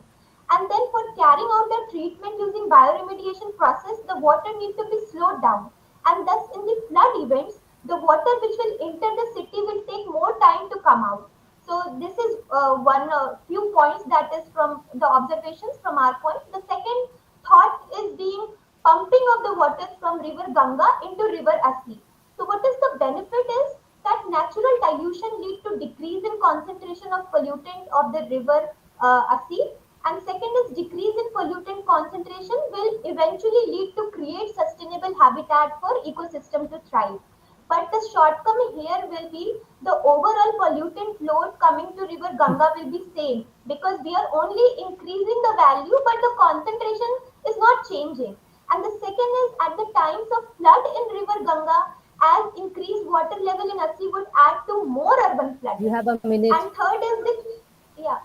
And then for carrying out the treatment using bioremediation process, the water needs to be slowed down. And thus in the flood events, the water which will enter the city will take more time to come out. So this is one few points that is from the observations from our point. The second thought is being pumping of the waters from river Ganga into river Assi. So what is the benefit is that natural dilution lead to decrease in concentration of pollutant of the river Assi, and second is decrease in pollutant concentration will eventually lead to create sustainable habitat for ecosystem to thrive. But the shortcoming here will be the overall pollutant load coming to river Ganga will be same because we are only increasing the value but the concentration is not changing. And the second is at the times of flood in river Ganga, as increased water level in Assi would add to more urban flooding. You have a minute. And third is the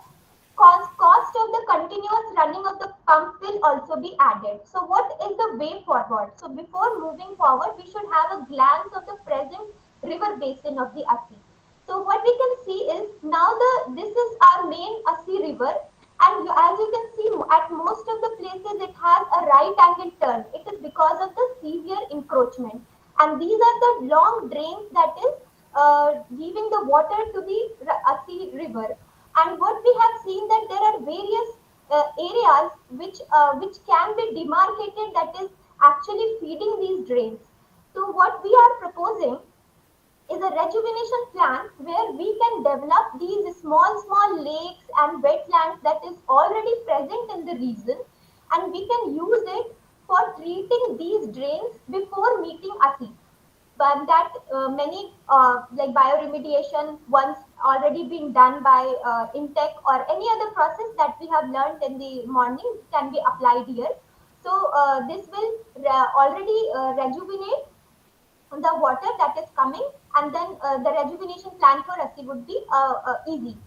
cost of the continuous running of the pump will also be added. So what is the way forward? So before moving forward, we should have a glance of the present river basin of the Assi. So what we can see is now this is our main Assi river, and as you can see at most of the places it has a right angle turn. It is because of the severe encroachment, and these are the long drains that is giving the water to the Assi river. And what we have seen that there are various areas which can be demarcated that is actually feeding these drains. So what we are proposing is a rejuvenation plan where we can develop these small lakes and wetlands that is already present in the region, and we can use it for treating these drains before meeting Assi. But that many like bioremediation once already been done by Intech or any other process that we have learned in the morning can be applied here. So this will already rejuvenate the water that is coming, and then the rejuvenation plan for Assi would be easy.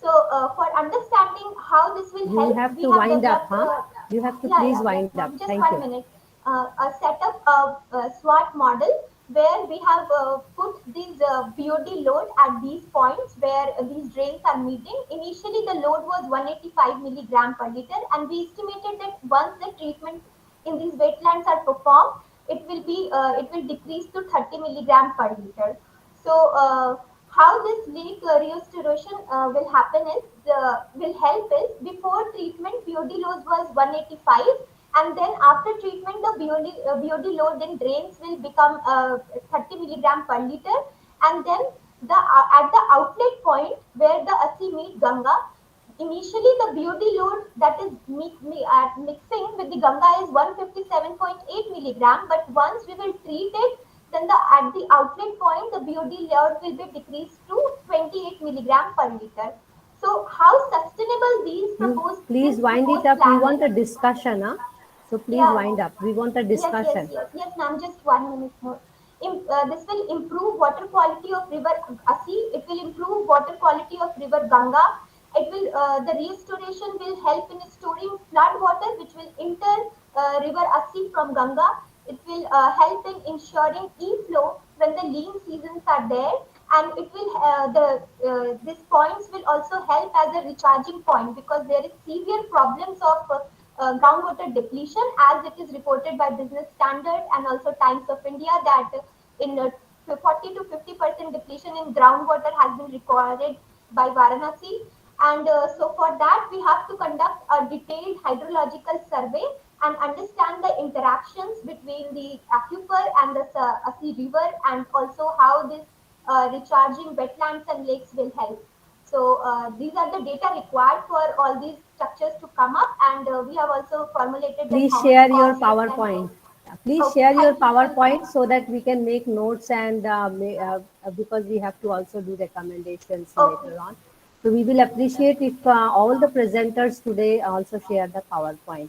So for understanding how this will help, You have we to have wind up, developed, huh? You have to please wind up. just Thank 1 you. minute. A setup of a SWOT model where we have put this BOD load at these points where these drains are meeting. Initially, the load was 185 milligram per liter, and we estimated that once the treatment in these wetlands are performed, it will decrease to 30 milligram per liter. So how this lake restoration will happen is will help is before treatment BOD load was 185, and then after treatment the BOD load in drains will become 30 milligram per liter, and then at the outlet point where the Assi meet Ganga, initially the BOD load that is mixing with the Ganga is 157.8 milligram, but once we will treat it, then at the outlet point the BOD load will be decreased to 28 milligram per liter. So how sustainable these proposed Please wind it up. We want a discussion, huh? So please wind up. We want a discussion. Yes, ma'am. Just 1 minute more. This will improve water quality of river Assi. It will improve water quality of river Ganga. It will the restoration will help in storing flood water, which will enter river Assi from Ganga. It will help in ensuring e-flow when the lean seasons are there, and it will these points will also help as a recharging point because there is severe problems of groundwater depletion as it is reported by Business Standard and also Times of India that in 40 to 50% depletion in groundwater has been recorded by Varanasi. And so for that we have to conduct a detailed hydrological survey and understand the interactions between the aquifer and the Assi river, and also how this recharging wetlands and lakes will help. So these are the data required for all these structures to come up, and we have also formulated. Please share your PowerPoint. please share your PowerPoint so that we can make notes and because we have to also do recommendations later on. So we will appreciate if all the presenters today also share the PowerPoint.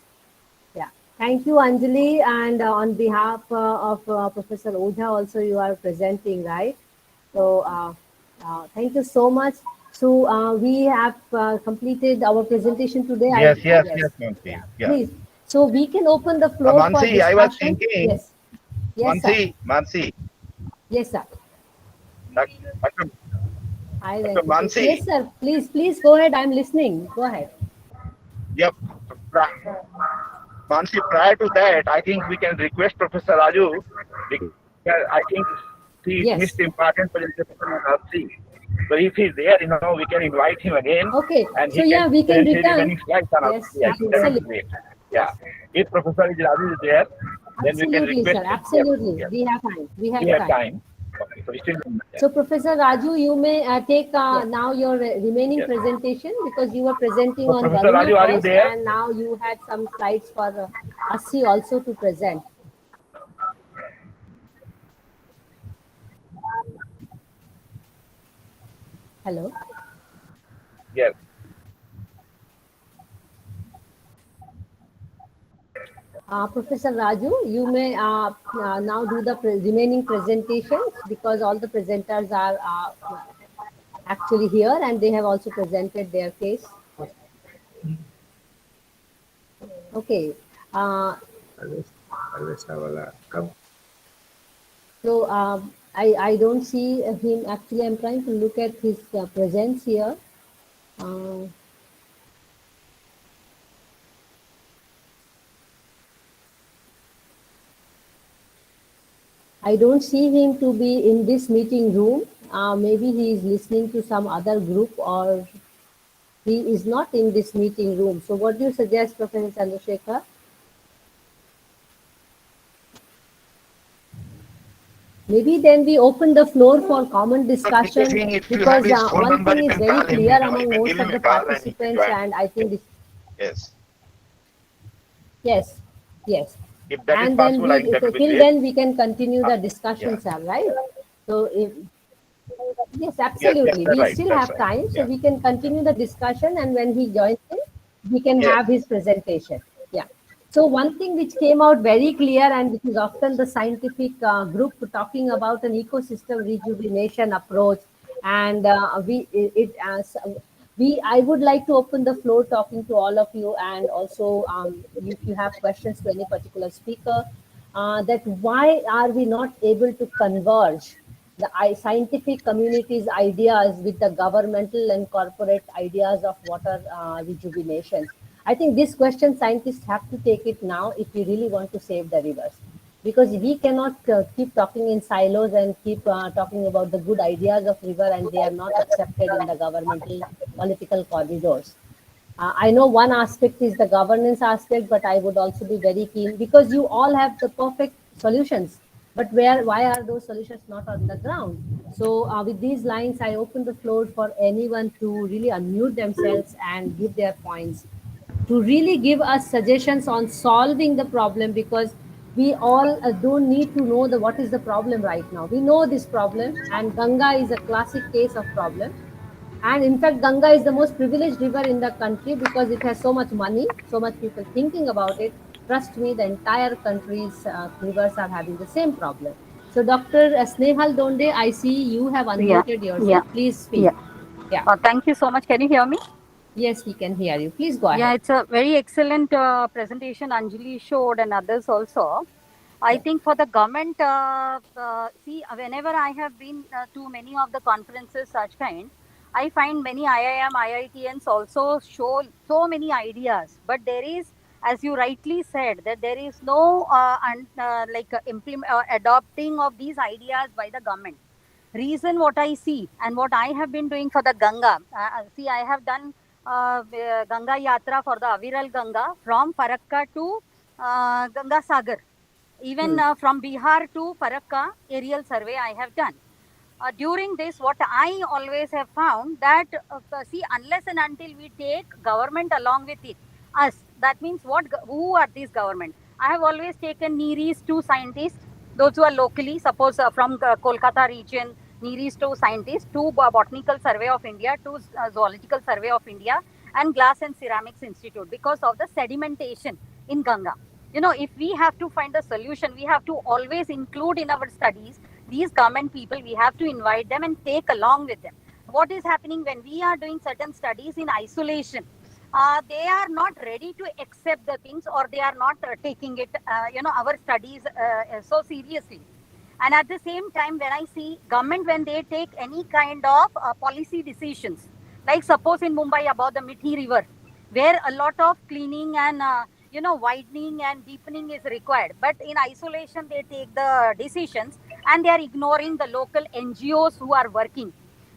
Yeah. Thank you, Anjali. And on behalf of Professor Ojha also you are presenting, right? So thank you so much. So we have completed our presentation today. Yes, Mansi. Yeah. Yeah. Please. So we can open the floor for Mansi, discussion. I was thinking. Yes. Yes, sir. Mansi. Yes, sir. Dr. Hi, Dr. Venkatesh. Mansi. Yes, sir. Please go ahead. I'm listening. Go ahead. Yep. Mansi, prior to that, I think we can request Professor Raju, because I think he missed important presentation on Assi. So if he's there, we can invite him again. Okay. And So he yeah, can we can present his return. remaining slides on Yes, Assi. I think that would be absolutely. great. Yeah. If Professor Raju is there, then we can Absolutely, request sir. him. Absolutely. Yes. We have time. We We have have time. time. Okay. So we still So Professor Raju, you may take now your remaining presentation because you were presenting So on Professor Varuna Raju, are you first, there? and now you had some slides for Assi also to present. Hello. Yes. Professor Raju, you may now do the remaining presentations because all the presenters are actually here and they have also presented their case. Okay. So I don't see him. Actually, I'm trying to look at his presence here. I don't see him to be in this meeting room. Maybe he is listening to some other group or he is not in this meeting room. So what do you suggest, Professor Chandrasekhar? Maybe then we open the floor for common discussion because one thing is very clear among most of the participants and I think this. Yes. Yes. If that is And then possible, I think that would be till great. then we can continue the discussion, sir, right? So yes, absolutely. that's We right, still that's have right. time, so Yeah. we can continue the discussion and when he joins in, we can have his presentation. Yeah. So one thing which came out very clear and which is often the scientific group talking about an ecosystem rejuvenation approach and I would like to open the floor talking to all of you and also if you have questions to any particular speaker, that why are we not able to converge the scientific community's ideas with the governmental and corporate ideas of water rejuvenation? I think this question scientists have to take it now if we really want to save the rivers. Because we cannot keep talking in silos and keep talking about the good ideas of river and they are not accepted in the governmental political corridors. I know one aspect is the governance aspect, but I would also be very keen because you all have the perfect solutions. But why are those solutions not on the ground? So with these lines, I open the floor for anyone to really unmute themselves and give their points to really give us suggestions on solving the problem because we all don't need to know what is the problem right now. We know this problem and Ganga is a classic case of problem. And in fact, Ganga is the most privileged river in the country because it has so much money, so much people thinking about it. Trust me, the entire country's rivers are having the same problem. So Dr. Snehal Donde, I see you have unmuted yourself. Please speak. Yeah. Thank you so much. Can you hear me? Yes, we can hear you. Please go ahead. Yeah, it's a very excellent presentation Anjali showed and others also. I think for the government, see, whenever I have been to many of the conferences such kind, I find many IIM, IITNs also show so many ideas. But there is, as you rightly said, that there is no adopting of these ideas by the government. Reason what I see and what I have been doing for the Ganga. See, I have done Ganga Yatra for the Aviral Ganga from Farakka to Ganga Sagar. Even from Bihar to Farakka aerial survey I have done. During this, what I always have found that, see, unless and until we take government along with it, us, that means who are these government? I have always taken nearest to scientists, those who are locally, suppose from Kolkata region, nearest to scientists, to Botanical Survey of India, to Zoological Survey of India, and Glass and Ceramics Institute, because of the sedimentation in Ganga. You know, if we have to find a solution, we have to always include in our studies these government people. We have to invite them and take along with them. What is happening when we are doing certain studies in isolation? They are not ready to accept the things, or they are not taking it, our studies so seriously. And at the same time, when I see government, when they take any kind of policy decisions, like suppose in Mumbai about the Mithi River, where a lot of cleaning and widening and deepening is required, but in isolation they take the decisions and they are ignoring the local NGOs who are working.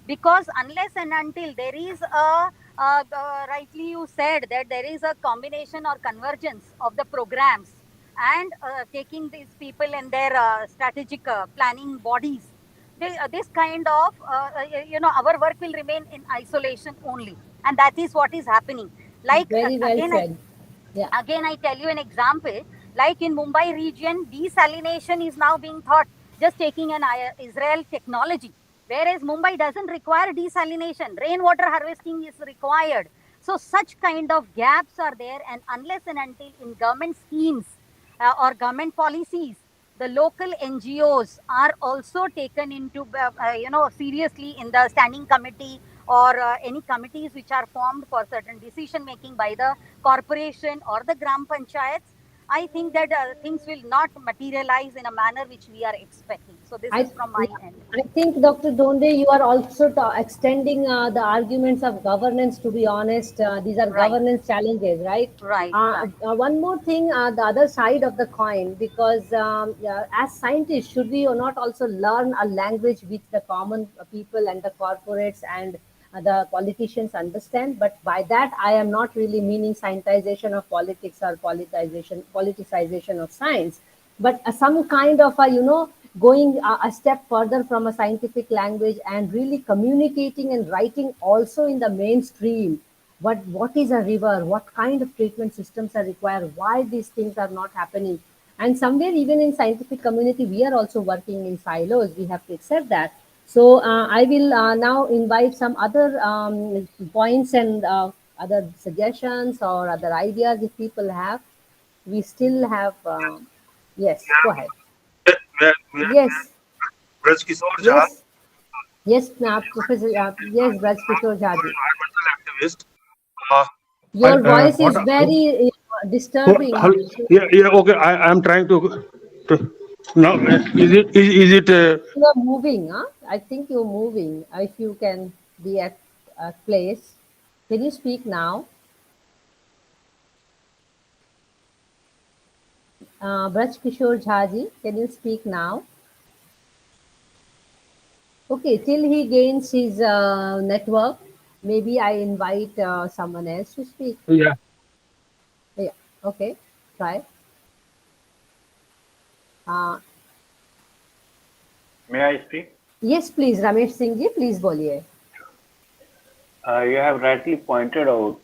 Because unless and until there is rightly you said that there is a combination or convergence of the programs and taking these people in their strategic planning bodies, this kind of our work will remain in isolation only, and that is what is happening. Like Very well said. Yeah. Again, I tell you an example. Like in Mumbai region, desalination is now being thought, just taking an Israel technology, whereas Mumbai doesn't require desalination. Rainwater harvesting is required. So such kind of gaps are there, and unless and until in government schemes or government policies, the local NGOs are also taken into seriously in the standing committee or any committees which are formed for certain decision making by the corporation or the gram panchayats, I think that things will not materialize in a manner which we are expecting. So this is from my end. I think, Dr. Donde, you are also extending the arguments of governance. To be honest, these are governance challenges, right? Right. One more thing, the other side of the coin, because as scientists, should we or not also learn a language which the common people and the corporates and the politicians understand? But by that, I am not really meaning scientization of politics or politicization of science, but some kind of a, going a step further from a scientific language and really communicating and writing also in the mainstream. What is a river? What kind of treatment systems are required? Why these things are not happening? And somewhere, even in scientific community, we are also working in silos. We have to accept that. So I will now invite some other points and other suggestions or other ideas if people have. We still have, yes, go ahead. Yes. Yes. Yes, Professor. Yes, Braj Kishore Jhaji. Activist. Your voice is very disturbing. Yeah, okay. I am trying to now. Is it? You are moving, huh? I think you're moving. If you can be at a place, can you speak now? Braj Kishore Jhaji, can you speak now? Okay, till he gains his network, maybe I invite someone else to speak. Yeah. Yeah. Okay. Try. May I speak? Yes, please, Ramesh Singh ji, please boliye. You have rightly pointed out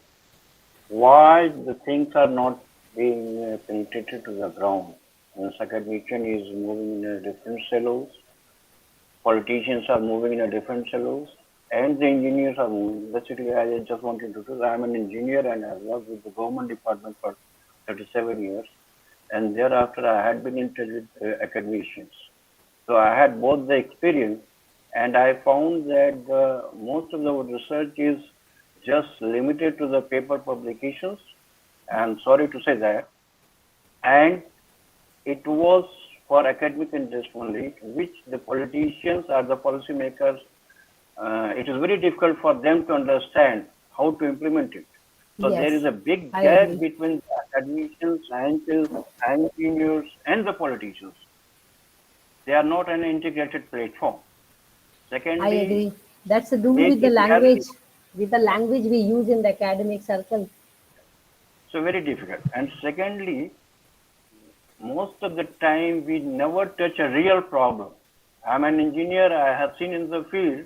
why the things are not being penetrated to the ground. Sankat Mochan is moving in a different silos. Politicians are moving in a different silos, and the engineers are moving. Basically, I just wanted to tell, I am an engineer and I worked with the government department for 37 years, and thereafter I had been in touch with academicians. So I had both the experience, and I found that most of the research is just limited to the paper publications. I'm sorry to say that. And it was for academic interest only, which the politicians or the policymakers, it is very difficult for them to understand how to implement it. So Yes, there is a big I gap agree. between the academicians, scientists, engineers, and the politicians. They are not an integrated platform. Secondly, I agree. That's to do with making the language, reality with the language we use in the academic circle. so very difficult. And secondly, most of the time we never touch a real problem. I'm an engineer, I have seen in the field,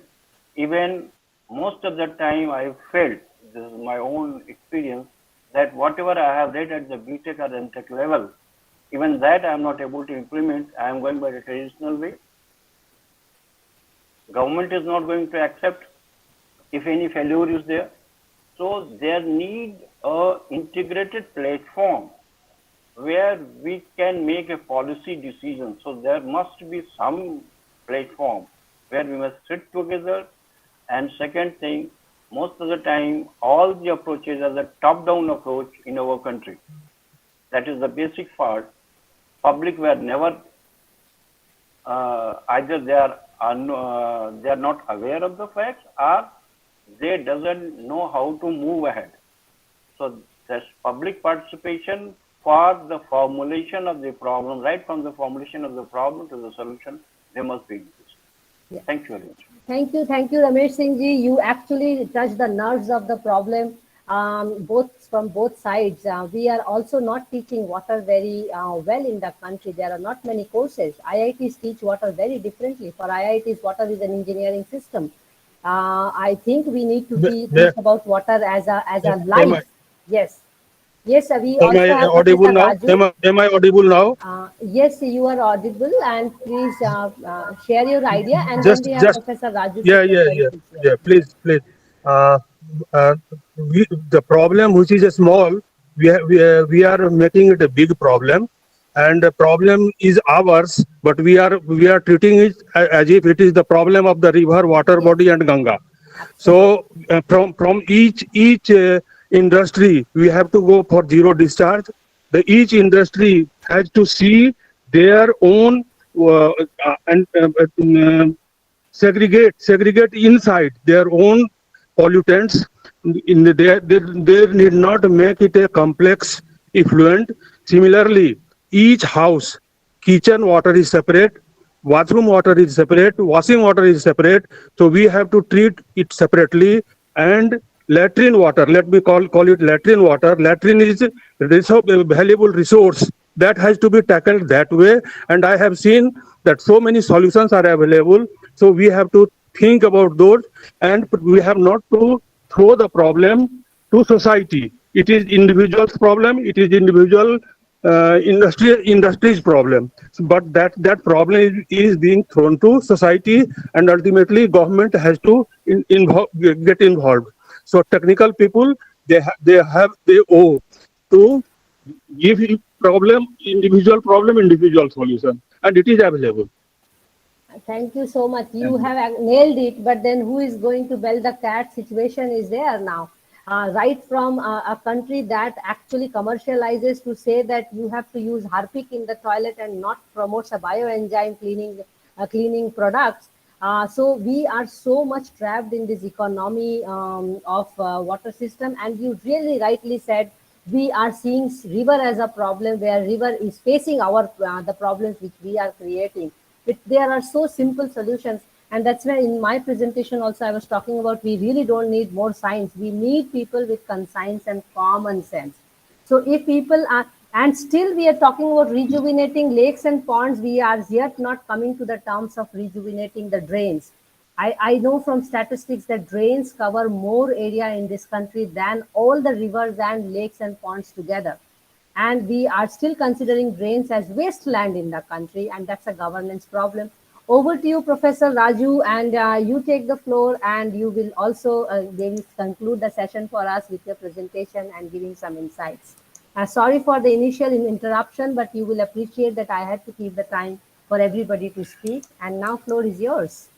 even most of the time I felt, this is my own experience, that whatever I have read at the BTech or MTech level, Even that I am not able to implement. I am going by the traditional way. Government is not going to accept if any failure is there. So there need a integrated platform where we can make a policy decision. So there must be some platform where we must sit together. And second thing, most of the time, all the approaches are the top-down approach in our country. That is the basic part. Public were never, either they are not aware of the facts, or they doesn't know how to move ahead. So there's public participation for the formulation of the problem, right from the formulation of the problem to the solution, there must be increased. Yeah. Thank you very much. Thank you, Ramesh Singh ji. You actually touched the nerves of the problem, from both sides. We are also not teaching water very well in the country. There are not many courses. IITs teach water very differently. For IITs, water is an engineering system. I think we need to teach about water as a life. Yes. Yes, we also have audible Professor now? Raju. Am I audible now? Yes, you are audible, and please share your idea, and Just, then we have Professor Raju. yeah. Please. Uh, uh, the problem, which is a small, we are making it a big problem, and the problem is ours, but we are treating it as if it is the problem of the river, water body, and Ganga. So from each industry, we have to go for zero discharge. Each industry has to see their own and segregate inside their own pollutants. They need not make it a complex effluent. Similarly, each house, kitchen water is separate, bathroom water is separate, washing water is separate. So we have to treat it separately. And latrine water, let me call it latrine water. Latrine is a valuable resource that has to be tackled that way. And I have seen that so many solutions are available. So we have to think about those, and we have not to throw the problem to society. It is individual's problem. It is individual industry's problem. But that problem is being thrown to society, and ultimately government has to get involved. So technical people, they owe to give individual solution, and it is available. Thank you so much. You have nailed it, but then who is going to bell the cat situation is there now. Right from a country that actually commercializes to say that you have to use Harpic in the toilet and not promotes a bioenzyme cleaning products. So we are so much trapped in this economy of water system, and you really rightly said we are seeing river as a problem, where river is facing our the problems which we are creating. But there are so simple solutions, and that's why in my presentation also I was talking about we really don't need more science. We need people with conscience and common sense. So if people are, and still we are talking about rejuvenating lakes and ponds, we are yet not coming to the terms of rejuvenating the drains. I know from statistics that drains cover more area in this country than all the rivers and lakes and ponds together. And we are still considering drains as wasteland in the country, and that's a governance problem. Over to you, Professor Raju, and you take the floor, and you will also they will conclude the session for us with your presentation and giving some insights. Sorry for the initial interruption, but you will appreciate that I had to keep the time for everybody to speak. And now floor is yours.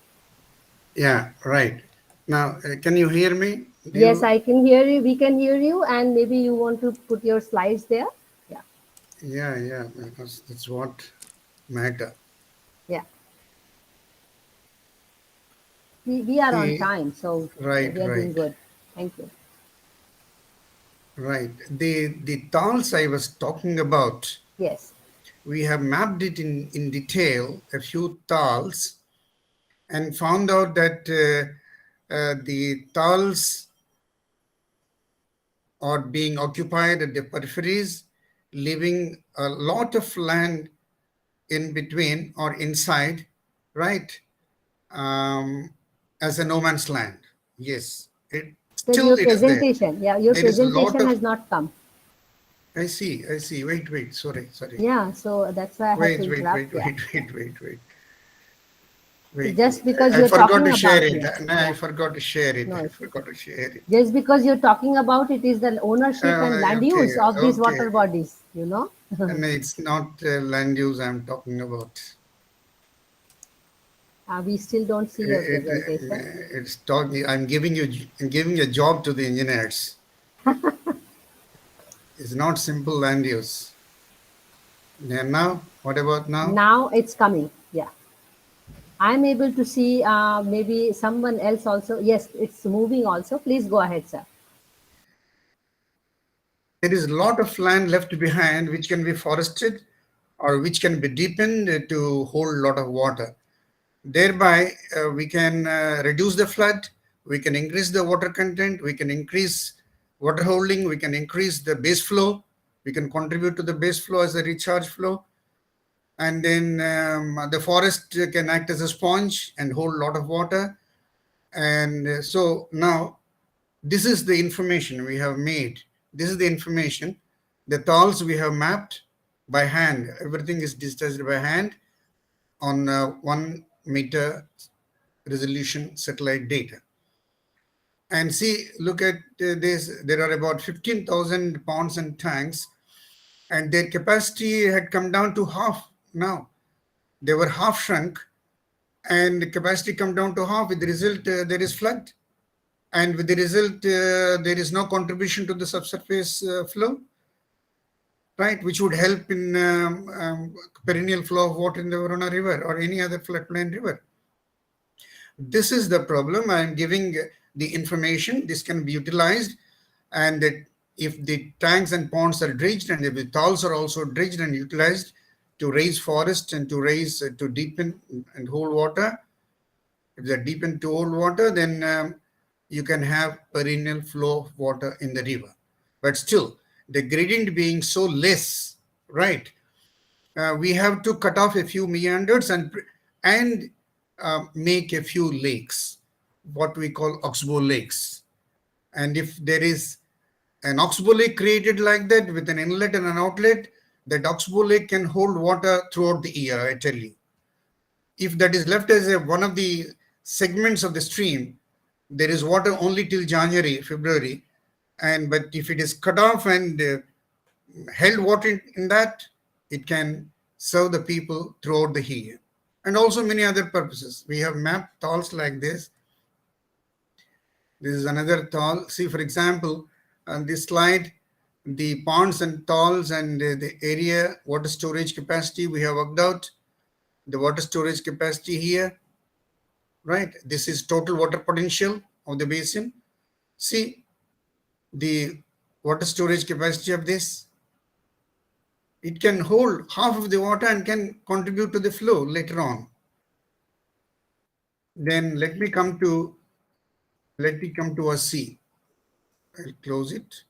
Yeah, right. Now, can you hear me? Yes, I can hear you. We can hear you, and maybe you want to put your slides there. Yeah, because that's what matter. Yeah. We are on time, so we are doing good. Thank you. Right. The talls I was talking about. Yes. We have mapped it in detail, a few talls, and found out that the talls are being occupied at the peripheries, leaving a lot of land in between or inside, right? As a no man's land. Yes, Your presentation, yeah, your presentation has not come. I see. Wait. Sorry. Yeah, so that's why I had to interrupt. Wait. Just because I you're forgot talking to share about it. it. No, I forgot to share it. No, Just just because you're talking about it is the ownership and land use of these water bodies, you know. And it's not land use I'm talking about. We still don't see your presentation. It's talking. I'm giving a job to the engineers. It's not simple land use. Yeah, now, what about now? Now it's coming. Yeah. I'm able to see maybe someone else also. Yes, it's moving also. Please go ahead, sir. There is a lot of land left behind which can be forested or which can be deepened to hold a lot of water. Thereby, we can reduce the flood, we can increase the water content, we can increase water holding, we can increase the base flow, we can contribute to the base flow as a recharge flow. And then the forest can act as a sponge and hold a lot of water. And so now, this is the information we have made. This is the information. The talls we have mapped by hand. Everything is digitized by hand on 1 meter resolution satellite data. And see, look at this. There are about 15,000 ponds and tanks, and their capacity had come down to half now. They were half shrunk, and the capacity come down to half. With the result, there is flood. And with the result, there is no contribution to the subsurface flow, right? Which would help in perennial flow of water in the Varuna River or any other floodplain river. This is the problem. I am giving the information. This can be utilized, and that if the tanks and ponds are dredged, and if the talls are also dredged and utilized to raise forest and to raise to deepen and hold water, if they're deepened to hold water, then you can have perennial flow of water in the river. But still, the gradient being so less, right? We have to cut off a few meanders and make a few lakes, what we call oxbow lakes. And if there is an oxbow lake created like that with an inlet and an outlet, that oxbow lake can hold water throughout the year, I tell you. If that is left as one of the segments of the stream, there is water only till January, February. But if it is cut off and held water in that, it can serve the people throughout the year. And also many other purposes. We have mapped talls like this. This is another tall. See, for example, on this slide, the ponds and talls and the area water storage capacity we have worked out. The water storage capacity here, right? This is total water potential of the basin. See the water storage capacity of this. It can hold half of the water and can contribute to the flow later on. Then let me come to Assi. I'll close it.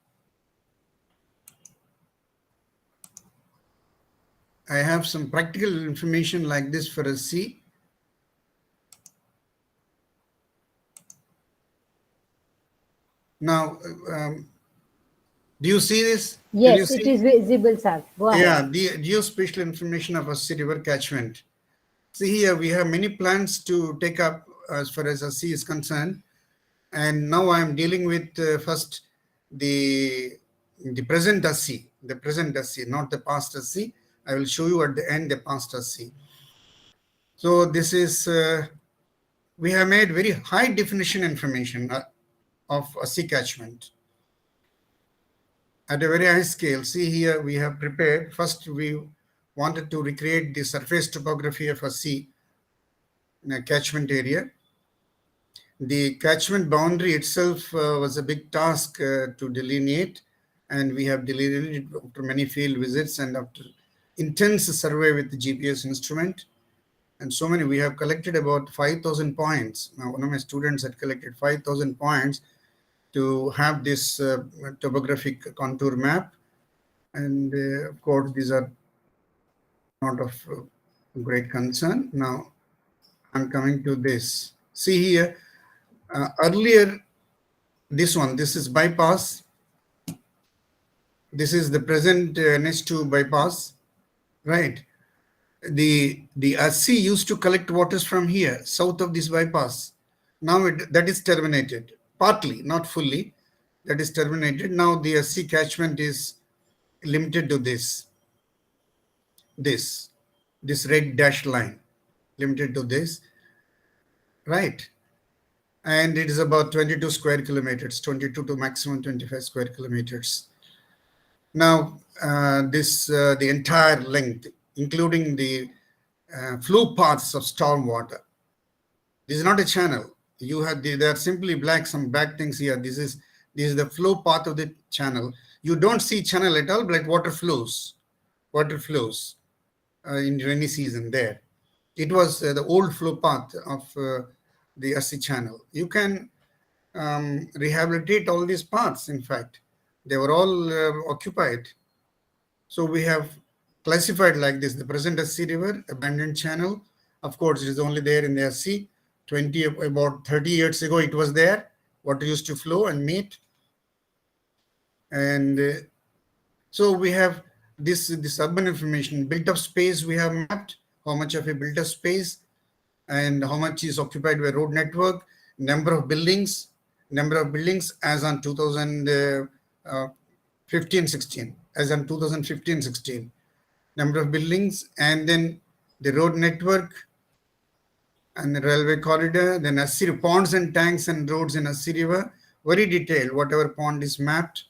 I have some practical information like this for Assi. Now, do you see this? Yes, it is visible, sir. Go ahead. Yeah, the geospatial information of Assi River catchment. See here, we have many plans to take up as far as Assi is concerned. And now I am dealing with first the present Assi, not the past Assi. I will show you at the end the past Assi. So this is, we have made very high definition information of Assi catchment at a very high scale. See here, we have prepared. First, we wanted to recreate the surface topography of Assi in a catchment area. The catchment boundary itself was a big task to delineate, and we have delineated after many field visits and after intense survey with the GPS instrument. And so many, we have collected about 5,000 points. Now, one of my students had collected 5,000 points to have this topographic contour map. And of course, these are not of great concern. Now, I'm coming to this. See here, earlier, this is bypass. This is the present NH2 bypass, right? The Assi used to collect waters from here, south of this bypass. Now that is terminated, partly, not fully. That is terminated. Now the Assi catchment is limited to this red dashed line, limited to this, right? And it is about 22 square kilometers, 22 to maximum 25 square kilometers. Now, the entire length, including the flow paths of storm water. This is not a channel. You have they are simply black, some black things here. This is the flow path of the channel. You don't see channel at all, but water flows. Water flows in rainy season there. It was the old flow path of the Assi channel. You can rehabilitate all these paths. In fact, they were all occupied. So we have classified like this: the present Assi River, abandoned channel. Of course, it is only there in the Assi. About 30 years ago, it was there. Water used to flow and meet. And so we have this urban information, built-up space we have mapped, how much of a built-up space and how much is occupied by road network, number of buildings as on 2015-16, as on 2015-16, number of buildings, and then the road network and the railway corridor, then Assi ponds and tanks and roads in Assi River, very detailed, whatever pond is mapped.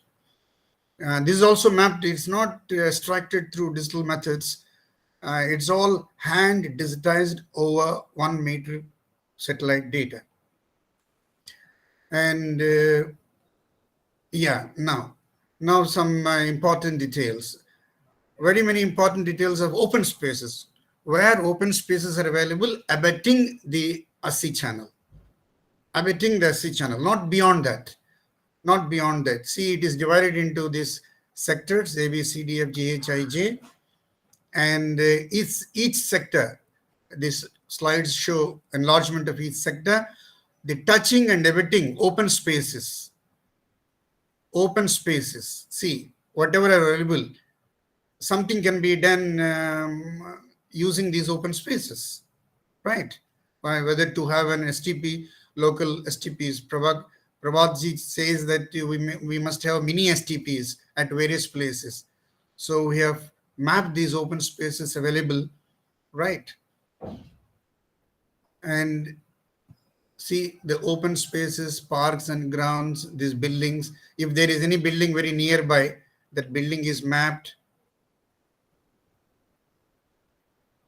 This is also mapped. It's not extracted through digital methods. It's all hand digitized over 1 meter satellite data. And yeah, now some important details. Very many important details of open spaces. Where open spaces are available, abutting the Assi channel. Abutting the Assi channel, not beyond that. Not beyond that. See, it is divided into these sectors, A, B, C, D, F, G, H, I, J. And each sector, these slides show enlargement of each sector. The touching and abutting open spaces. Open spaces. See, whatever are available, something can be done using these open spaces, right? Whether to have an STP, local STPs. Prabhatji says that we must have mini STPs at various places. So we have mapped these open spaces available, right? And see the open spaces, parks and grounds, these buildings. If there is any building very nearby, that building is mapped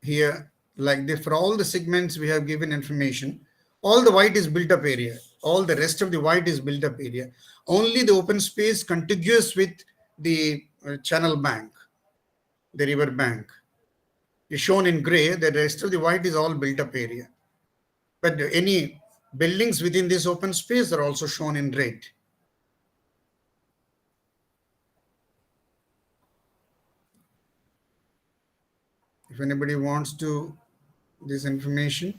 here like this. For all the segments, we have given information. All the white is built up area. All the rest of the white is built up area. Only the open space contiguous with the channel bank, the river bank, is shown in gray. The rest of the white is all built up area. But any buildings within this open space are also shown in red. If anybody wants to this information.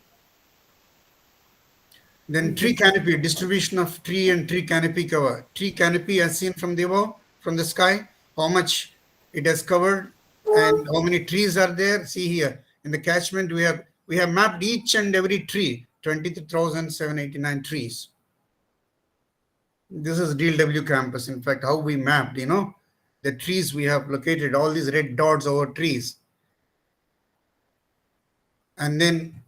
Then tree canopy, distribution of tree and tree canopy cover. Tree canopy as seen from the above, from the sky, how much it has covered and how many trees are there. See here in the catchment, we have mapped each and every tree, 23,789 trees. This is DLW campus. In fact, how we mapped, the trees we have located, all these red dots over trees. And then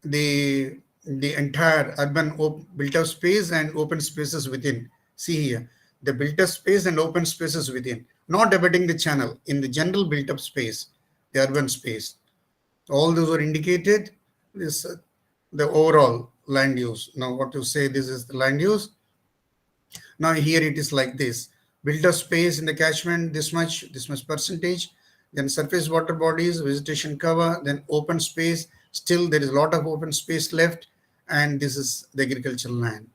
the entire urban built-up space and open spaces within. See here, the built-up space and open spaces within, not abutting the channel, in the general built-up space, the urban space. All those are indicated. This the overall land use. Now, what to say? This is the land use. Now here it is like this: built-up space in the catchment, this much percentage. Then surface water bodies, vegetation cover, then open space. Still, there is a lot of open space left, and this is the agricultural land,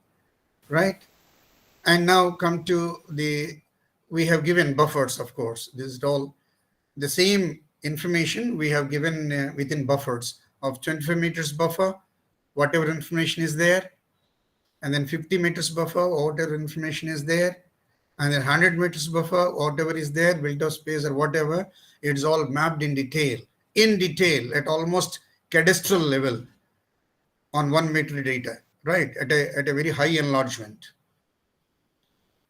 right? And now come to we have given buffers, of course. This is all the same information we have given within buffers of 25 meters buffer, whatever information is there, and then 50 meters buffer, whatever information is there, And then 100 meters buffer, whatever is there, built-up space or whatever, it's all mapped in detail at almost cadastral level on 1 meter data, right, at a very high enlargement.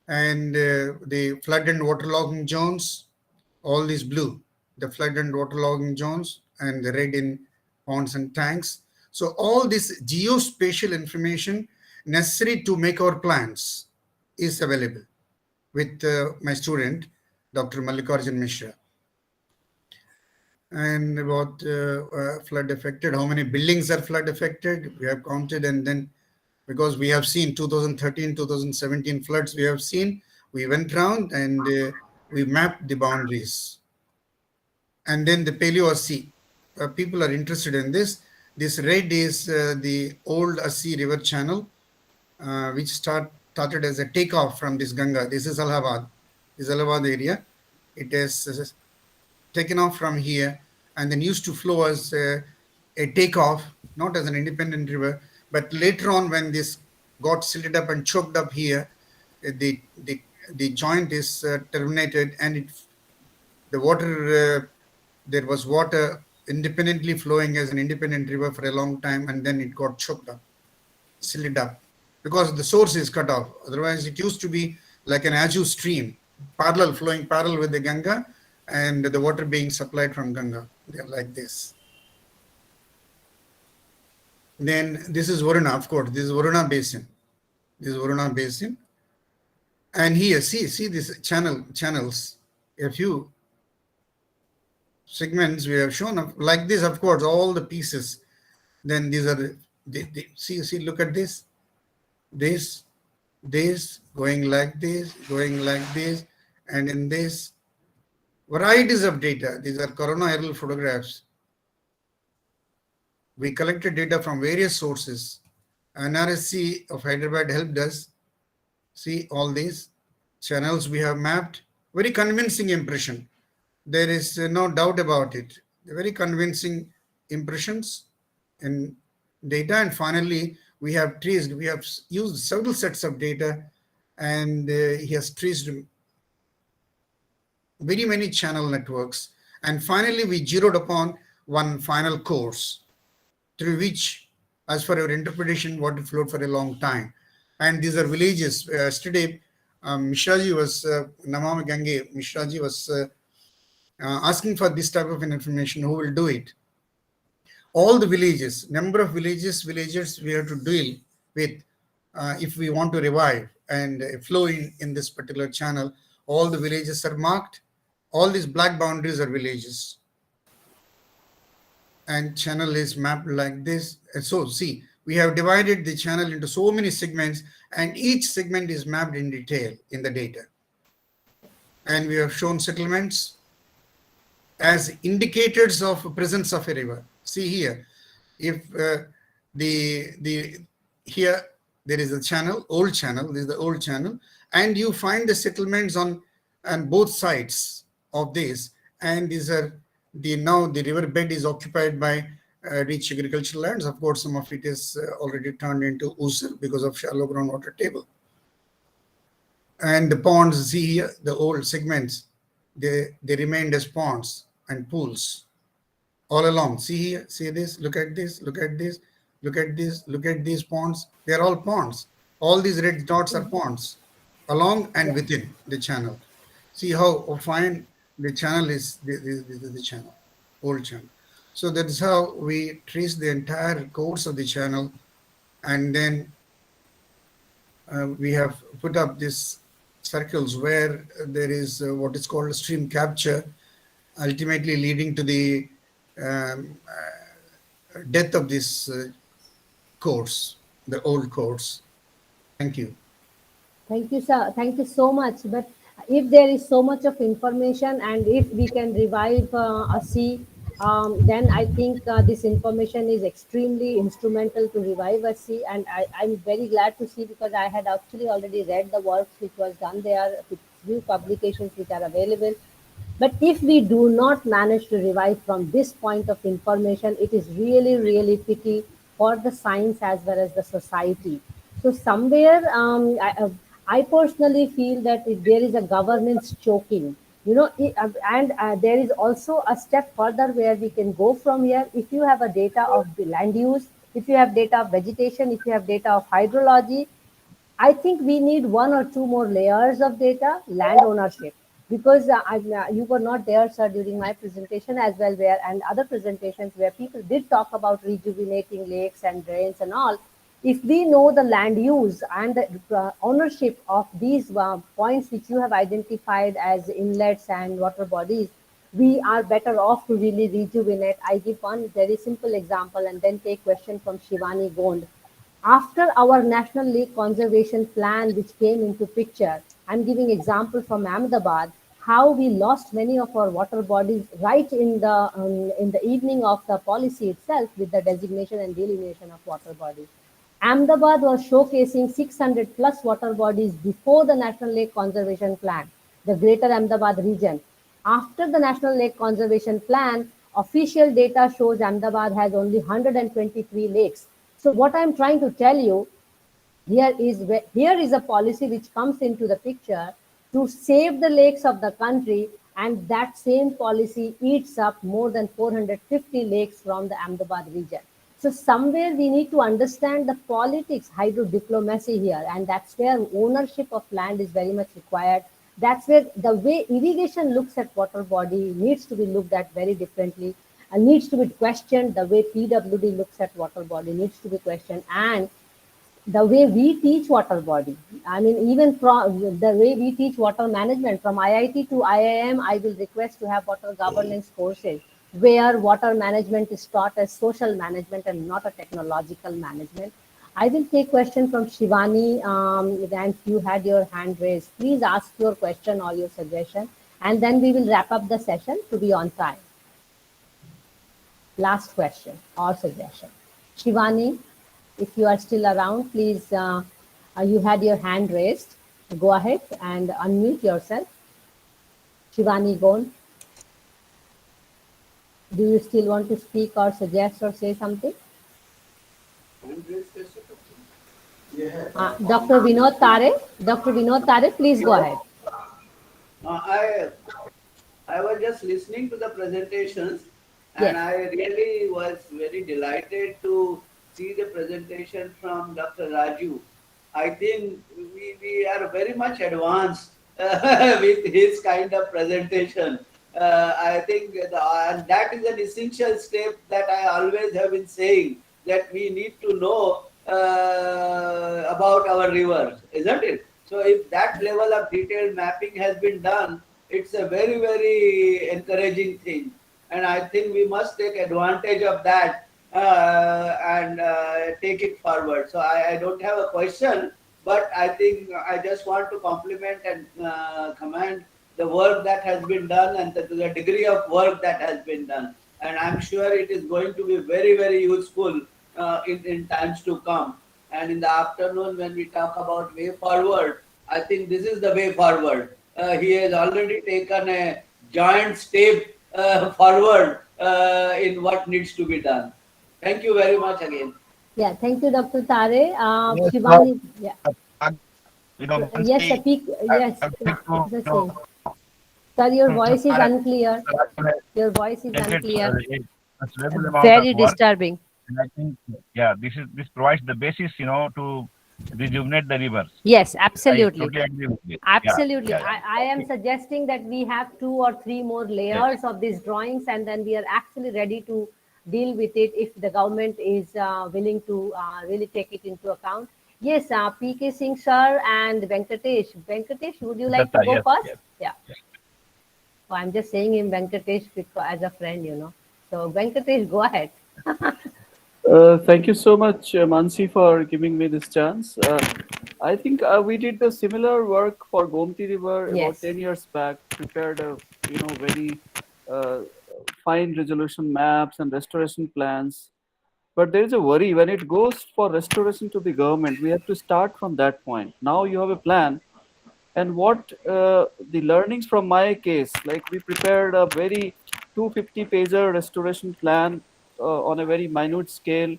And the flood and waterlogging zones, all these blue, the flood and waterlogging zones, and the red in ponds and tanks. So all this geospatial information necessary to make our plans is available with my student, Dr. Mallikarjun Mishra. And about flood affected, how many buildings are flood affected, we have counted. And then because we have seen 2013, 2017 floods, we have seen, we went around and we mapped the boundaries. And then the Paleo Assi, people are interested in this. This red is the old Assi river channel, which started as a takeoff from this Ganga. This is Allahabad, this Allahabad area. It is taken off from here and then used to flow as a takeoff, not as an independent river. But later on, when this got silted up and choked up here, the joint is terminated, and the water, there was water independently flowing as an independent river for a long time, and then it got choked up, silted up, because the source is cut off. Otherwise, it used to be like an Aju stream, flowing parallel with the Ganga, and the water being supplied from Ganga. They are like this. Then this is Varuna, of course. This is Varuna Basin. This is Varuna Basin. And here, see these channels. A few segments we have shown up like this, of course, all the pieces. Then these are see, look at this, going like this, and in this, varieties of data. These are corona aerial photographs. We collected data from various sources. NRSC of Hyderabad helped us. See all these channels we have mapped. Very convincing impression. There is no doubt about it. Very convincing impressions in data. And finally, we have used several sets of data, and he has traced very many channel networks. And finally, we zeroed upon one final course through which, as for our interpretation, water flowed for a long time. And these are villages. Yesterday, Mishraji was, Namama Gange, Mishraji was asking for this type of information. Who will do it? All the villages, number of villagers we have to deal with if we want to revive and flow in this particular channel. All the villages are marked. All these black boundaries are villages. And channel is mapped like this. And so see, we have divided the channel into so many segments, and each segment is mapped in detail in the data. And we have shown settlements as indicators of presence of a river. See here, if here there is a channel, old channel, this is the old channel, and you find the settlements on both sides of this, and these are now the river bed is occupied by rich agricultural lands. Of course, some of it is already turned into usr because of shallow groundwater table. And the ponds, see here, the old segments, they remained as ponds and pools all along. See here, see this, look at this, look at this, look at this, look at these ponds. They're all ponds. All these red dots are ponds along and within the channel. See how fine the channel is, the channel, old channel. So that is how we trace the entire course of the channel. And then we have put up these circles where there is what is called stream capture, ultimately leading to the death of this course, the old course. Thank you. Thank you, sir. Thank you so much. But if there is so much of information, and if we can revive Assi, then I think this information is extremely instrumental to revive Assi. And I'm very glad to see, because I had actually already read the works which was done there, with few publications which are available. But if we do not manage to revive from this point of information, it is really, really pity for the science as well as the society. So somewhere, I personally feel that if there is a governance choking, and there is also a step further where we can go from here. If you have a data of the land use, if you have data of vegetation, if you have data of hydrology, I think we need one or two more layers of data, land ownership, because you were not there, sir, during my presentation as well, where and other presentations where people did talk about rejuvenating lakes and drains and all. If we know the land use and the ownership of these points which you have identified as inlets and water bodies, we are better off to really rejuvenate. I give one very simple example and then take question from Shivani Gond. After our National Lake Conservation Plan, which came into picture, I'm giving example from Ahmedabad, how we lost many of our water bodies right in the evening of the policy itself with the designation and delineation of water bodies. Ahmedabad was showcasing 600 plus water bodies before the National Lake Conservation Plan, the Greater Ahmedabad region. After the National Lake Conservation Plan, official data shows Ahmedabad has only 123 lakes. So what I'm trying to tell you, here is a policy which comes into the picture to save the lakes of the country, and that same policy eats up more than 450 lakes from the Ahmedabad region. So somewhere we need to understand the politics, hydro diplomacy here, and that's where ownership of land is very much required. That's where the way irrigation looks at water body needs to be looked at very differently and needs to be questioned. The way PWD looks at water body needs to be questioned, and the way we teach water body. I mean, even from the way we teach water management from IIT to IIM, I will request to have water governance courses where water management is taught as social management and not a technological management. I will take question from Shivani, and you had your hand raised. Please ask your question or your suggestion, and then we will wrap up the session to be on time. Last question or suggestion. Shivani, if you are still around, please, you had your hand raised. Go ahead and unmute yourself. Shivani Gond. Do you still want to speak or suggest or say something? Dr. Vinod Tare. Dr. Vinod Tare, please go ahead. I was just listening to the presentations, and I really was very delighted to see the presentation from Dr. Raju. I think we are very much advanced with his kind of presentation. I think and that is an essential step that I always have been saying, that we need to know about our rivers, isn't it? So if that level of detailed mapping has been done, it's a very, very encouraging thing. And I think we must take advantage of that and take it forward. So I don't have a question, but I think I just want to compliment and commend the work that has been done and the degree of work that has been done. And I'm sure it is going to be very, very useful in times to come. And in the afternoon, when we talk about way forward, I think this is the way forward. He has already taken a giant step forward in what needs to be done. Thank you very much again. Yeah, thank you, Dr. Tare. Shivani, yeah. Yes, Atique, yes, the same. Sir, your voice is unclear. Your voice is unclear. Very disturbing. And I think, this provides the basis, to rejuvenate the rivers. Yes, absolutely. I totally agree with you. Absolutely. I am suggesting that we have 2 or 3 more layers of these drawings, and then we are actually ready to deal with it if the government is willing to really take it into account. Yes, PK Singh sir and Venkatesh. Venkatesh, would you like to go first? Yeah. Oh, I'm just saying him Venkatesh because, as a friend, So Venkatesh, go ahead. Thank you so much, Mansi, for giving me this chance. I think we did the similar work for Gomti River about 10 years back, prepared a very fine resolution maps and restoration plans. But there is a worry when it goes for restoration to the government, we have to start from that point. Now you have a plan. And what the learnings from my case, like we prepared a very 250-pager restoration plan on a very minute scale.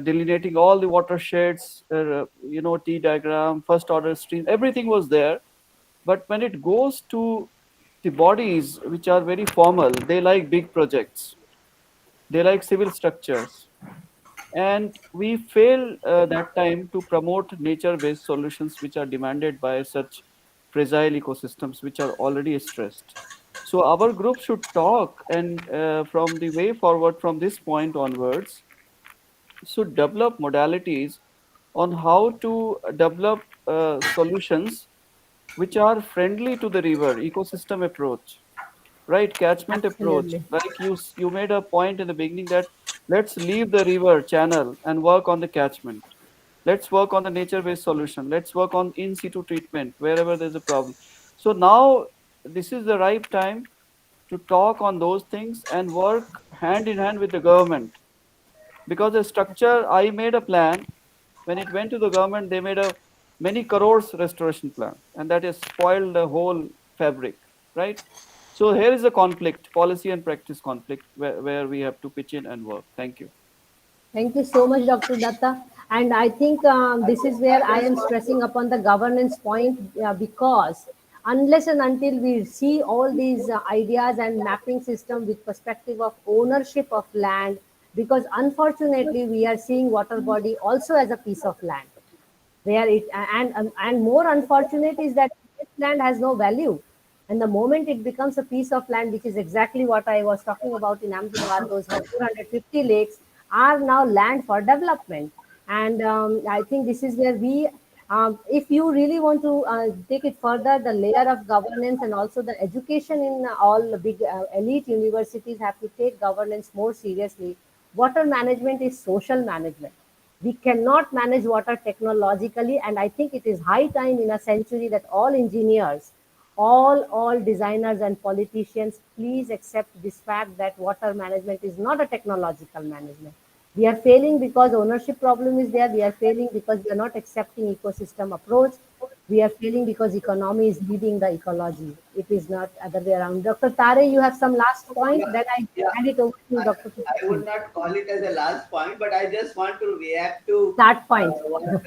delineating all the watersheds, T diagram, first order stream, everything was there. But when it goes to the bodies which are very formal, they like big projects, they like civil structures. And we fail that time to promote nature-based solutions which are demanded by such fragile ecosystems which are already stressed. So our group should talk, and from the way forward from this point onwards, should develop modalities on how to develop solutions which are friendly to the river ecosystem approach, right? Catchment approach. Absolutely. Like you made a point in the beginning that let's leave the river channel and work on the catchment. Let's work on the nature-based solution. Let's work on in situ treatment wherever there's a problem. So now this is the right time to talk on those things and work hand in hand with the government, because the structure, I made a plan. When it went to the government, they made a many crores restoration plan, and that has spoiled the whole fabric, right? So here is a conflict, policy and practice conflict, where we have to pitch in and work. Thank you. Thank you so much, Dr. Datta. And I think this is where I am stressing upon the governance point, because unless and until we see all these ideas and mapping system with perspective of ownership of land, because unfortunately we are seeing water body also as a piece of land, where it and more unfortunate is that this land has no value, and the moment it becomes a piece of land, which is exactly what I was talking about in Ahmedabad, those 450 lakes are now land for development. And I think this is where we if you really want to take it further, the layer of governance and also the education in all the big elite universities have to take governance more seriously. Water management is social management. We cannot manage water technologically, and I think it is high time in a century that all engineers, all designers and politicians please accept this fact that water management is not a technological management. We are failing because ownership problem is there. We are failing because we are not accepting ecosystem approach. We are failing because economy is leading the ecology. It is not other way around. Dr. Tare, you have some last point? Then I hand it over to you, Dr. I would not call it as a last point, but I just want to react to Start point. what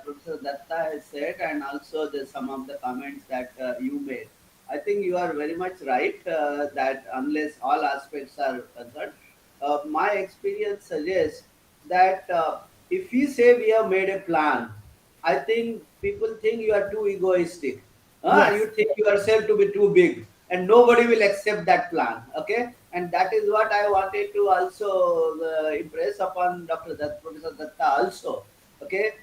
Professor Datta has said, and also some of the comments that you made. I think you are very much right that unless all aspects are concerned, my experience suggests that if we say we have made a plan, I think people think you are too egoistic. Yes. You think yourself to be too big, and nobody will accept that plan. Okay, and that is what I wanted to also impress upon Professor Datta also. Okay,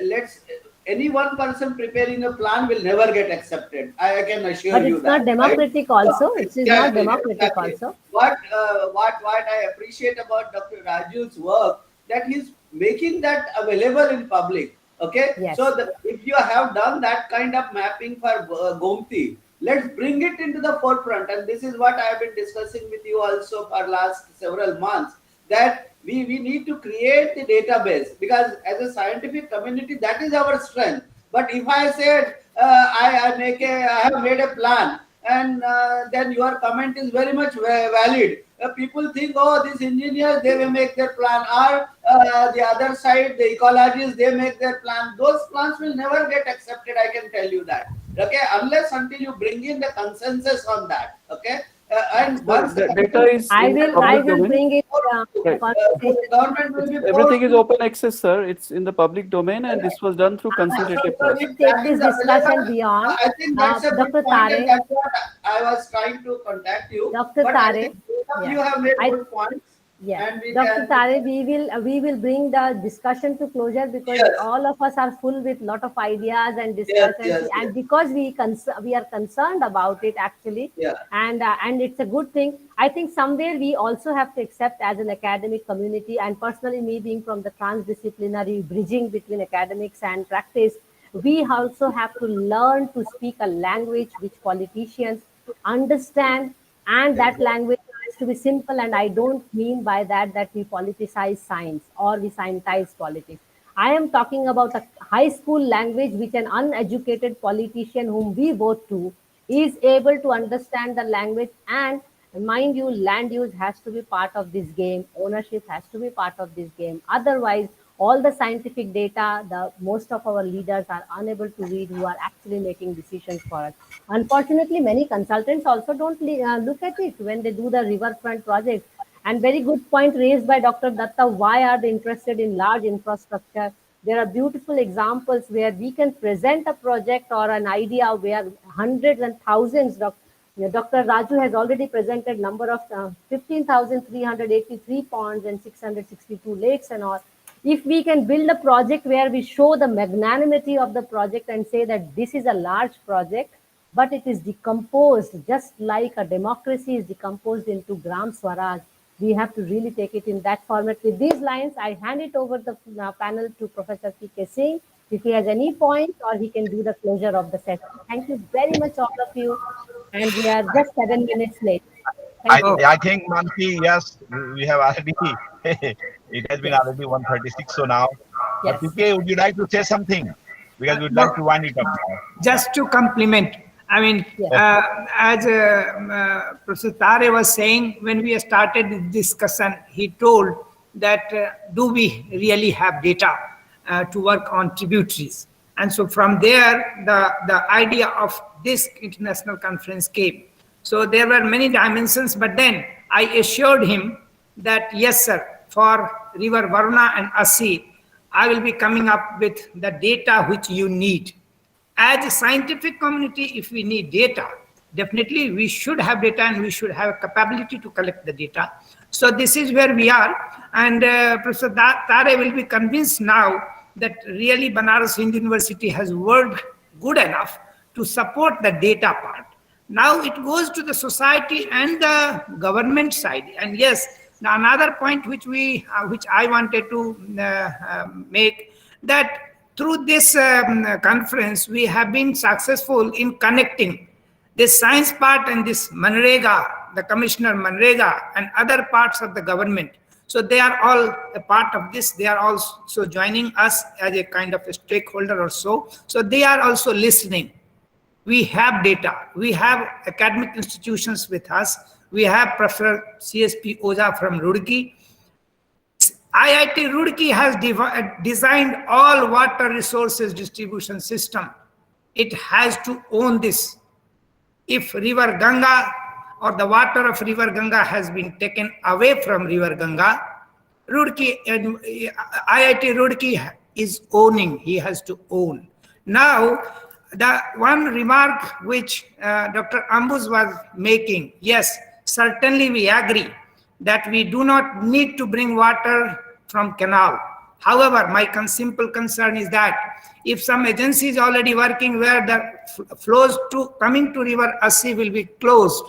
let's. Any one person preparing a plan will never get accepted. I can assure But you it's that. not democratic right? also. It is not democratic also. What I appreciate about Dr. Raju's work, that he's making that available in public. Okay, Yes. so if you have done that kind of mapping for Gomti, let's bring it into the forefront. And this is what I have been discussing with you also for last several months, that we need to create the database, because as a scientific community, that is our strength. But if I said I have made a plan, and then your comment is very much valid. People think, oh, these engineers, they will make their plan, or the other side, the ecologists, they make their plan. Those plans will never get accepted, I can tell you that. Okay, unless until you bring in the consensus on that. Okay, and once The data is I in will public domain. bring it. Right. Government will be Everything is open access, sir. It's in the public domain, and this was done through consultative So process. if Take that this is discussion available, beyond. I think that's a good Dr. point, and Tare, that's what I was trying to contact you. Dr. But I Tare, think both of yeah. you have made I- good points. Yeah, And we Dr. can, Tare, we will bring the discussion to closure, because Yes. all of us are full with lot of ideas and Yes, discussions, yes, and yes. because we are concerned about it actually, Yeah. and it's a good thing. I think somewhere we also have to accept as an academic community, and personally me being from the transdisciplinary bridging between academics and practice, we also have to learn to speak a language which politicians understand, and that language has to be simple. And I don't mean by that that we politicize science or we scientize politics. I am talking about a high school language which an uneducated politician whom we vote to is able to understand the language, and And mind you, land use has to be part of this game. Ownership has to be part of this game. Otherwise, all the scientific data, most of our leaders are unable to read, who are actually making decisions for us. Unfortunately, many consultants also don't look at it when they do the riverfront projects. And very good point raised by Dr. Datta. Why are they interested in large infrastructure? There are beautiful examples where we can present a project or an idea where hundreds and thousands of Dr. Raju has already presented number of 15,383 ponds and 662 lakes and all. If we can build a project where we show the magnanimity of the project and say that this is a large project, but it is decomposed just like a democracy is decomposed into Gram Swaraj, we have to really take it in that format. With these lines, I hand it over the panel to Professor PK Singh, if he has any point, or he can do the closure of the session. Thank you very much, all of you. And we are just 7 minutes late. I think, Mansi, yes, we have already, it has been already 1:36, so now. Yes. PK, would you like to say something? Because we'd like to wind it up now. Just to compliment, I mean, as Professor Tare was saying, when we started the discussion, he told that do we really have data to work on tributaries? And so from there, the idea of this international conference came. So there were many dimensions, but then I assured him that, yes, sir, for River Varuna and Assi, I will be coming up with the data which you need. As a scientific community, if we need data, definitely we should have data and we should have a capability to collect the data. So this is where we are. And Professor Tare will be convinced now that really Banaras Hindu University has worked good enough to support the data part. Now it goes to the society and the government side. And yes, now another point which I wanted to make, that through this conference, we have been successful in connecting this science part and this Manrega, the Commissioner Manrega and other parts of the government. So they are all a part of this. They are also joining us as a kind of a stakeholder or so. So they are also listening. We have data. We have academic institutions with us. We have Professor CSP Oza from Roorkee. IIT Roorkee has designed all water resources distribution system. It has to own this. If River Ganga or the water of River Ganga has been taken away from River Ganga, Roorkee and IIT Roorkee is owning. He has to own. Now, the one remark which Dr. Ambus was making, yes, certainly we agree that we do not need to bring water from canal. However, my simple concern is that if some agency is already working where the flows coming to River Assi will be closed,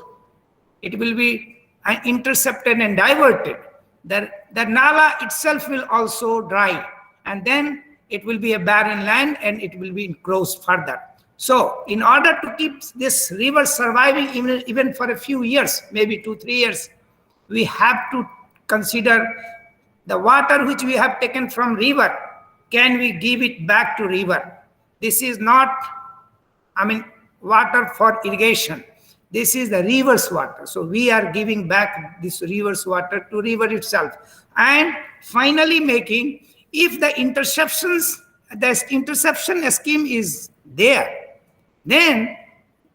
it will be intercepted and diverted, the Nala itself will also dry, and then it will be a barren land and it will be encroached further. So in order to keep this river surviving even for a few years, maybe 2-3 years, we have to consider the water which we have taken from river, can we give it back to river? This is not, water for irrigation. This is the river's water. So we are giving back this river's water to river itself. And finally making, if the interception scheme is there, then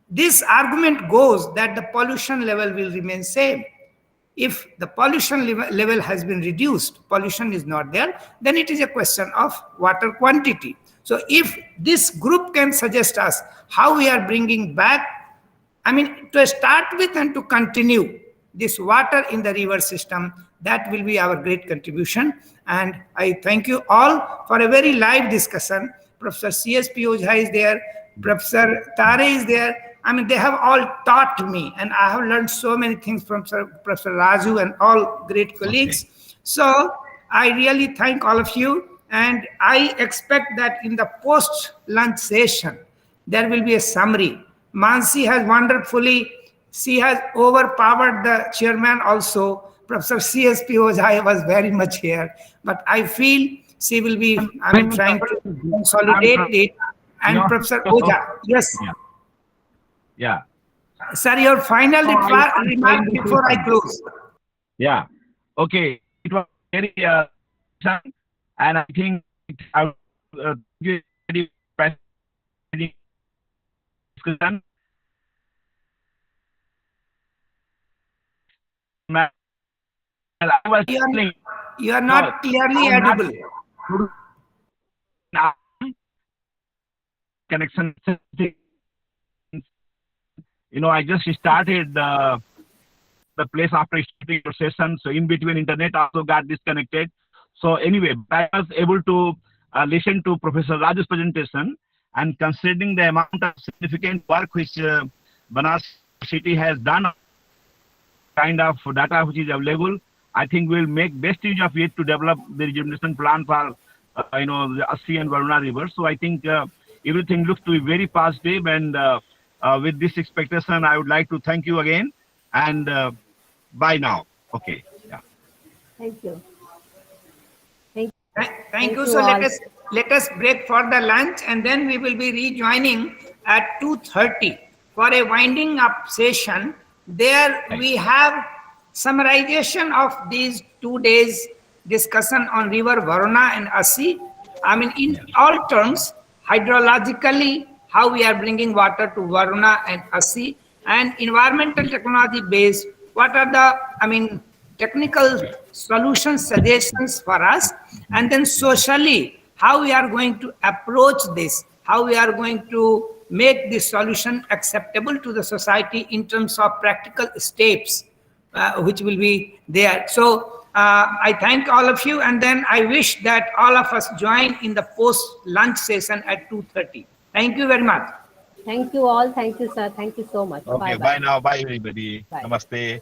this argument goes that the pollution level will remain same. If the pollution level has been reduced, pollution is not there, then it is a question of water quantity. So if this group can suggest us how we are bringing back, to start with and to continue this water in the river system, that will be our great contribution. And I thank you all for a very live discussion. Professor CSP Ojha is there, Professor Tare is there. They have all taught me, and I have learned so many things from Professor Raju and all great colleagues. Okay. So I really thank all of you, and I expect that in the post-lunch session, there will be a summary. Mansi has wonderfully, she has overpowered the chairman also. Professor CSP Ojha was very much here, but I feel she will be, trying to consolidate it. And Professor Ojha, yes. Yeah. Sir, your final remark before I close. Yeah. Okay. It was very and I think I will give very fascinating discussion. You are not clearly audible. Connection. I just started the place after starting your session. So in between, internet also got disconnected. So anyway, I was able to listen to Professor Raju's presentation, and considering the amount of significant work which Varanasi city has done, kind of data which is available, I think we'll make best use of it to develop the rejuvenation plan for the Assi and Varuna rivers. So I think everything looks to be very positive, and with this expectation, I would like to thank you again, and bye now. Okay. Yeah. Thank you. Thank you. So let us break for the lunch, and then we will be rejoining at 2:30 for a winding up session. There we have summarization of these 2 days discussion on river Varuna and Assi. I mean, in all terms, hydrologically, how we are bringing water to Varuna and Assi, and environmental technology based, what are the, technical solutions, suggestions for us, and then socially, how we are going to approach this, how we are going to make this solution acceptable to the society in terms of practical steps, which will be there. So I thank all of you, and then I wish that all of us join in the post-lunch session at 2:30. Thank you very much. Thank you all. Thank you, sir. Thank you so much. Okay, bye now. Bye, everybody. Bye. Namaste.